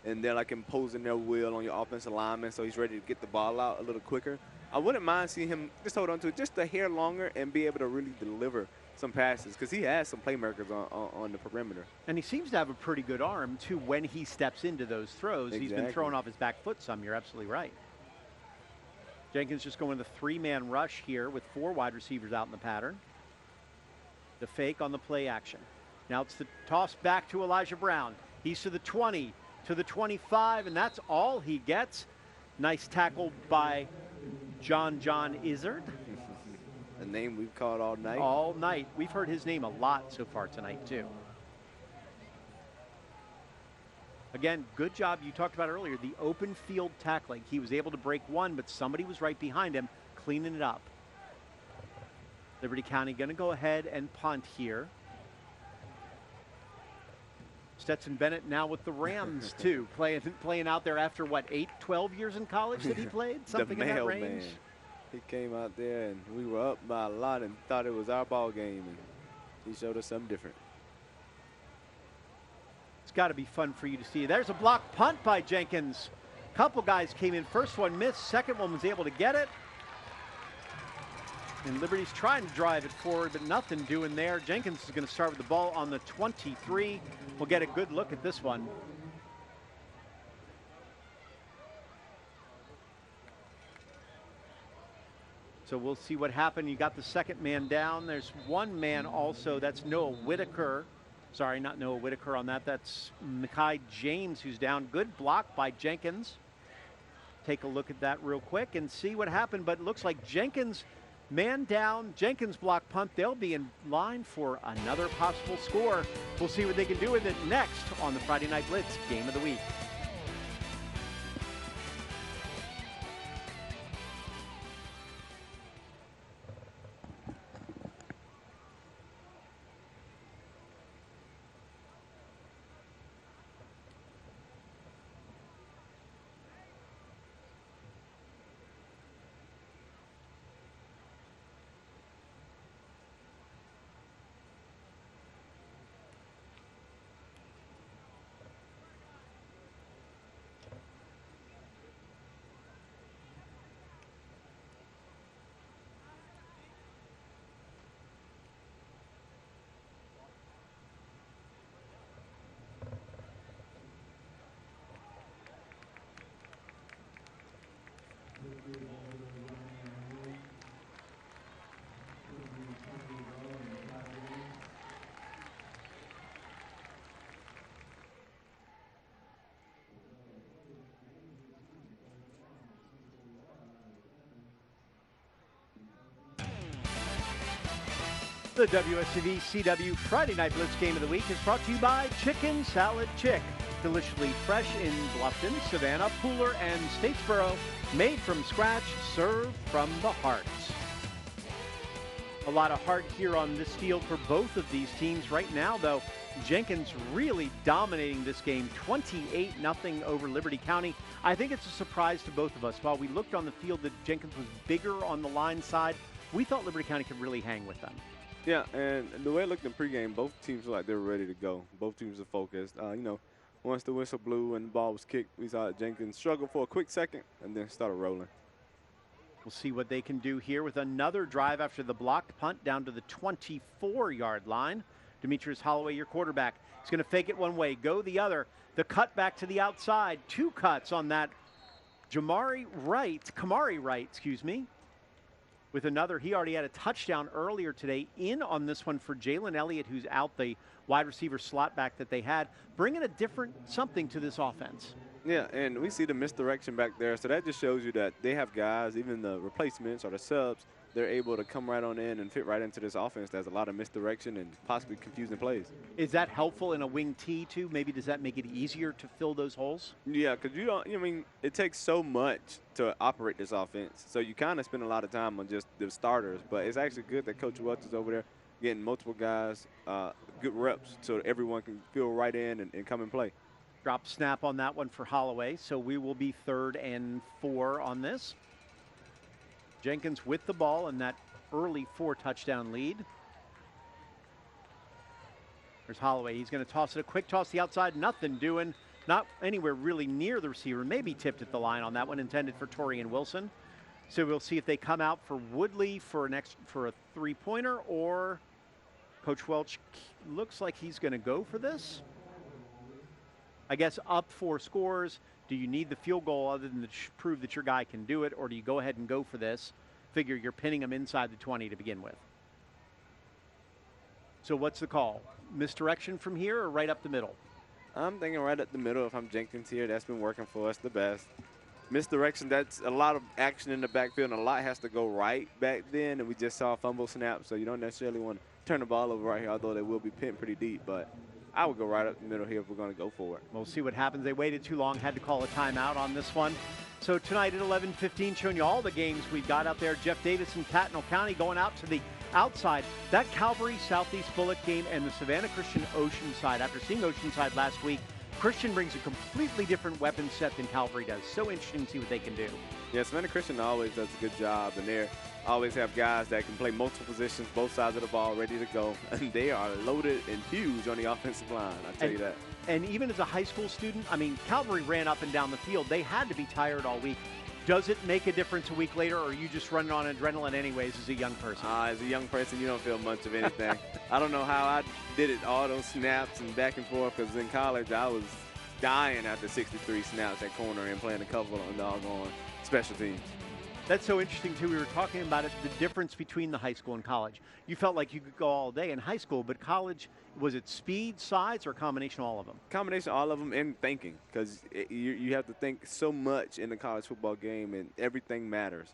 and they're like imposing their will on your offensive lineman, so he's ready to get the ball out a little quicker. I wouldn't mind seeing him just hold on to it just a hair longer and be able to really deliver some passes, because he has some playmakers on the perimeter. And he seems to have a pretty good arm, too, when he steps into those throws. Exactly. He's been throwing off his back foot some. You're absolutely right. Jenkins just going with a 3-man rush here with 4 wide receivers out in the pattern. The fake on the play action. Now it's the toss back to Elijah Brown. He's to the 20, to the 25, and that's all he gets. Nice tackle by John Izzard. A name we've called all night. All night. We've heard his name a lot so far tonight, too. Again, good job. You talked about earlier, the open field tackling. He was able to break one, but somebody was right behind him, cleaning it up. Liberty County going to go ahead and punt here. Stetson Bennett now with the Rams, too, playing out there after, what, 12 years in college that he played? Something in that range? Man. He came out there, and we were up by a lot and thought it was our ball game, and he showed us something different. It's got to be fun for you to see. There's a block punt by Jenkins. Couple guys came in. First one missed. Second one was able to get it. And Liberty's trying to drive it forward, but nothing doing there. Jenkins is going to start with the ball on the 23. We'll get a good look at this one. So we'll see what happened. You got the second man down. There's one man also. That's Noah Whitaker. Sorry, not Noah Whitaker on that. That's Mekhi James who's down. Good block by Jenkins. Take a look at that real quick and see what happened. But it looks like Jenkins, man down, Jenkins block punt. They'll be in line for another possible score. We'll see what they can do with it next on the Friday Night Blitz Game of the Week. The WSAV CW Friday Night Blitz Game of the Week is brought to you by Chicken Salad Chick. Deliciously fresh in Bluffton, Savannah, Pooler, and Statesboro. Made from scratch, served from the heart. A lot of heart here on this field for both of these teams. Right now, though, Jenkins really dominating this game, 28-0 over Liberty County. I think it's a surprise to both of us. While we looked on the field that Jenkins was bigger on the line side, we thought Liberty County could really hang with them. Yeah, and the way it looked in pregame, both teams looked like they were ready to go. Both teams are focused. You know, once the whistle blew and the ball was kicked, we saw Jenkins struggle for a quick second and then started rolling. We'll see what they can do here with another drive after the blocked punt down to the 24-yard line. Demetrius Holloway, your quarterback. He's going to fake it one way, go the other. The cut back to the outside. 2 cuts on that. Kamari Wright, with another. He already had a touchdown earlier today in on this one for Jalen Elliott, who's out, the wide receiver slot back that they had, bringing a different something to this offense. Yeah, and we see the misdirection back there, so that just shows you that they have guys, even the replacements or the subs, they're able to come right on in and fit right into this offense. There's a lot of misdirection and possibly confusing plays. Is that helpful in a wing T too? Maybe does that make it easier to fill those holes? Yeah, because it takes so much to operate this offense. So you kind of spend a lot of time on just the starters, but it's actually good that Coach Welch is over there getting multiple guys good reps so everyone can fill right in and come and play. Drop snap on that one for Holloway, so we will be 3rd and 4 on this. Jenkins with the ball in that early 4-touchdown lead. There's Holloway. He's going to toss it, a quick toss to the outside. Nothing doing. Not anywhere really near the receiver. Maybe tipped at the line on that one, intended for Torian Wilson. So we'll see if they come out for Woodley for a 3-pointer, or Coach Welch looks like he's going to go for this. I guess up 4 scores. Do you need the field goal other than to prove that your guy can do it, or do you go ahead and go for this? Figure you're pinning him inside the 20 to begin with. So what's the call? Misdirection from here or right up the middle? I'm thinking right up the middle. If I'm Jenkins here, that's been working for us the best. Misdirection, that's a lot of action in the backfield, and a lot has to go right back then, and we just saw a fumble snap, so you don't necessarily want to turn the ball over right here, although they will be pinned pretty deep, but I would go right up the middle here if we're going to go for it. We'll see what happens. They waited too long, had to call a timeout on this one. So tonight at 11:15, showing you all the games we've got out there. Jeff Davis and Tattnall County going out to the outside. That Calvary Southeast Bullock game and the Savannah Christian Oceanside. After seeing Oceanside last week, Christian brings a completely different weapon set than Calvary does. So interesting to see what they can do. Yeah, Savannah Christian always does a good job, and they always have guys that can play multiple positions, both sides of the ball, ready to go. And they are loaded and huge on the offensive line, I'll tell you that. And even as a high school student, I mean, Calvary ran up and down the field. They had to be tired all week. Does it make a difference a week later, or are you just running on adrenaline anyways as a young person? As a young person, you don't feel much of anything. I don't know how I did it, all those snaps and back and forth, because in college I was dying after 63 snaps at corner and playing a couple on doggone special teams. That's so interesting, too. We were talking about it, the difference between the high school and college. You felt like you could go all day in high school, but college, was it speed, size, or a combination of all of them? Combination of all of them, and thinking, because you have to think so much in the college football game, and everything matters.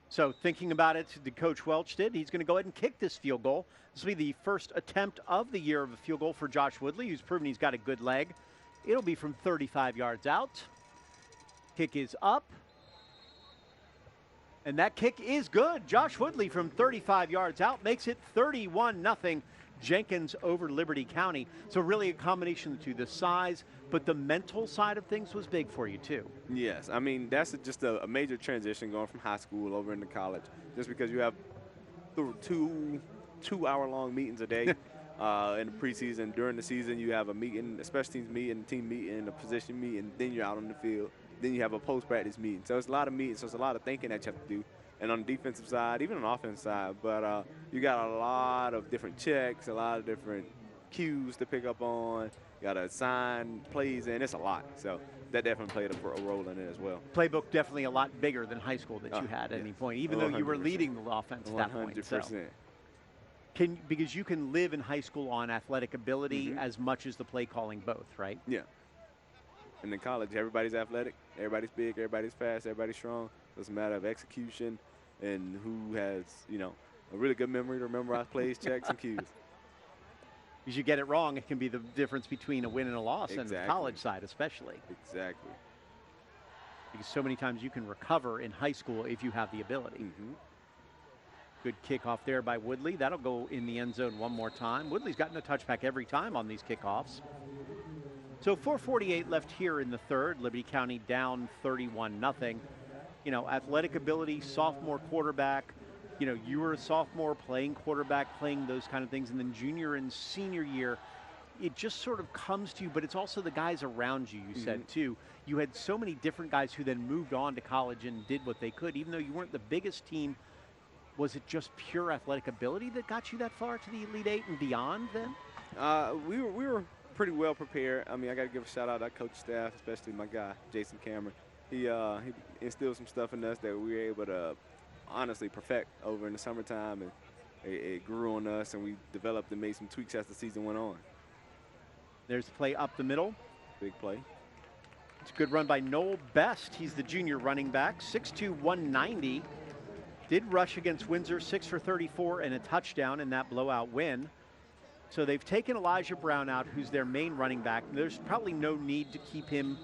So thinking about it, the Coach Welch did. He's going to go ahead and kick this field goal. This will be the first attempt of the year of a field goal for Josh Woodley, who's proven he's got a good leg. It'll be from 35 yards out. Kick is up. And that kick is good. Josh Woodley from 35 yards out makes it 31-0. Jenkins over Liberty County. So really a combination of the two, the size, but the mental side of things was big for you too. Yes, I mean, that's just a major transition going from high school over into college, just because you have two-hour-long meetings a day. In the preseason, during the season, you have a meeting, a special teams meeting, a team meeting, a position meeting, then you're out on the field. Then you have a post-practice meeting. So it's a lot of meetings, so it's a lot of thinking that you have to do. And on the defensive side, even on the offensive side, but you got a lot of different checks, a lot of different cues to pick up on. You got to assign plays in. It's a lot. So that definitely played a role in it as well. Playbook definitely a lot bigger than high school that you had at any point, even though you were leading the offense at that point. 100%. Because you can live in high school on athletic ability as much as the play calling both, right? Yeah. And in college, everybody's athletic, everybody's big, everybody's fast, everybody's strong. It's a matter of execution and who has, a really good memory to memorize plays, checks, and cues. Because you get it wrong, it can be the difference between a win and a loss, and the college side especially. Exactly. Because so many times you can recover in high school if you have the ability. Good kickoff there by Woodley. That'll go in the end zone one more time. Woodley's gotten a touchback every time on these kickoffs. So 4:48 left here in the third. Liberty County down 31-0. Athletic ability, sophomore quarterback. You were a sophomore playing quarterback, playing those kind of things. And then junior and senior year, it just sort of comes to you, but it's also the guys around you, you said, too. You had so many different guys who then moved on to college and did what they could. Even though you weren't the biggest team, was it just pure athletic ability that got you that far to the Elite Eight and beyond then? We were pretty well prepared. I mean, I got to give a shout out to our coach staff, especially my guy, Jason Cameron. He instilled some stuff in us that we were able to honestly perfect over in the summertime, and it grew on us, and we developed and made some tweaks as the season went on. There's the play up the middle. Big play. It's a good run by Noel Best. He's the junior running back, 6'2", 190. Did rush against Windsor, 6 for 34 and a touchdown in that blowout win. So they've taken Elijah Brown out, who's their main running back. There's probably no need to keep him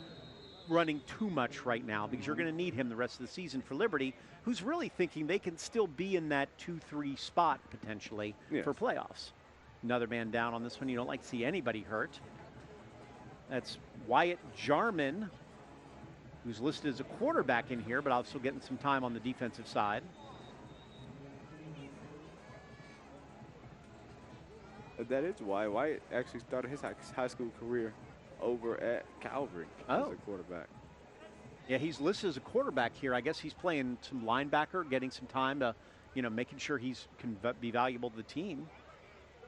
running too much right now because you're going to need him the rest of the season for Liberty, who's really thinking they can still be in that 2-3 spot potentially for playoffs. Another man down on this one. You don't like to see anybody hurt. That's Wyatt Jarman, who's listed as a quarterback in here, but also getting some time on the defensive side. That is why Wyatt actually started his high school career over at Calvary as a quarterback. Yeah, he's listed as a quarterback here. I guess he's playing some linebacker, getting some time to, making sure he's can be valuable to the team.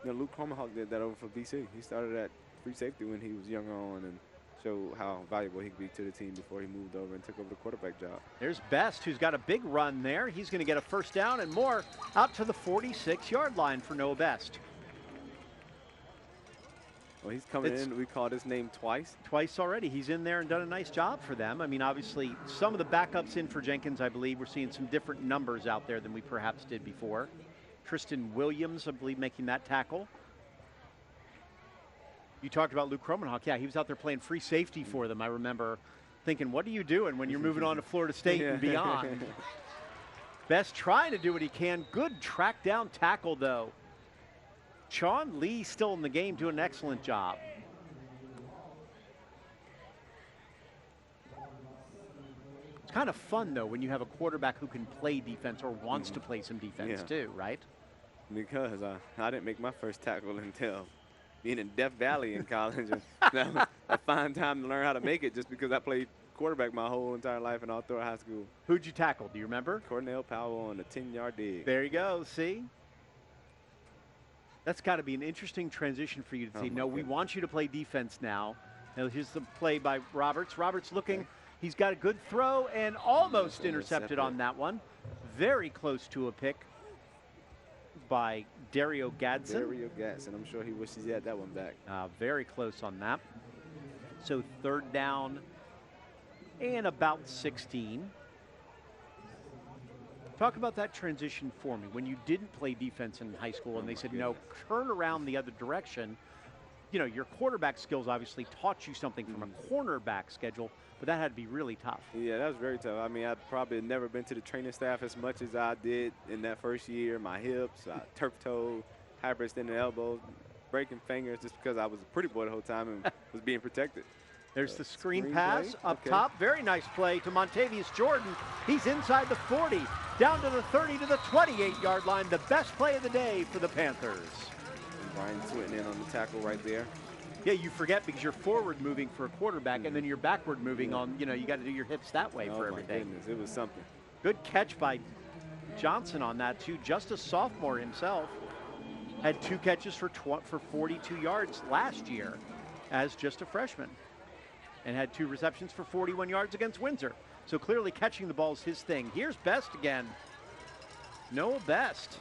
Luke Cromahawk did that over for BC. He started at free safety when he was younger on and showed how valuable he could be to the team before he moved over and took over the quarterback job. There's Best, who's got a big run there. He's going to get a first down and more out to the 46-yard line for Noah Best. Well, he's coming in. We called his name twice. Twice already. He's in there and done a nice job for them. I mean, obviously, some of the backups in for Jenkins, I believe, we're seeing some different numbers out there than we perhaps did before. Tristan Williams, I believe, making that tackle. You talked about Luke Cromahawk. Yeah, he was out there playing free safety for them. I remember thinking, what are you doing when you're moving on to Florida State and beyond? Best trying to do what he can. Good track down tackle, though. Sean Lee still in the game, doing an excellent job. It's kind of fun, though, when you have a quarterback who can play defense or wants to play some defense, too, right? Because I didn't make my first tackle until being in Death Valley in college. And a fine time to learn how to make it just because I played quarterback my whole entire life and all through high school. Who'd you tackle? Do you remember? Cornell Powell on the 10-yard dig. There you go. See? That's got to be an interesting transition for you to see. No, we want you to play defense now. Now here's the play by Roberts. Roberts looking. He's got a good throw and almost intercepted on that one. Very close to a pick by Dario Gadsden. Dario Gadsden. I'm sure he wishes he had that one back. Very close on that. So third down and about 16. Talk about that transition for me. When you didn't play defense in high school and they said, no, turn around the other direction, your quarterback skills obviously taught you something from a cornerback schedule, but that had to be really tough. Yeah, that was very tough. I mean, I'd probably never been to the training staff as much as I did in that first year. My hips, turf toe, hyperextended elbows, breaking fingers just because I was a pretty boy the whole time and was being protected. There's the screen pass up top. Very nice play to Montavious Jordan. He's inside the 40, down to the 30 to the 28-yard line. The best play of the day for the Panthers. And Brian Swinton in on the tackle right there. Yeah, you forget because you're forward moving for a quarterback and then you're backward moving on, you got to do your hips that way for everything. Goodness, it was something. Good catch by Johnson on that too. Just a sophomore himself. Had 2 catches for 42 yards last year as just a freshman. And had 2 receptions for 41 yards against Windsor. So clearly catching the ball is his thing. Here's Best again. Noel Best.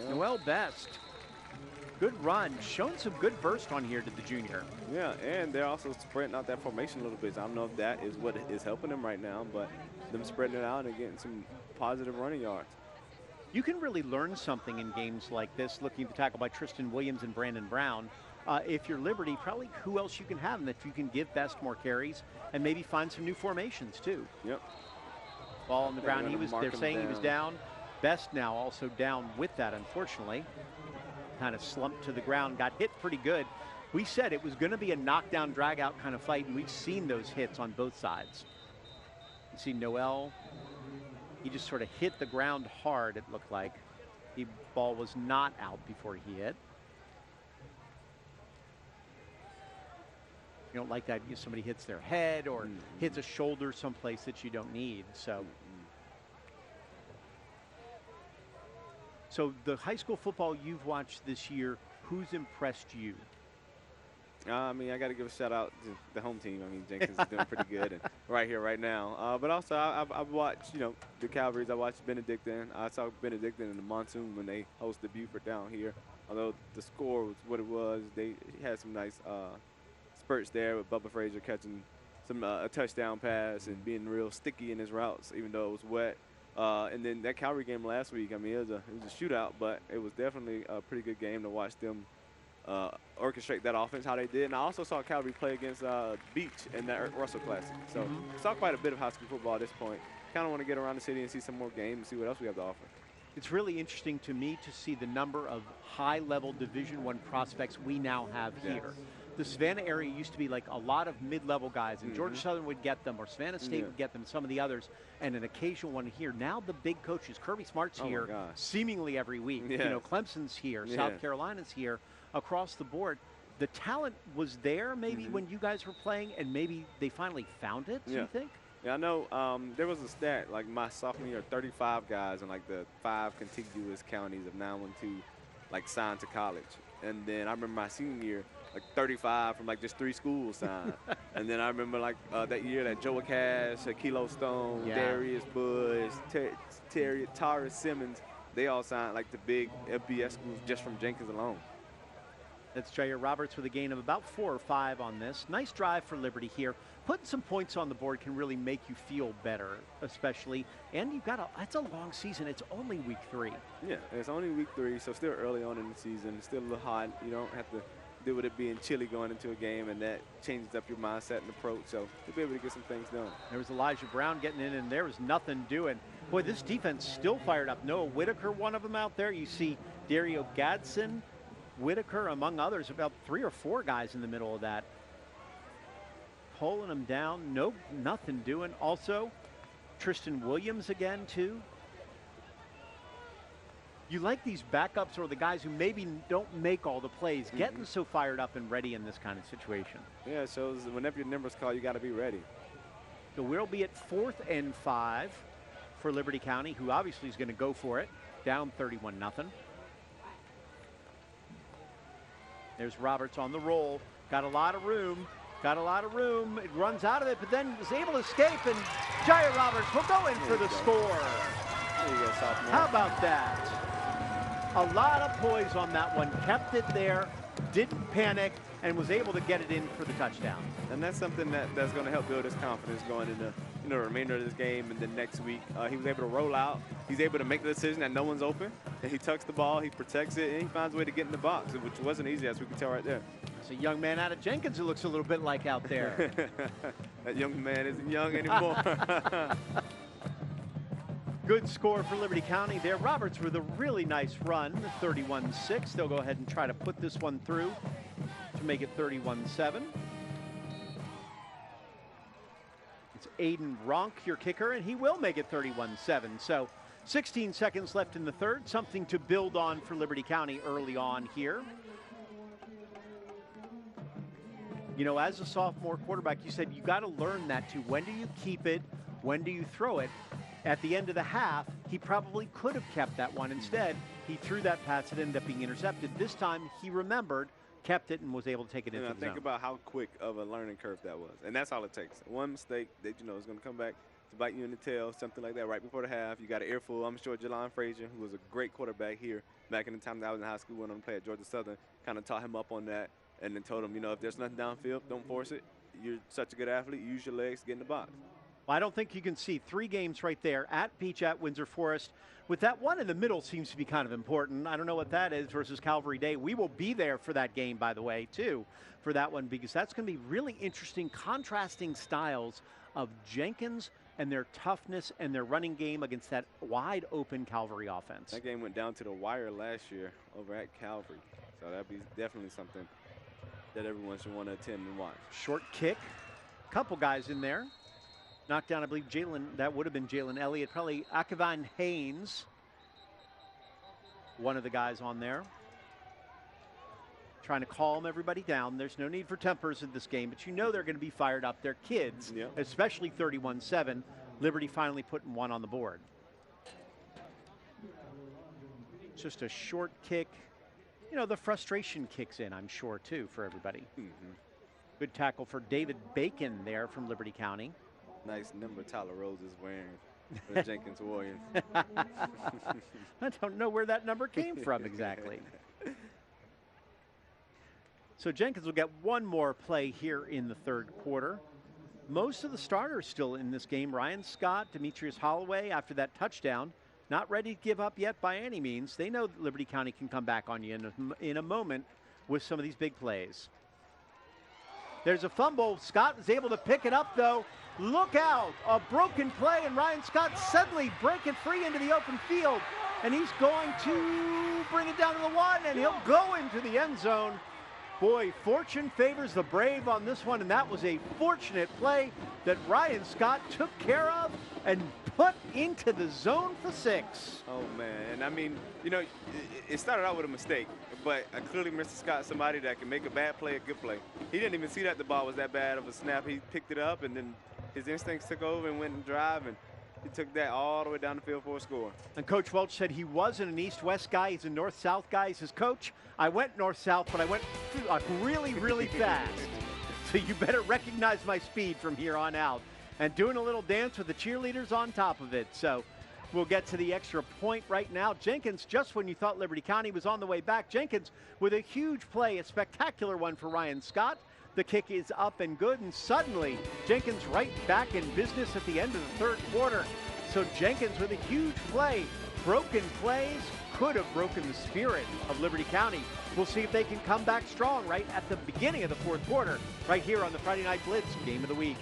Noel Best. Good run. Shown some good burst on here to the junior. Yeah, and they're also spreading out that formation a little bit. I don't know if that is what is helping them right now, but them spreading it out and getting some positive running yards. You can really learn something in games like this, looking at the tackle by Tristan Williams and Brandon Brown. If you're Liberty, probably who else you can have, and if you can give Best more carries and maybe find some new formations too. Yep. Ball on the ground. They're saying he was down. Best now also down with that, unfortunately. Kind of slumped to the ground, got hit pretty good. We said it was going to be a knockdown, drag-out kind of fight, and we've seen those hits on both sides. You see Noel, he just sort of hit the ground hard, it looked like. The ball was not out before he hit. You don't like that somebody hits their head or hits a shoulder someplace that you don't need. So, so the high school football you've watched this year, who's impressed you? I mean, I got to give a shout out to the home team. I mean, Jenkins is doing pretty good and right here, right now. But also, I've watched, the Calvaries. I watched Benedictine. I saw Benedictine in the monsoon when they hosted Buford down here. Although the score was what it was, they had some nice spurts there with Bubba Frazier catching a touchdown pass and being real sticky in his routes, even though it was wet. And then that Calvary game last week, I mean, it was a shootout, but it was definitely a pretty good game to watch them orchestrate that offense how they did. And I also saw Calvary play against Beach in that Russell Classic. So saw quite a bit of high school football at this point. Kind of want to get around the city and see some more games and see what else we have to offer. It's really interesting to me to see the number of high-level Division I prospects we now have here. The Savannah area used to be like a lot of mid-level guys, and Georgia Southern would get them, or Savannah State would get them, some of the others, and an occasional one here. Now the big coaches, Kirby Smart's here seemingly every week. Clemson's here, South Carolina's here, across the board. The talent was there maybe when you guys were playing, and maybe they finally found it, do you think? Yeah, I know there was a stat, like my sophomore year, 35 guys in like the 5 contiguous counties of 912 like signed to college. And then I remember my senior year, like 35 from like just 3 schools signed. And then I remember like that year that Joe Cash, Kilo Stone, Darius Bush, Tara Simmons, they all signed like the big FBS schools just from Jenkins alone. That's Jair Roberts with a gain of about 4 or 5 on this. Nice drive for Liberty here. Putting some points on the board can really make you feel better, especially. And you've got that's a long season. It's only week 3. Yeah, it's only week 3, so still early on in the season. It's still a little hot. You don't have to deal with it being chilly going into a game, and that changes up your mindset and approach. So you'll be able to get some things done. There was Elijah Brown getting in, and there was nothing doing. Boy, this defense still fired up. Noah Whitaker, one of them out there. You see Dario Gadsden, Whitaker, among others, about 3 or 4 guys in the middle of that. Pulling them down, nothing doing. Also, Tristan Williams again, too. You like these backups or the guys who maybe don't make all the plays, getting so fired up and ready in this kind of situation. Yeah, it shows whenever your number's called, you got to be ready. So we'll be at 4th and 5 for Liberty County, who obviously is going to go for it, down 31-0. There's Roberts on the roll. Got a lot of room. It runs out of it, but then is able to escape, and Jair Roberts will go in for the score. There you go, sophomore. How about that? A lot of poise on that one. Kept it there, didn't panic, and was able to get it in for the touchdown. And that's something that's going to help build his confidence going into the remainder of this game and then next week. He was able to roll out. He's able to make the decision that no one's open, and he tucks the ball, he protects it, and he finds a way to get in the box, which wasn't easy, as we can tell right there. It's a young man out of Jenkins who looks a little bit like out there. That young man isn't young anymore. Good score for Liberty County there. Roberts with a really nice run, 31-6. They'll go ahead and try to put this one through to make it 31-7. It's Aiden Ronk, your kicker, and he will make it 31-7. So 16 seconds left in the third, something to build on for Liberty County early on here. You know, as a sophomore quarterback, you said you got to learn that too. When do you keep it? When do you throw it? At the end of the half, he probably could have kept that one. Instead, he threw that pass. It ended up being intercepted. This time, he remembered, kept it, and was able to take it into the zone. Think about how quick of a learning curve that was. And that's all it takes. One mistake that, is going to come back to bite you in the tail, something like that right before the half. You got an earful. I'm sure Jelon Frazier, who was a great quarterback here back in the time that I was in high school, went on to play at Georgia Southern, kind of taught him up on that and then told him, if there's nothing downfield, don't force it. You're such a good athlete. Use your legs to get in the box. Well, I don't think you can see 3 games right there at Beach, at Windsor Forest. With that one in the middle seems to be kind of important. I don't know what that is versus Calvary Day. We will be there for that game, by the way, too, for that one, because that's going to be really interesting, contrasting styles of Jenkins and their toughness and their running game against that wide open Calvary offense. That game went down to the wire last year over at Calvary. So that'd be definitely something that everyone should want to attend and watch. Short kick, couple guys in there. Knocked down, I believe, that would have been Jalen Elliott, probably Akavine Haynes, one of the guys on there. trying to calm everybody down. There's no need for tempers in this game, but you know they're going to be fired up. They're kids, especially 31-7. Liberty finally putting one on the board. Just a short kick. You know, the frustration kicks in, I'm sure, too, for everybody. Good tackle for David Bacon there from Liberty County. Nice number Tyler Rose is wearing for the Jenkins Warriors. I don't know where that number came from exactly. So Jenkins will get one more play here in the third quarter. Most of the starters still in this game. Ryan Scott, Demetrius Holloway after that touchdown. Not ready to give up yet by any means. They know that Liberty County can come back on you in a moment with some of these big plays. There's a fumble. Scott is able to pick it up, though. Look out. A broken play, and Ryan Scott suddenly breaking free into the open field. And he's going to bring it down to the 1, and he'll go into the end zone. Boy, fortune favors the brave on this one, and that was a fortunate play that Ryan Scott took care of and put into the zone for 6. Oh, man. And I mean, you know, it started out with a mistake, but clearly Mr. Scott, somebody that can make a bad play a good play. He didn't even see that the ball was that bad of a snap. He picked it up, and then his instincts took over and went and drive, and he took that all the way down the field for a score. And Coach Welch said he wasn't an east-west guy. He's a north-south guy. He's his coach. I went north-south, but I went really, really fast. So you better recognize my speed from here on out. And doing a little dance with the cheerleaders on top of it. So we'll get to the extra point right now. Jenkins, just when you thought Liberty County was on the way back, Jenkins with a huge play, a spectacular one for Ryan Scott. The kick is up and good, and suddenly Jenkins right back in business at the end of the third quarter. So Jenkins with a huge play. Broken plays could have broken the spirit of Liberty County. We'll see if they can come back strong right at the beginning of the fourth quarter, right here on the Friday Night Blitz Game of the Week.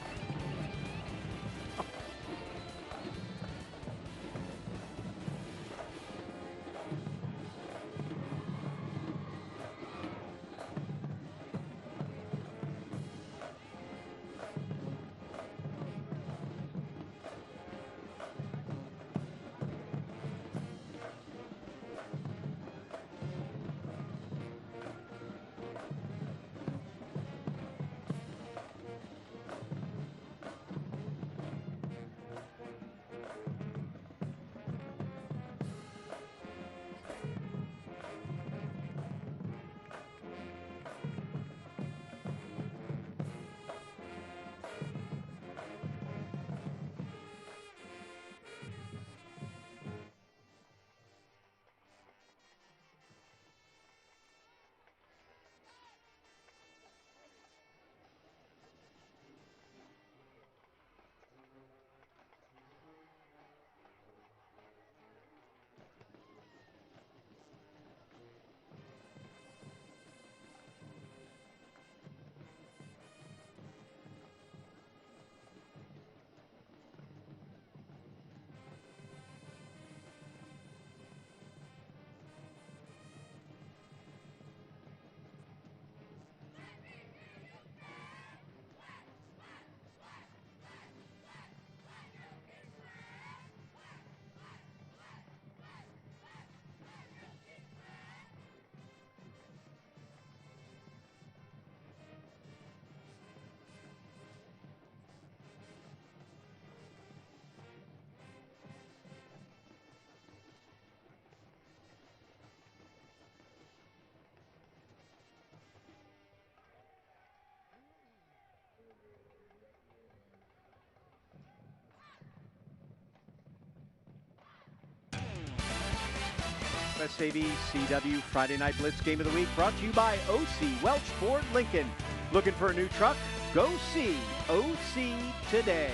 WSAV CW Friday Night Blitz Game of the Week brought to you by OC Welch Ford Lincoln. Looking for a new truck? Go see OC today.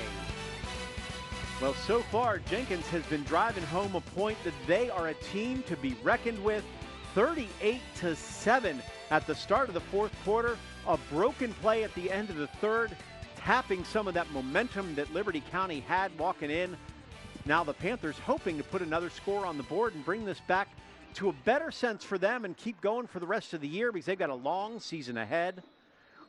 Well, so far, Jenkins has been driving home a point that they are a team to be reckoned with. 38-7 at the start of the fourth quarter. A broken play at the end of the third, tapping some of that momentum that Liberty County had walking in. Now the Panthers hoping to put another score on the board and bring this back to a better sense for them and keep going for the rest of the year because they've got a long season ahead.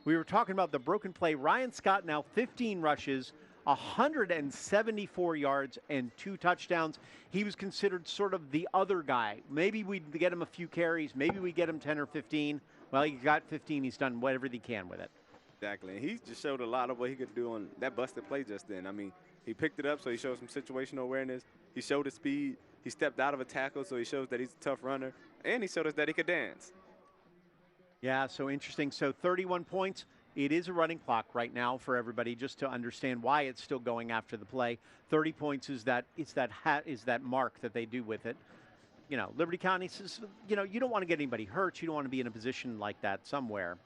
We were talking about the broken play. Ryan Scott now 15 rushes, 174 yards and 2 touchdowns. He was considered sort of the other guy. Maybe we'd get him a few carries. Maybe we get him 10 or 15. Well, he got 15. He's done whatever he can with it. Exactly. And he just showed a lot of what he could do on that busted play just then. I mean, he picked it up, so he showed some situational awareness. He showed his speed. He stepped out of a tackle, so he shows that he's a tough runner. And he showed us that he could dance. Yeah, so interesting. So 31 points. It is a running clock right now for everybody, just to understand why it's still going after the play. 30 points is that mark that they do with it. You know, Liberty County says, you know, you don't want to get anybody hurt. You don't want to be in a position like that somewhere.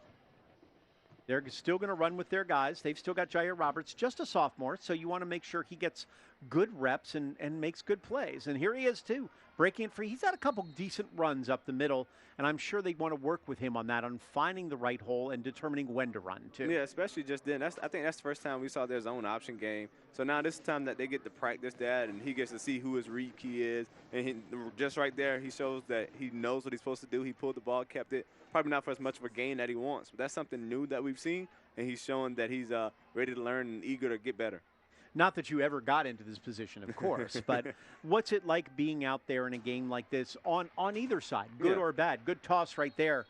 They're still going to run with their guys. They've still got Jair Roberts, just a sophomore, so you want to make sure he gets good reps and makes good plays. And here he is, too, breaking it free. He's had a couple decent runs up the middle, and I'm sure they want to work with him on that, on finding the right hole and determining when to run, too. Yeah, especially just then. I think that's the first time we saw their zone option game. So now this is the time that they get to practice that, and he gets to see who his read key is. And just right there, he shows that he knows what he's supposed to do. He pulled the ball, kept it. Probably not for as much of a gain that he wants, but that's something new that we've seen, and he's showing that he's ready to learn and eager to get better. Not that you ever got into this position, of course, but what's it like being out there in a game like this on either side, good or bad? Good toss right there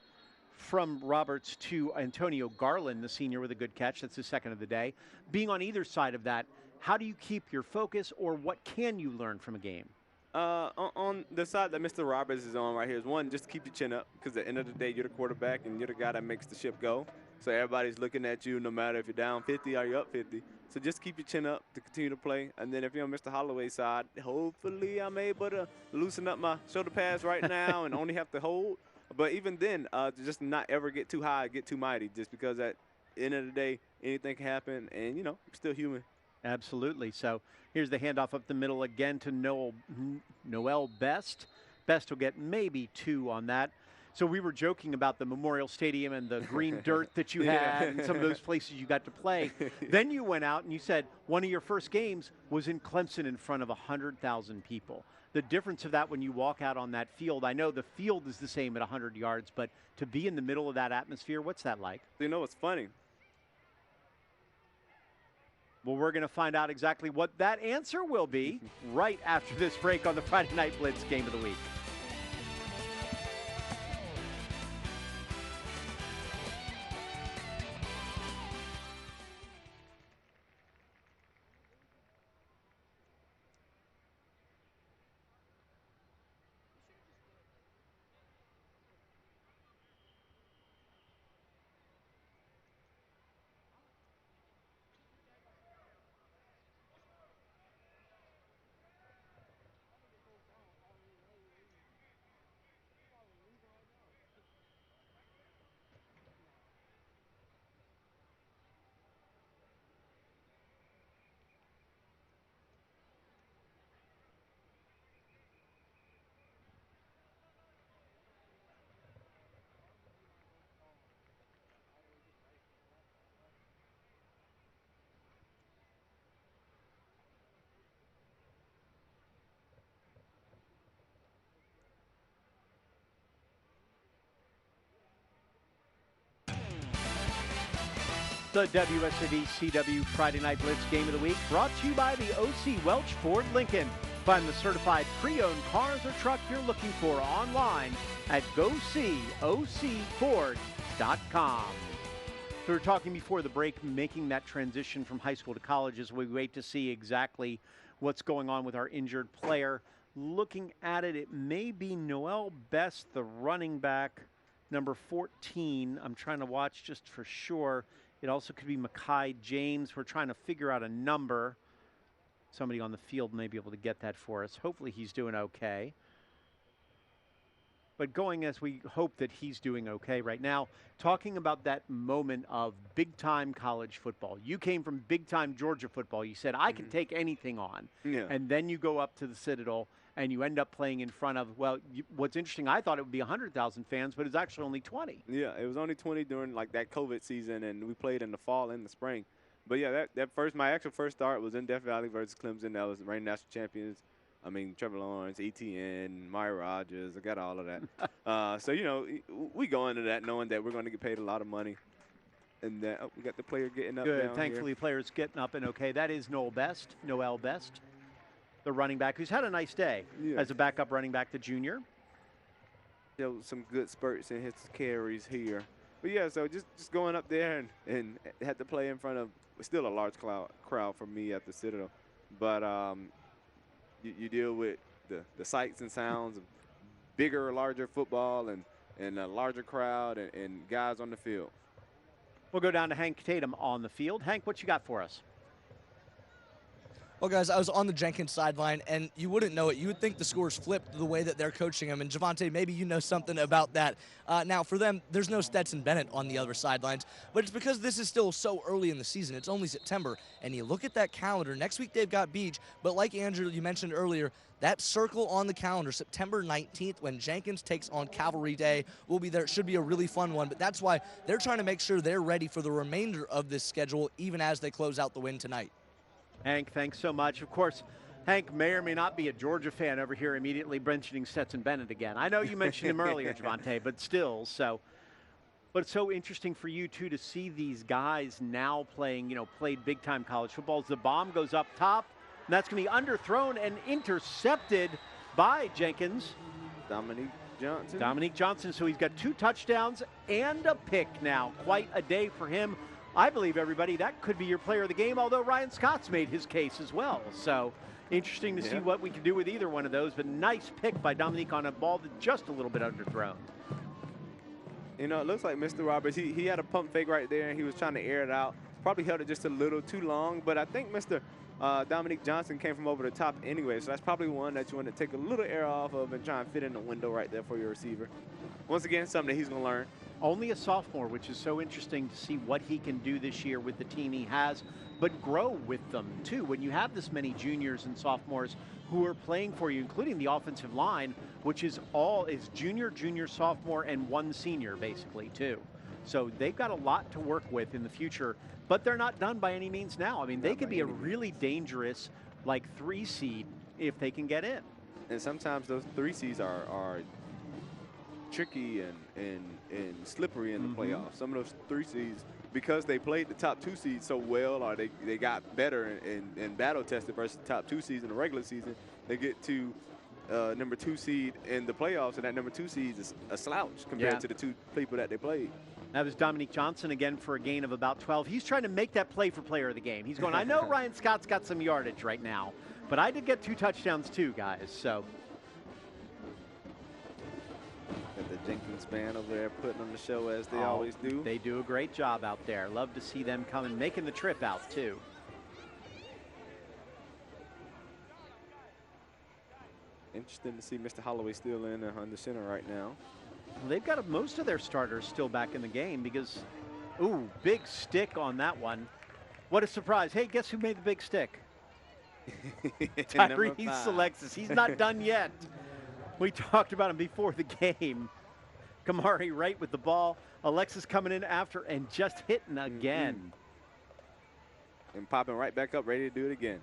from Roberts to Antonio Garland, the senior, with a good catch. That's his second of the day. Being on either side of that, how do you keep your focus, or what can you learn from a game? On the side that Mr. Roberts is on right here is, one, just keep your chin up, because at the end of the day, you're the quarterback and you're the guy that makes the ship go. So everybody's looking at you no matter if you're down 50 or you're up 50. So just keep your chin up to continue to play. And then if you're on Mr. Holloway's side, hopefully I'm able to loosen up my shoulder pads right now and only have to hold. But even then, just not ever get too high, get too mighty, just because at the end of the day, anything can happen, and, you know, we're still human. Absolutely. So here's the handoff up the middle again to Noel Best. Best will get maybe 2 on that. So we were joking about the Memorial Stadium and the green dirt that you had and some of those places you got to play. Then you went out and you said one of your first games was in Clemson in front of 100,000 people. The difference of that when you walk out on that field, I know the field is the same at 100 yards, but to be in the middle of that atmosphere, what's that like? You know, it's funny. Well, we're going to find out exactly what that answer will be right after this break on the Friday Night Blitz Game of the Week. The WSAV CW Friday Night Blitz Game of the Week brought to you by the O.C. Welch Ford Lincoln. Find the certified pre-owned cars or truck you're looking for online at GoSeeOCFord.com. We were talking before the break, making that transition from high school to college as we wait to see exactly what's going on with our injured player. Looking at it, it may be Noel Best, the running back, number 14. I'm trying to watch just for sure. It also could be Makai James. We're trying to figure out a number. Somebody on the field may be able to get that for us. Hopefully he's doing okay. But going as we hope that he's doing okay right now, talking about that moment of big-time college football. You came from big-time Georgia football. You said, I can take anything on. Yeah. And then you go up to the Citadel, and you end up playing in front of, well, what's interesting, I thought it would be 100,000 fans, but it's actually only 20. Yeah, it was only 20 during, like, that COVID season, and we played in the fall and the spring. But, yeah, my actual first start was in Death Valley versus Clemson. That was reigning national champions. I mean, Trevor Lawrence, ETN, Maya Rogers, I got all of that. So, you know, we go into that knowing that we're going to get paid a lot of money. And we got the player getting up. Good. Thankfully, players getting up and okay. That is Noel Best, the running back, who's had a nice day as a backup running back, the junior. showed some good spurts in his carries here. But yeah, so just going up there and had to play in front of still a large crowd for me at the Citadel. But you deal with the sights and sounds of bigger, larger football and a larger crowd and guys on the field. We'll go down to Hank Tatum on the field. Hank, what you got for us? Well, guys, I was on the Jenkins sideline, and you wouldn't know it. You would think the scores flipped the way that they're coaching them. And, Javante, maybe you know something about that. Now, for them, there's no Stetson Bennett on the other sidelines, but it's because this is still so early in the season. It's only September, and you look at that calendar. Next week they've got Beach, but like Andrew, you mentioned earlier, that circle on the calendar, September 19th, when Jenkins takes on Cavalry Day, will be there. It should be a really fun one, but that's why they're trying to make sure they're ready for the remainder of this schedule, even as they close out the win tonight. Hank, thanks so much. Of course, Hank may or may not be a Georgia fan over here immediately mentioning Stetson Bennett again. I know you mentioned him earlier, Javante, but still, so. But it's so interesting for you, too, to see these guys now playing, played big-time college football. As the bomb goes up top, and that's going to be underthrown and intercepted by Jenkins. Dominique Johnson. So he's got 2 touchdowns and a pick now. Quite a day for him. I believe, everybody, that could be your player of the game, although Ryan Scott's made his case as well. So interesting to see what we can do with either one of those. But nice pick by Dominique on a ball that's just a little bit underthrown. It looks like Mr. Roberts, he had a pump fake right there, and he was trying to air it out. Probably held it just a little too long, but I think Mr. Dominique Johnson came from over the top anyway, so that's probably one that you want to take a little air off of and try and fit in the window right there for your receiver. Once again, something that he's going to learn. Only a sophomore, which is so interesting to see what he can do this year with the team he has, but grow with them, too. When you have this many juniors and sophomores who are playing for you, including the offensive line, which is junior, sophomore, and 1 senior, basically, too. So they've got a lot to work with in the future, but they're not done by any means now. I mean, they could be a really dangerous, 3 seed if they can get in. And sometimes those 3 seeds are tricky and slippery in the playoffs. Some of those 3 seeds, because they played the top 2 seeds so well, or they got better and battle tested versus the top 2 seeds in the regular season, they get to number 2 seed in the playoffs, and that number 2 seed is a slouch compared to the 2 people that they played. That was Dominique Johnson again for a gain of about 12. He's trying to make that play for player of the game. He's going, I know Ryan Scott's got some yardage right now, but I did get 2 touchdowns too, guys. So. Got the Jenkins band over there putting on the show as they always do. They do a great job out there. Love to see them come and making the trip out too. Interesting to see Mr. Holloway still in the center right now. Well, they've got most of their starters still back in the game because, ooh, big stick on that one. What a surprise. Hey, guess who made the big stick? Tyrese Alexis. He's not done yet. We talked about him before the game. Kamari right with the ball. Alexis coming in after and just hitting again. And popping right back up, ready to do it again.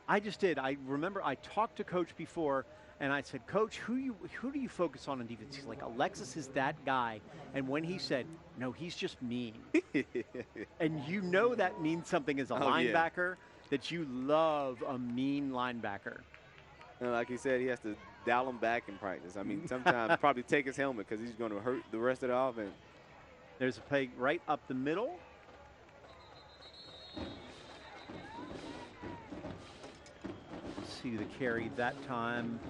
I just did. I remember I talked to Coach before, and I said, Coach, who do you focus on defense? He's like, Alexis is that guy. And when he said, no, he's just mean. And you know that means something as a linebacker, that you love a mean linebacker. Like he said, he has to dial him back in practice. I mean, sometimes probably take his helmet because he's going to hurt the rest of the offense. There's a play right up the middle. See the carry that time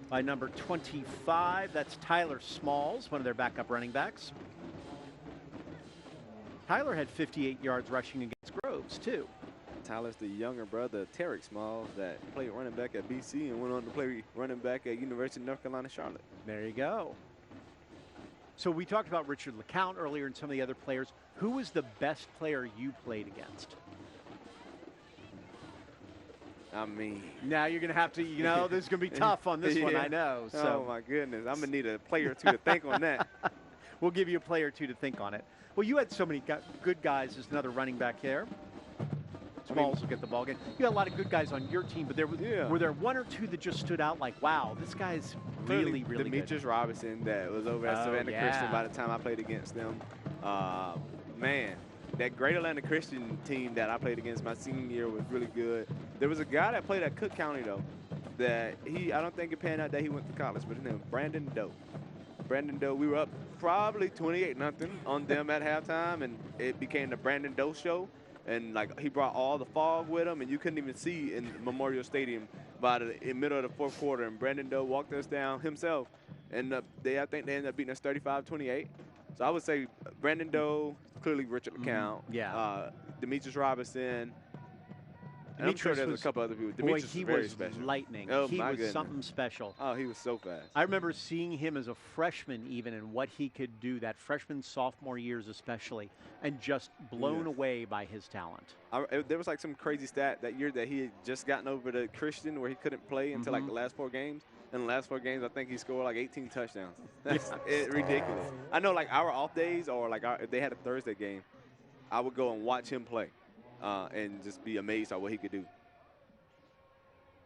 by number 25. That's Tyler Smalls, one of their backup running backs. Tyler had 58 yards rushing against Groves, too. Tyler's the younger brother of Tarek Smalls that played running back at BC and went on to play running back at University of North Carolina, Charlotte. There you go. So we talked about Richard LeCount earlier and some of the other players. Who was the best player you played against? I mean, now you're going to have to, this is going to be tough on this one, I know. So. Oh, my goodness. I'm going to need a player or two to think on that. We'll give you a player or two to think on it. Well, you had so many good guys. There's another running back here. Smalls will get the ball again. You had a lot of good guys on your team, but were there 1 or 2 that just stood out like, wow, this guy's really, really good? Demetrius Robinson that was over at Savannah Christian by the time I played against them. Man, that Great Atlanta Christian team that I played against my senior year was really good. There was a guy that played at Cook County, though, that I don't think it panned out that he went to college, but his name was Brandon Doe. Brandon Doe, we were up probably 28-0 on them at halftime, and it became the Brandon Doe show. And like he brought all the fog with him, and you couldn't even see in Memorial Stadium by the middle of the fourth quarter. And Brandon Doe walked us down himself, and I think they ended up beating us 35-28. So I would say Brandon Doe, clearly Richard McCown, Demetrius Robinson. And I'm sure there's a couple other people. Boy, Demetrius he was very was special. lightning. Oh, he my was goodness. something special. Oh, he was so fast. I remember seeing him as a freshman even and what he could do, that freshman, sophomore years especially, and just blown away by his talent. There was like some crazy stat that year that he had just gotten over to Christian where he couldn't play until like the last 4 games. In the last 4 games, I think he scored like 18 touchdowns. That's ridiculous. I know like our off days or like if they had a Thursday game, I would go and watch him play and just be amazed at what he could do.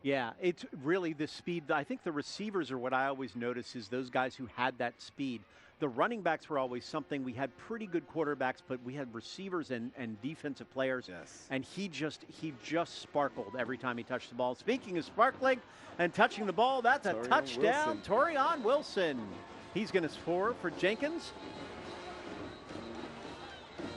Yeah, it's really the speed. I think the receivers are what I always notice is those guys who had that speed. The running backs were always something. We had pretty good quarterbacks, but we had receivers and defensive players. Yes. And he just sparkled every time he touched the ball. Speaking of sparkling and touching the ball, that's a touchdown. Torian Wilson. He's going to score for Jenkins.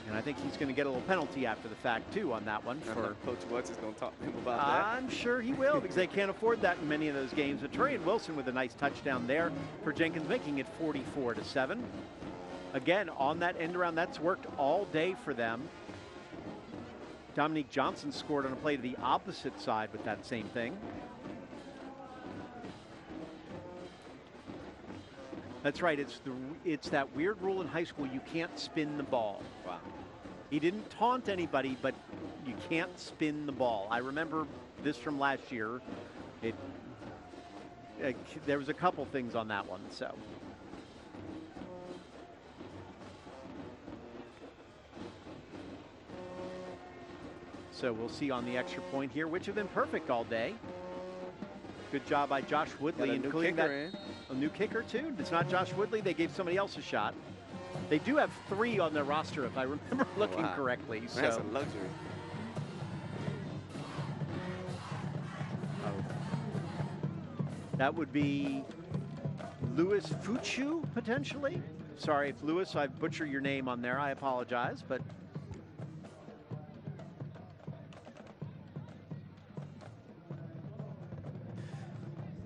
And I think he's going to get a little penalty after the fact, too, on that one. For Coach Wutz is going to talk to him about that. I'm sure he will because they can't afford that in many of those games. But Torian Wilson with a nice touchdown there for Jenkins, making it 44-7. Again, on that end around, that's worked all day for them. Dominique Johnson scored on a play to the opposite side with that same thing. That's right. It's that weird rule in high school. You can't spin the ball. Wow. He didn't taunt anybody, but you can't spin the ball. I remember this from last year. There was a couple things on that one. So we'll see on the extra point here, which have been perfect all day. Good job by Josh Woodley, including that. A new kicker, too. It's not Josh Woodley. They gave somebody else a shot. They do have 3 on their roster, if I remember looking correctly. So. That's a luxury. That would be Louis Fuchu, potentially. Sorry if Louis, I butchered your name on there. I apologize, but.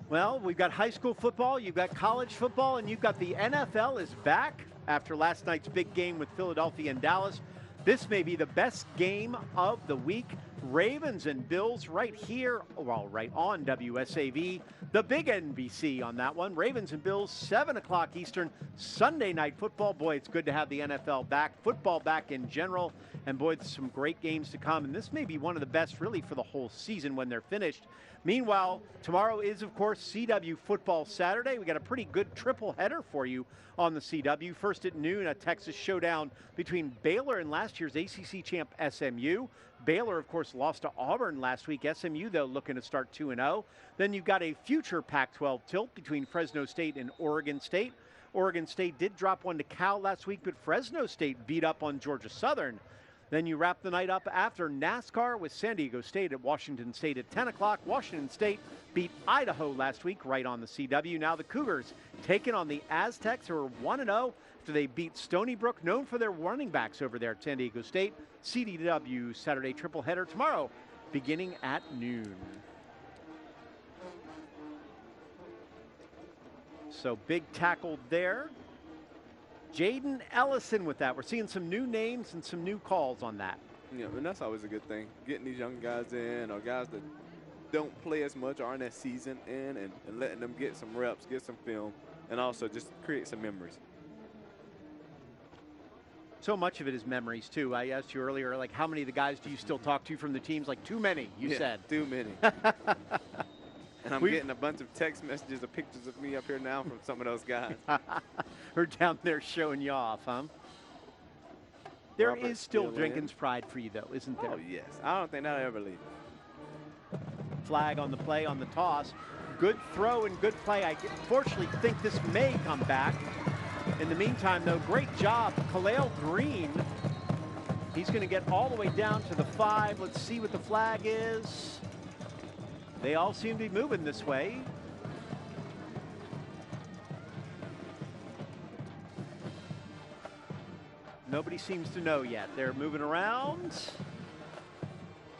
Well, we've got high school football, you've got college football, and you've got the NFL is back after last night's big game with Philadelphia and Dallas. This may be the best game of the week. Ravens and Bills right here, well, right on WSAV, the big NBC on that one. Ravens and Bills, 7 o'clock Eastern, Sunday night football. Boy, it's good to have the NFL back, football back in general, and boy, there's some great games to come, and this may be one of the best really for the whole season when they're finished. Meanwhile, tomorrow is, of course, CW Football Saturday. We got a pretty good triple header for you on the CW. First at noon, a Texas showdown between Baylor and last year's ACC champ SMU. Baylor, of course, lost to Auburn last week. SMU, though, looking to start 2-0. Then you've got a future Pac-12 tilt between Fresno State and Oregon State. Oregon State did drop one to Cal last week, but Fresno State beat up on Georgia Southern. Then you wrap the night up after NASCAR with San Diego State at Washington State at 10 o'clock. Washington State beat Idaho last week right on the CW. Now the Cougars taking on the Aztecs, who are 1-0 after they beat Stony Brook, known for their running backs over there at San Diego State. CDW Saturday triple header tomorrow beginning at noon. So big tackle there. Jaden Ellison with that. We're seeing some new names and some new calls on that. Yeah, and that's always a good thing. Getting these young guys in, or guys that don't play as much or aren't as seasoned in, and letting them get some reps, get some film, and also just create some memories. So much of it is memories, too. I asked you earlier, like, how many of the guys do you still talk to from the teams? Like, too many, you said. Too many. And I'm getting a bunch of text messages or pictures of me up here now from some of those guys. Who are down there showing you off, huh? There Robert is still Steele Jenkins pride for you, though, isn't there? Oh, yes. I don't think that'll ever leave. Flag on the play, on the toss. Good throw and good play. I fortunately think this may come back. In the meantime, though, great job. Khalil Green. He's going to get all the way down to the 5. Let's see what the flag is. They all seem to be moving this way. Nobody seems to know yet. They're moving around.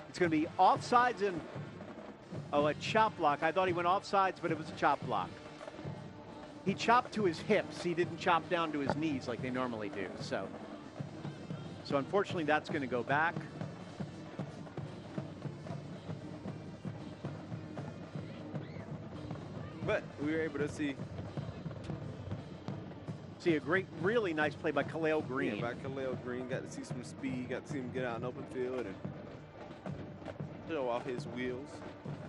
It's going to be offsides and, oh, a chop block. I thought he went offsides, but it was a chop block. He chopped to his hips. He didn't chop down to his knees like they normally do. So unfortunately, that's going to go back. But we were able to see a great, really nice play by Khalil Green. Yeah, by Khalil Green. Got to see some speed. Got to see him get out in open field and show off his wheels.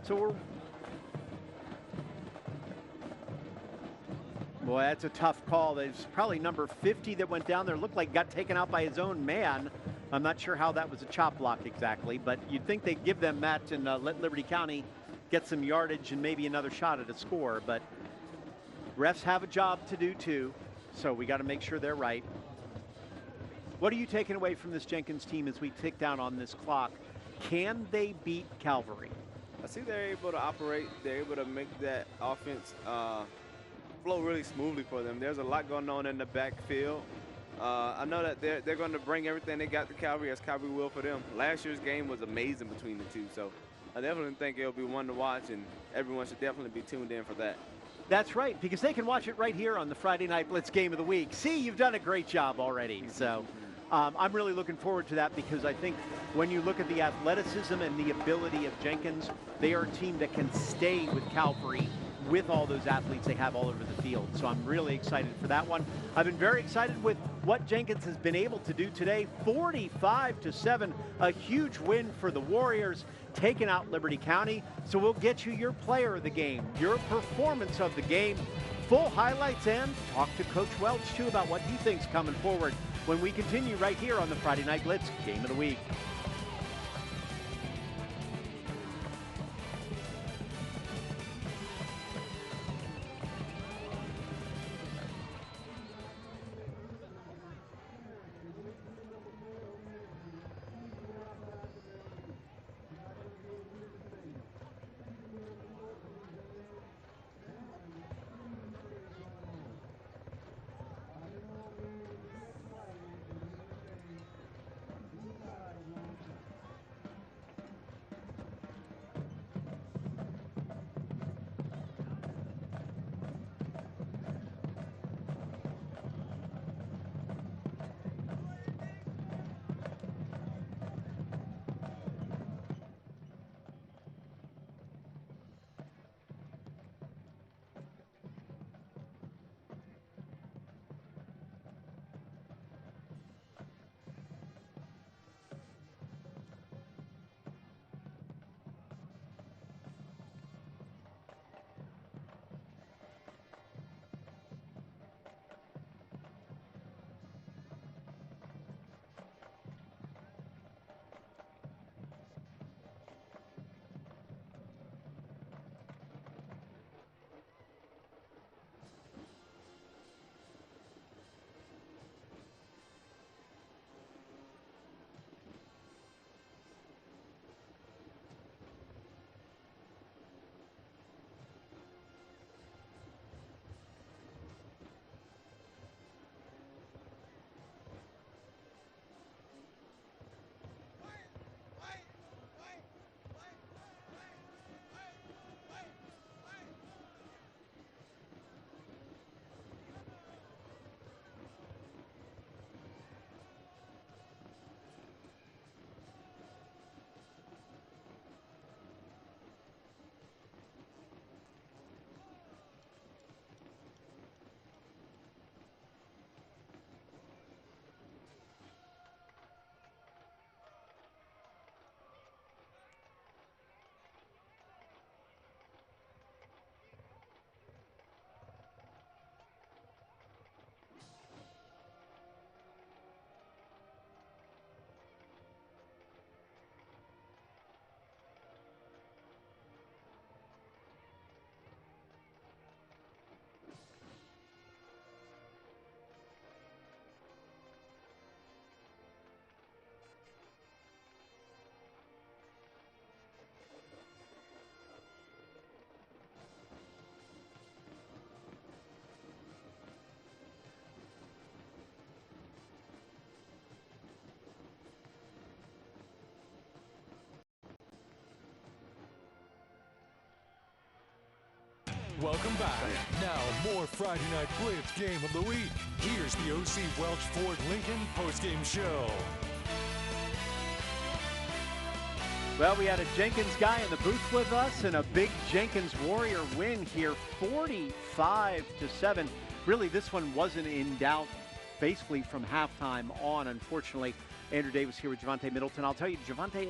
So boy, that's a tough call. There's probably number 50 that went down there. Looked like got taken out by his own man. I'm not sure how that was a chop block exactly, but you'd think they'd give them that and let Liberty County get some yardage and maybe another shot at a score. But refs have a job to do too, so we got to make sure they're right. What are you taking away from this Jenkins team as we tick down on this clock? Can they beat Calvary? I see they're able to operate. They're able to make that offense flow really smoothly for them. There's a lot going on in the backfield. I know that they're going to bring everything they got to Calvary as Calvary will for them. Last year's game was amazing between the two, so I definitely think it'll be one to watch, and everyone should definitely be tuned in for that. That's right, because they can watch it right here on the Friday Night Blitz Game of the Week. See, you've done a great job already. So I'm really looking forward to that, because I think when you look at the athleticism and the ability of Jenkins, they are a team that can stay with Calvary with all those athletes they have all over the field. So I'm really excited for that one. I've been very excited with what Jenkins has been able to do today. 45-7, a huge win for the Warriors, taking out Liberty County. So we'll get you your player of the game, your performance of the game, full highlights, and talk to Coach Welch too about what he thinks coming forward when we continue right here on the Friday Night Blitz Game of the Week. welcome back. Now, more Friday Night Blitz Game of the Week. Here's the O.C. Welch Ford Lincoln postgame show. Well, we had a Jenkins guy in the booth with us and a big Jenkins Warrior win here, 45-7. Really, this one wasn't in doubt basically from halftime on, unfortunately. Andrew Davis here with Javante Middleton. I'll tell you, Javante,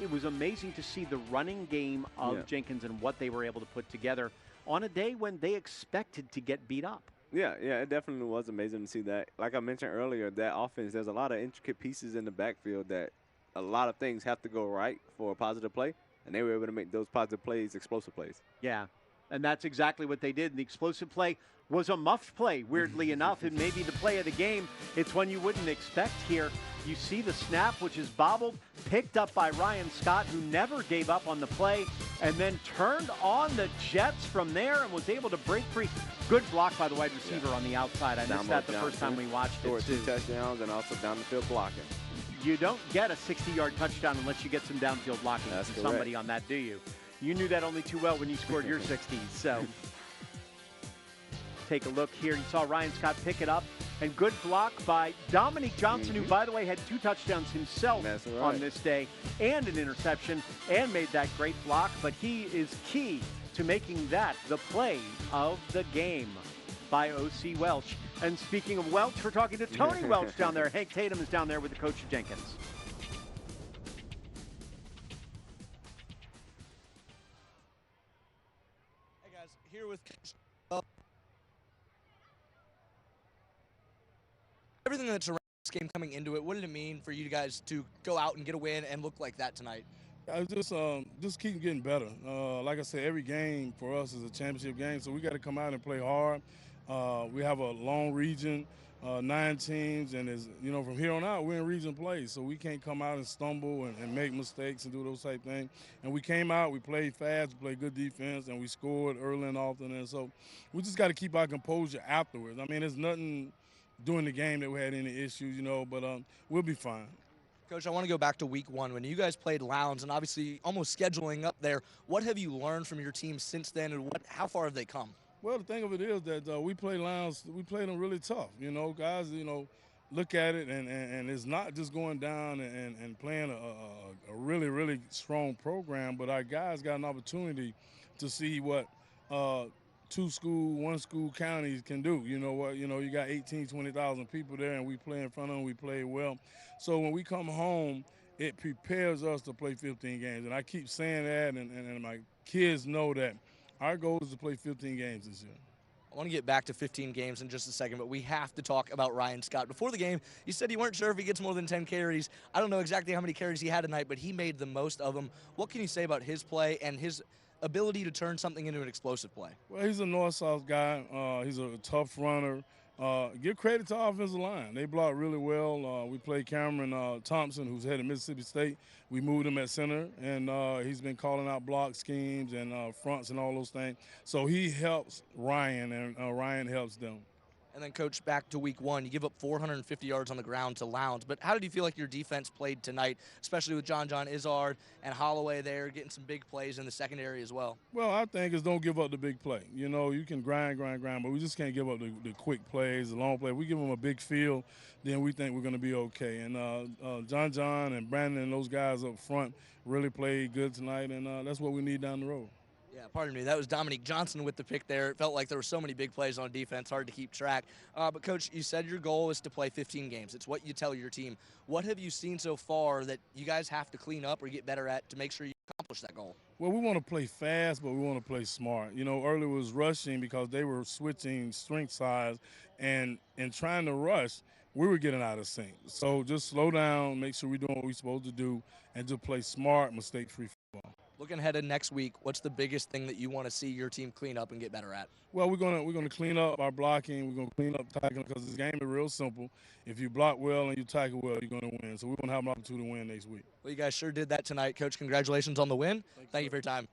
it was amazing to see the running game of Jenkins and what they were able to put together on a day when they expected to get beat up. Yeah, it definitely was amazing to see that. Like I mentioned earlier, that offense, there's a lot of intricate pieces in the backfield that a lot of things have to go right for a positive play, and they were able to make those positive plays explosive plays. Yeah, and that's exactly what they did. And the explosive play was a muffed play, weirdly enough, and maybe the play of the game. It's one you wouldn't expect here. You see the snap, which is bobbled, picked up by Ryan Scott, who never gave up on the play, and then turned on the Jets from there and was able to break free. Good block by the wide receiver on the outside. I missed that the first time we watched it, too. 2 touchdowns and also down the field blocking. You don't get a 60-yard touchdown unless you get some downfield blocking from somebody on that, do you? You knew that only too well when you scored your 60s, so take a look here. You saw Ryan Scott pick it up, and good block by Dominique Johnson, who, by the way, had 2 touchdowns himself on this day and an interception and made that great block, but he is key to making that the play of the game by O.C. Welch. And speaking of Welch, we're talking to Tony Welch down there. Hank Tatum is down there with the coach of Jenkins. Hey guys, here with everything that's around this game coming into it. What did it mean for you guys to go out and get a win and look like that tonight? I just keep getting better. Like I said, every game for us is a championship game, so we got to come out and play hard. We have a long region, 9 teams, and from here on out, we're in region play, so we can't come out and stumble and make mistakes and do those type things. And we came out, we played fast, we played good defense, and we scored early and often. And so we just got to keep our composure afterwards. I mean, there's nothing during the game that we had any issues, but we'll be fine. Coach, I want to go back to week 1 when you guys played Lowndes and obviously almost scheduling up there. What have you learned from your team since then, and how far have they come? Well, the thing of it is that we play Lowndes, we played them really tough. Guys, look at it, and it's not just going down and playing a really, really strong program, but our guys got an opportunity to see what 1 school counties can do. You got 18, 20,000 people there, and we play in front of them, we play well. So when we come home, it prepares us to play 15 games. And I keep saying that, and my kids know that our goal is to play 15 games this year. I want to get back to 15 games in just a second, but we have to talk about Ryan Scott. Before the game, you said you weren't sure if he gets more than 10 carries. I don't know exactly how many carries he had tonight, but he made the most of them. What can you say about his play and his ability to turn something into an explosive play? Well, he's a north-south guy. He's a tough runner. Give credit to our offensive line. They block really well. We played Cameron Thompson, who's head of Mississippi State. We moved him at center, and he's been calling out block schemes and fronts and all those things. So he helps Ryan, and Ryan helps them. And then, Coach, back to week 1, you give up 450 yards on the ground to Lowndes. But how did you feel like your defense played tonight, especially with John Izzard and Holloway there getting some big plays in the secondary as well? Well, I think is don't give up the big play. You can grind, but we just can't give up the quick plays, the long play. We give them a big field, then we think we're going to be okay. And John and Brandon and those guys up front really played good tonight, and that's what we need down the road. Yeah, pardon me. That was Dominique Johnson with the pick there. It felt like there were so many big plays on defense, hard to keep track. But, Coach, you said your goal is to play 15 games. It's what you tell your team. What have you seen so far that you guys have to clean up or get better at to make sure you accomplish that goal? Well, we want to play fast, but we want to play smart. Earlier was rushing because they were switching strength size, and in trying to rush, we were getting out of sync. So just slow down, make sure we're doing what we're supposed to do, and just play smart, mistake-free football. Looking ahead to next week, what's the biggest thing that you want to see your team clean up and get better at? Well, we're gonna clean up our blocking. We're gonna clean up tackling because this game is real simple. If you block well and you tackle well, you're gonna win. So we're gonna have an opportunity to win next week. Well, you guys sure did that tonight, Coach. Congratulations on the win. Thank you for your time.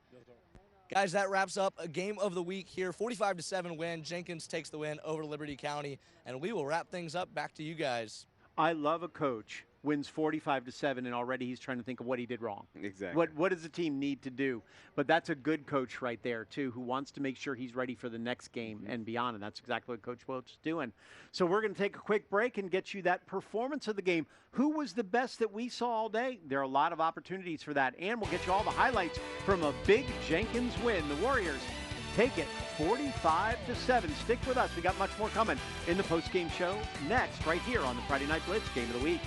Guys, that wraps up a game of the week here. 45-7 win. Jenkins takes the win over Liberty County, and we will wrap things up. Back to you guys. I love a coach wins 45-7, and already he's trying to think of what he did wrong. Exactly. What does the team need to do? But that's a good coach right there, too, who wants to make sure he's ready for the next game and beyond, and that's exactly what Coach Welch is doing. So we're going to take a quick break and get you that performance of the game. Who was the best that we saw all day? There are a lot of opportunities for that, and we'll get you all the highlights from a big Jenkins win. The Warriors take it 45-7. Stick with us. We got much more coming in the post-game show next, right here on the Friday Night Blitz Game of the Week.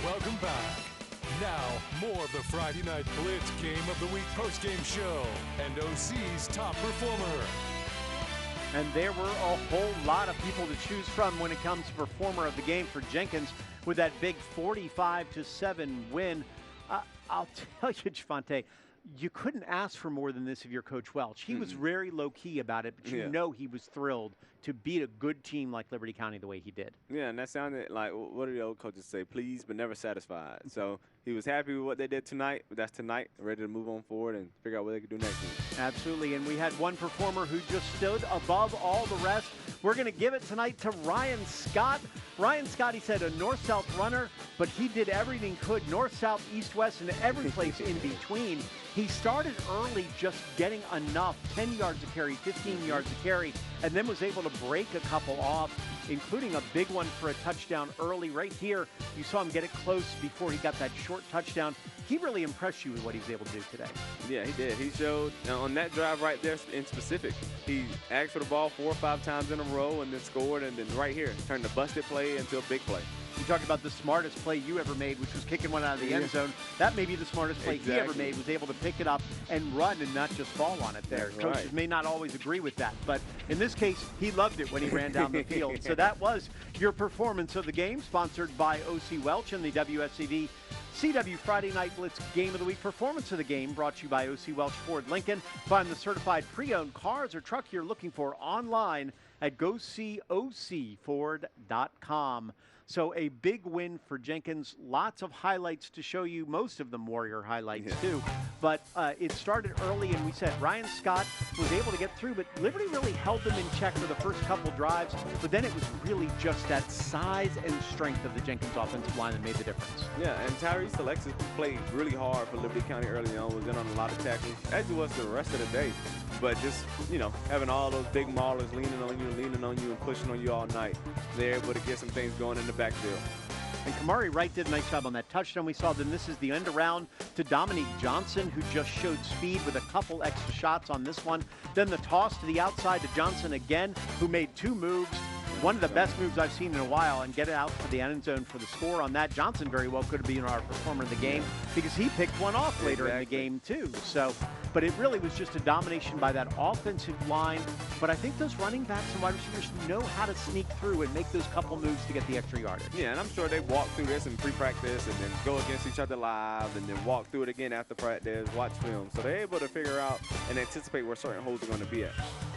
Welcome back. Now, more of the Friday Night Blitz Game of the Week postgame show and OC's top performer. And there were a whole lot of people to choose from when it comes to performer of the game for Jenkins with that big 45-7 win. I'll tell you, Javante, you couldn't ask for more than this of your Coach Welch. He was very low-key about it, but you know he was thrilled to beat a good team like Liberty County the way he did. Yeah, and that sounded like, what do the old coaches say? Pleased but never satisfied. So he was happy with what they did tonight, but that's tonight, ready to move on forward and figure out what they could do next week. Absolutely, and we had one performer who just stood above all the rest. We're going to give it tonight to Ryan Scott. Ryan Scott, he said, a north-south runner, but he did everything he could, north, south, east, west, and every place in between. He started early just getting enough, 10 yards a carry, 15 yards a carry, and then was able to break a couple off, including a big one for a touchdown early. Right here, you saw him get it close before he got that short touchdown. He really impressed you with what he was able to do today. Yeah, he did. He showed on that drive right there in specific. He asked for the ball 4 or 5 times in a row and then scored, and then right here turned the busted play into a big play. You talked about the smartest play you ever made, which was kicking one out of the end zone. That may be the smartest play he ever made, was able to pick it up and run and not just fall on it there. That's Coaches may not always agree with that, but in this case, he loved it when he ran down the field. So that was your performance of the game, sponsored by O.C. Welch and the WSAV CW Friday Night Blitz Game of the Week. Performance of the game brought to you by O.C. Welch Ford Lincoln. Find the certified pre-owned cars or truck you're looking for online at GoSeeOCFord.com. So a big win for Jenkins. Lots of highlights to show you, most of them Warrior highlights too. But it started early, and we said Ryan Scott was able to get through, but Liberty really held them in check for the first couple drives. But then it was really just that size and strength of the Jenkins offensive line that made the difference. Yeah, and Tyrese Alexis played really hard for Liberty County early on, was in on a lot of tackles, as it was the rest of the day. But just, having all those big maulers leaning on you and pushing on you all night, they're able to get some things going in the backfield. And Kamari Wright did a nice job on that touchdown we saw. Then this is the end around to Dominique Johnson, who just showed speed with a couple extra shots on this one. Then the toss to the outside to Johnson again, who made two moves. One of the best moves I've seen in a while, and get it out to the end zone for the score on that. Johnson very well could have been our performer of the game because he picked one off later in the game too. So, but it really was just a domination by that offensive line. But I think those running backs and wide receivers know how to sneak through and make those couple moves to get the extra yardage. Yeah, and I'm sure they walk through this in pre-practice and then go against each other live and then walk through it again after practice, watch film. So they're able to figure out and anticipate where certain holes are going to be at.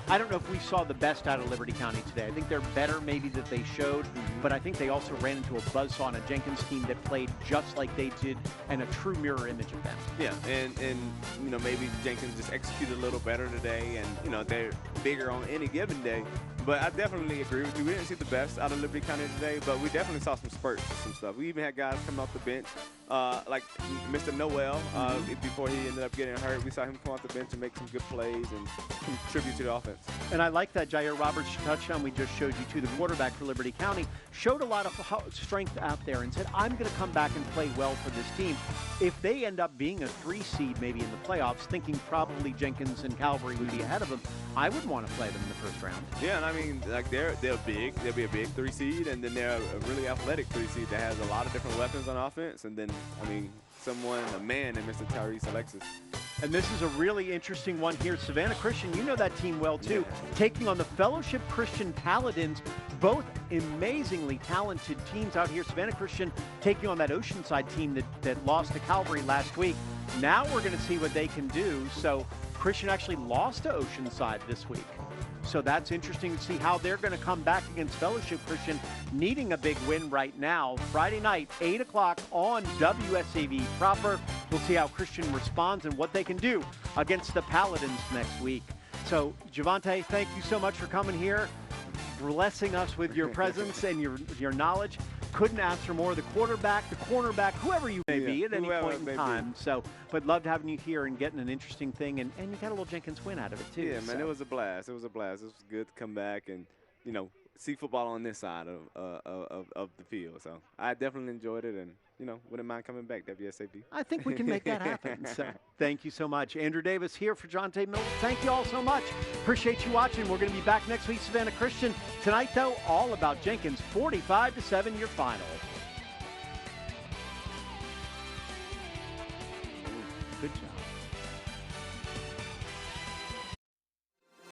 I don't know if we saw the best out of Liberty County today. I think they're better maybe that they showed, but I think they also ran into a buzzsaw on a Jenkins team that played just like they did and a true mirror image of them. Yeah, and maybe Jenkins just executed a little better today, and they're bigger on any given day. But I definitely agree with you. We didn't see the best out of Liberty County today, but we definitely saw some spurts and some stuff. We even had guys come off the bench, like Mr. Noel, before he ended up getting hurt. We saw him come off the bench and make some good plays and contribute to the offense. And I like that Jair Roberts touchdown we just showed you, too. The quarterback for Liberty County showed a lot of strength out there and said, I'm going to come back and play well for this team. If they end up being a 3 seed maybe in the playoffs, thinking probably Jenkins and Calvary would be ahead of them, I would want to play them in the first round. Yeah, and I mean, like they're big. They'll be a big 3 seed, and then they're a really athletic 3 seed that has a lot of different weapons on offense. And then, a man in Mr. Tyrese Alexis. And this is a really interesting one here. Savannah Christian, you know that team well, too. Taking on the Fellowship Christian Paladins, both amazingly talented teams out here. Savannah Christian taking on that Oceanside team that lost to Calvary last week. Now we're going to see what they can do. So Christian actually lost to Oceanside this week. So that's interesting to see how they're going to come back against Fellowship Christian, needing a big win right now. Friday night, 8 o'clock on WSAV proper. We'll see how Christian responds and what they can do against the Paladins next week. So, Javante, thank you so much for coming here, blessing us with your presence and your knowledge. Couldn't ask for more. The quarterback, the cornerback, whoever you may be at any point in time. So, but loved having you here and getting an interesting thing, and you got a little Jenkins win out of it too. Yeah, man, it was a blast. It was a blast. It was good to come back and see football on this side of the field. So I definitely enjoyed it, and wouldn't mind coming back. WSAV. I think we can make that happen. So thank you so much, Andrew Davis here for Jonte Milton. Thank you all so much. Appreciate you watching. We're going to be back next week, Savannah Christian. Tonight, though, all about Jenkins. 45-7, your final. Good job.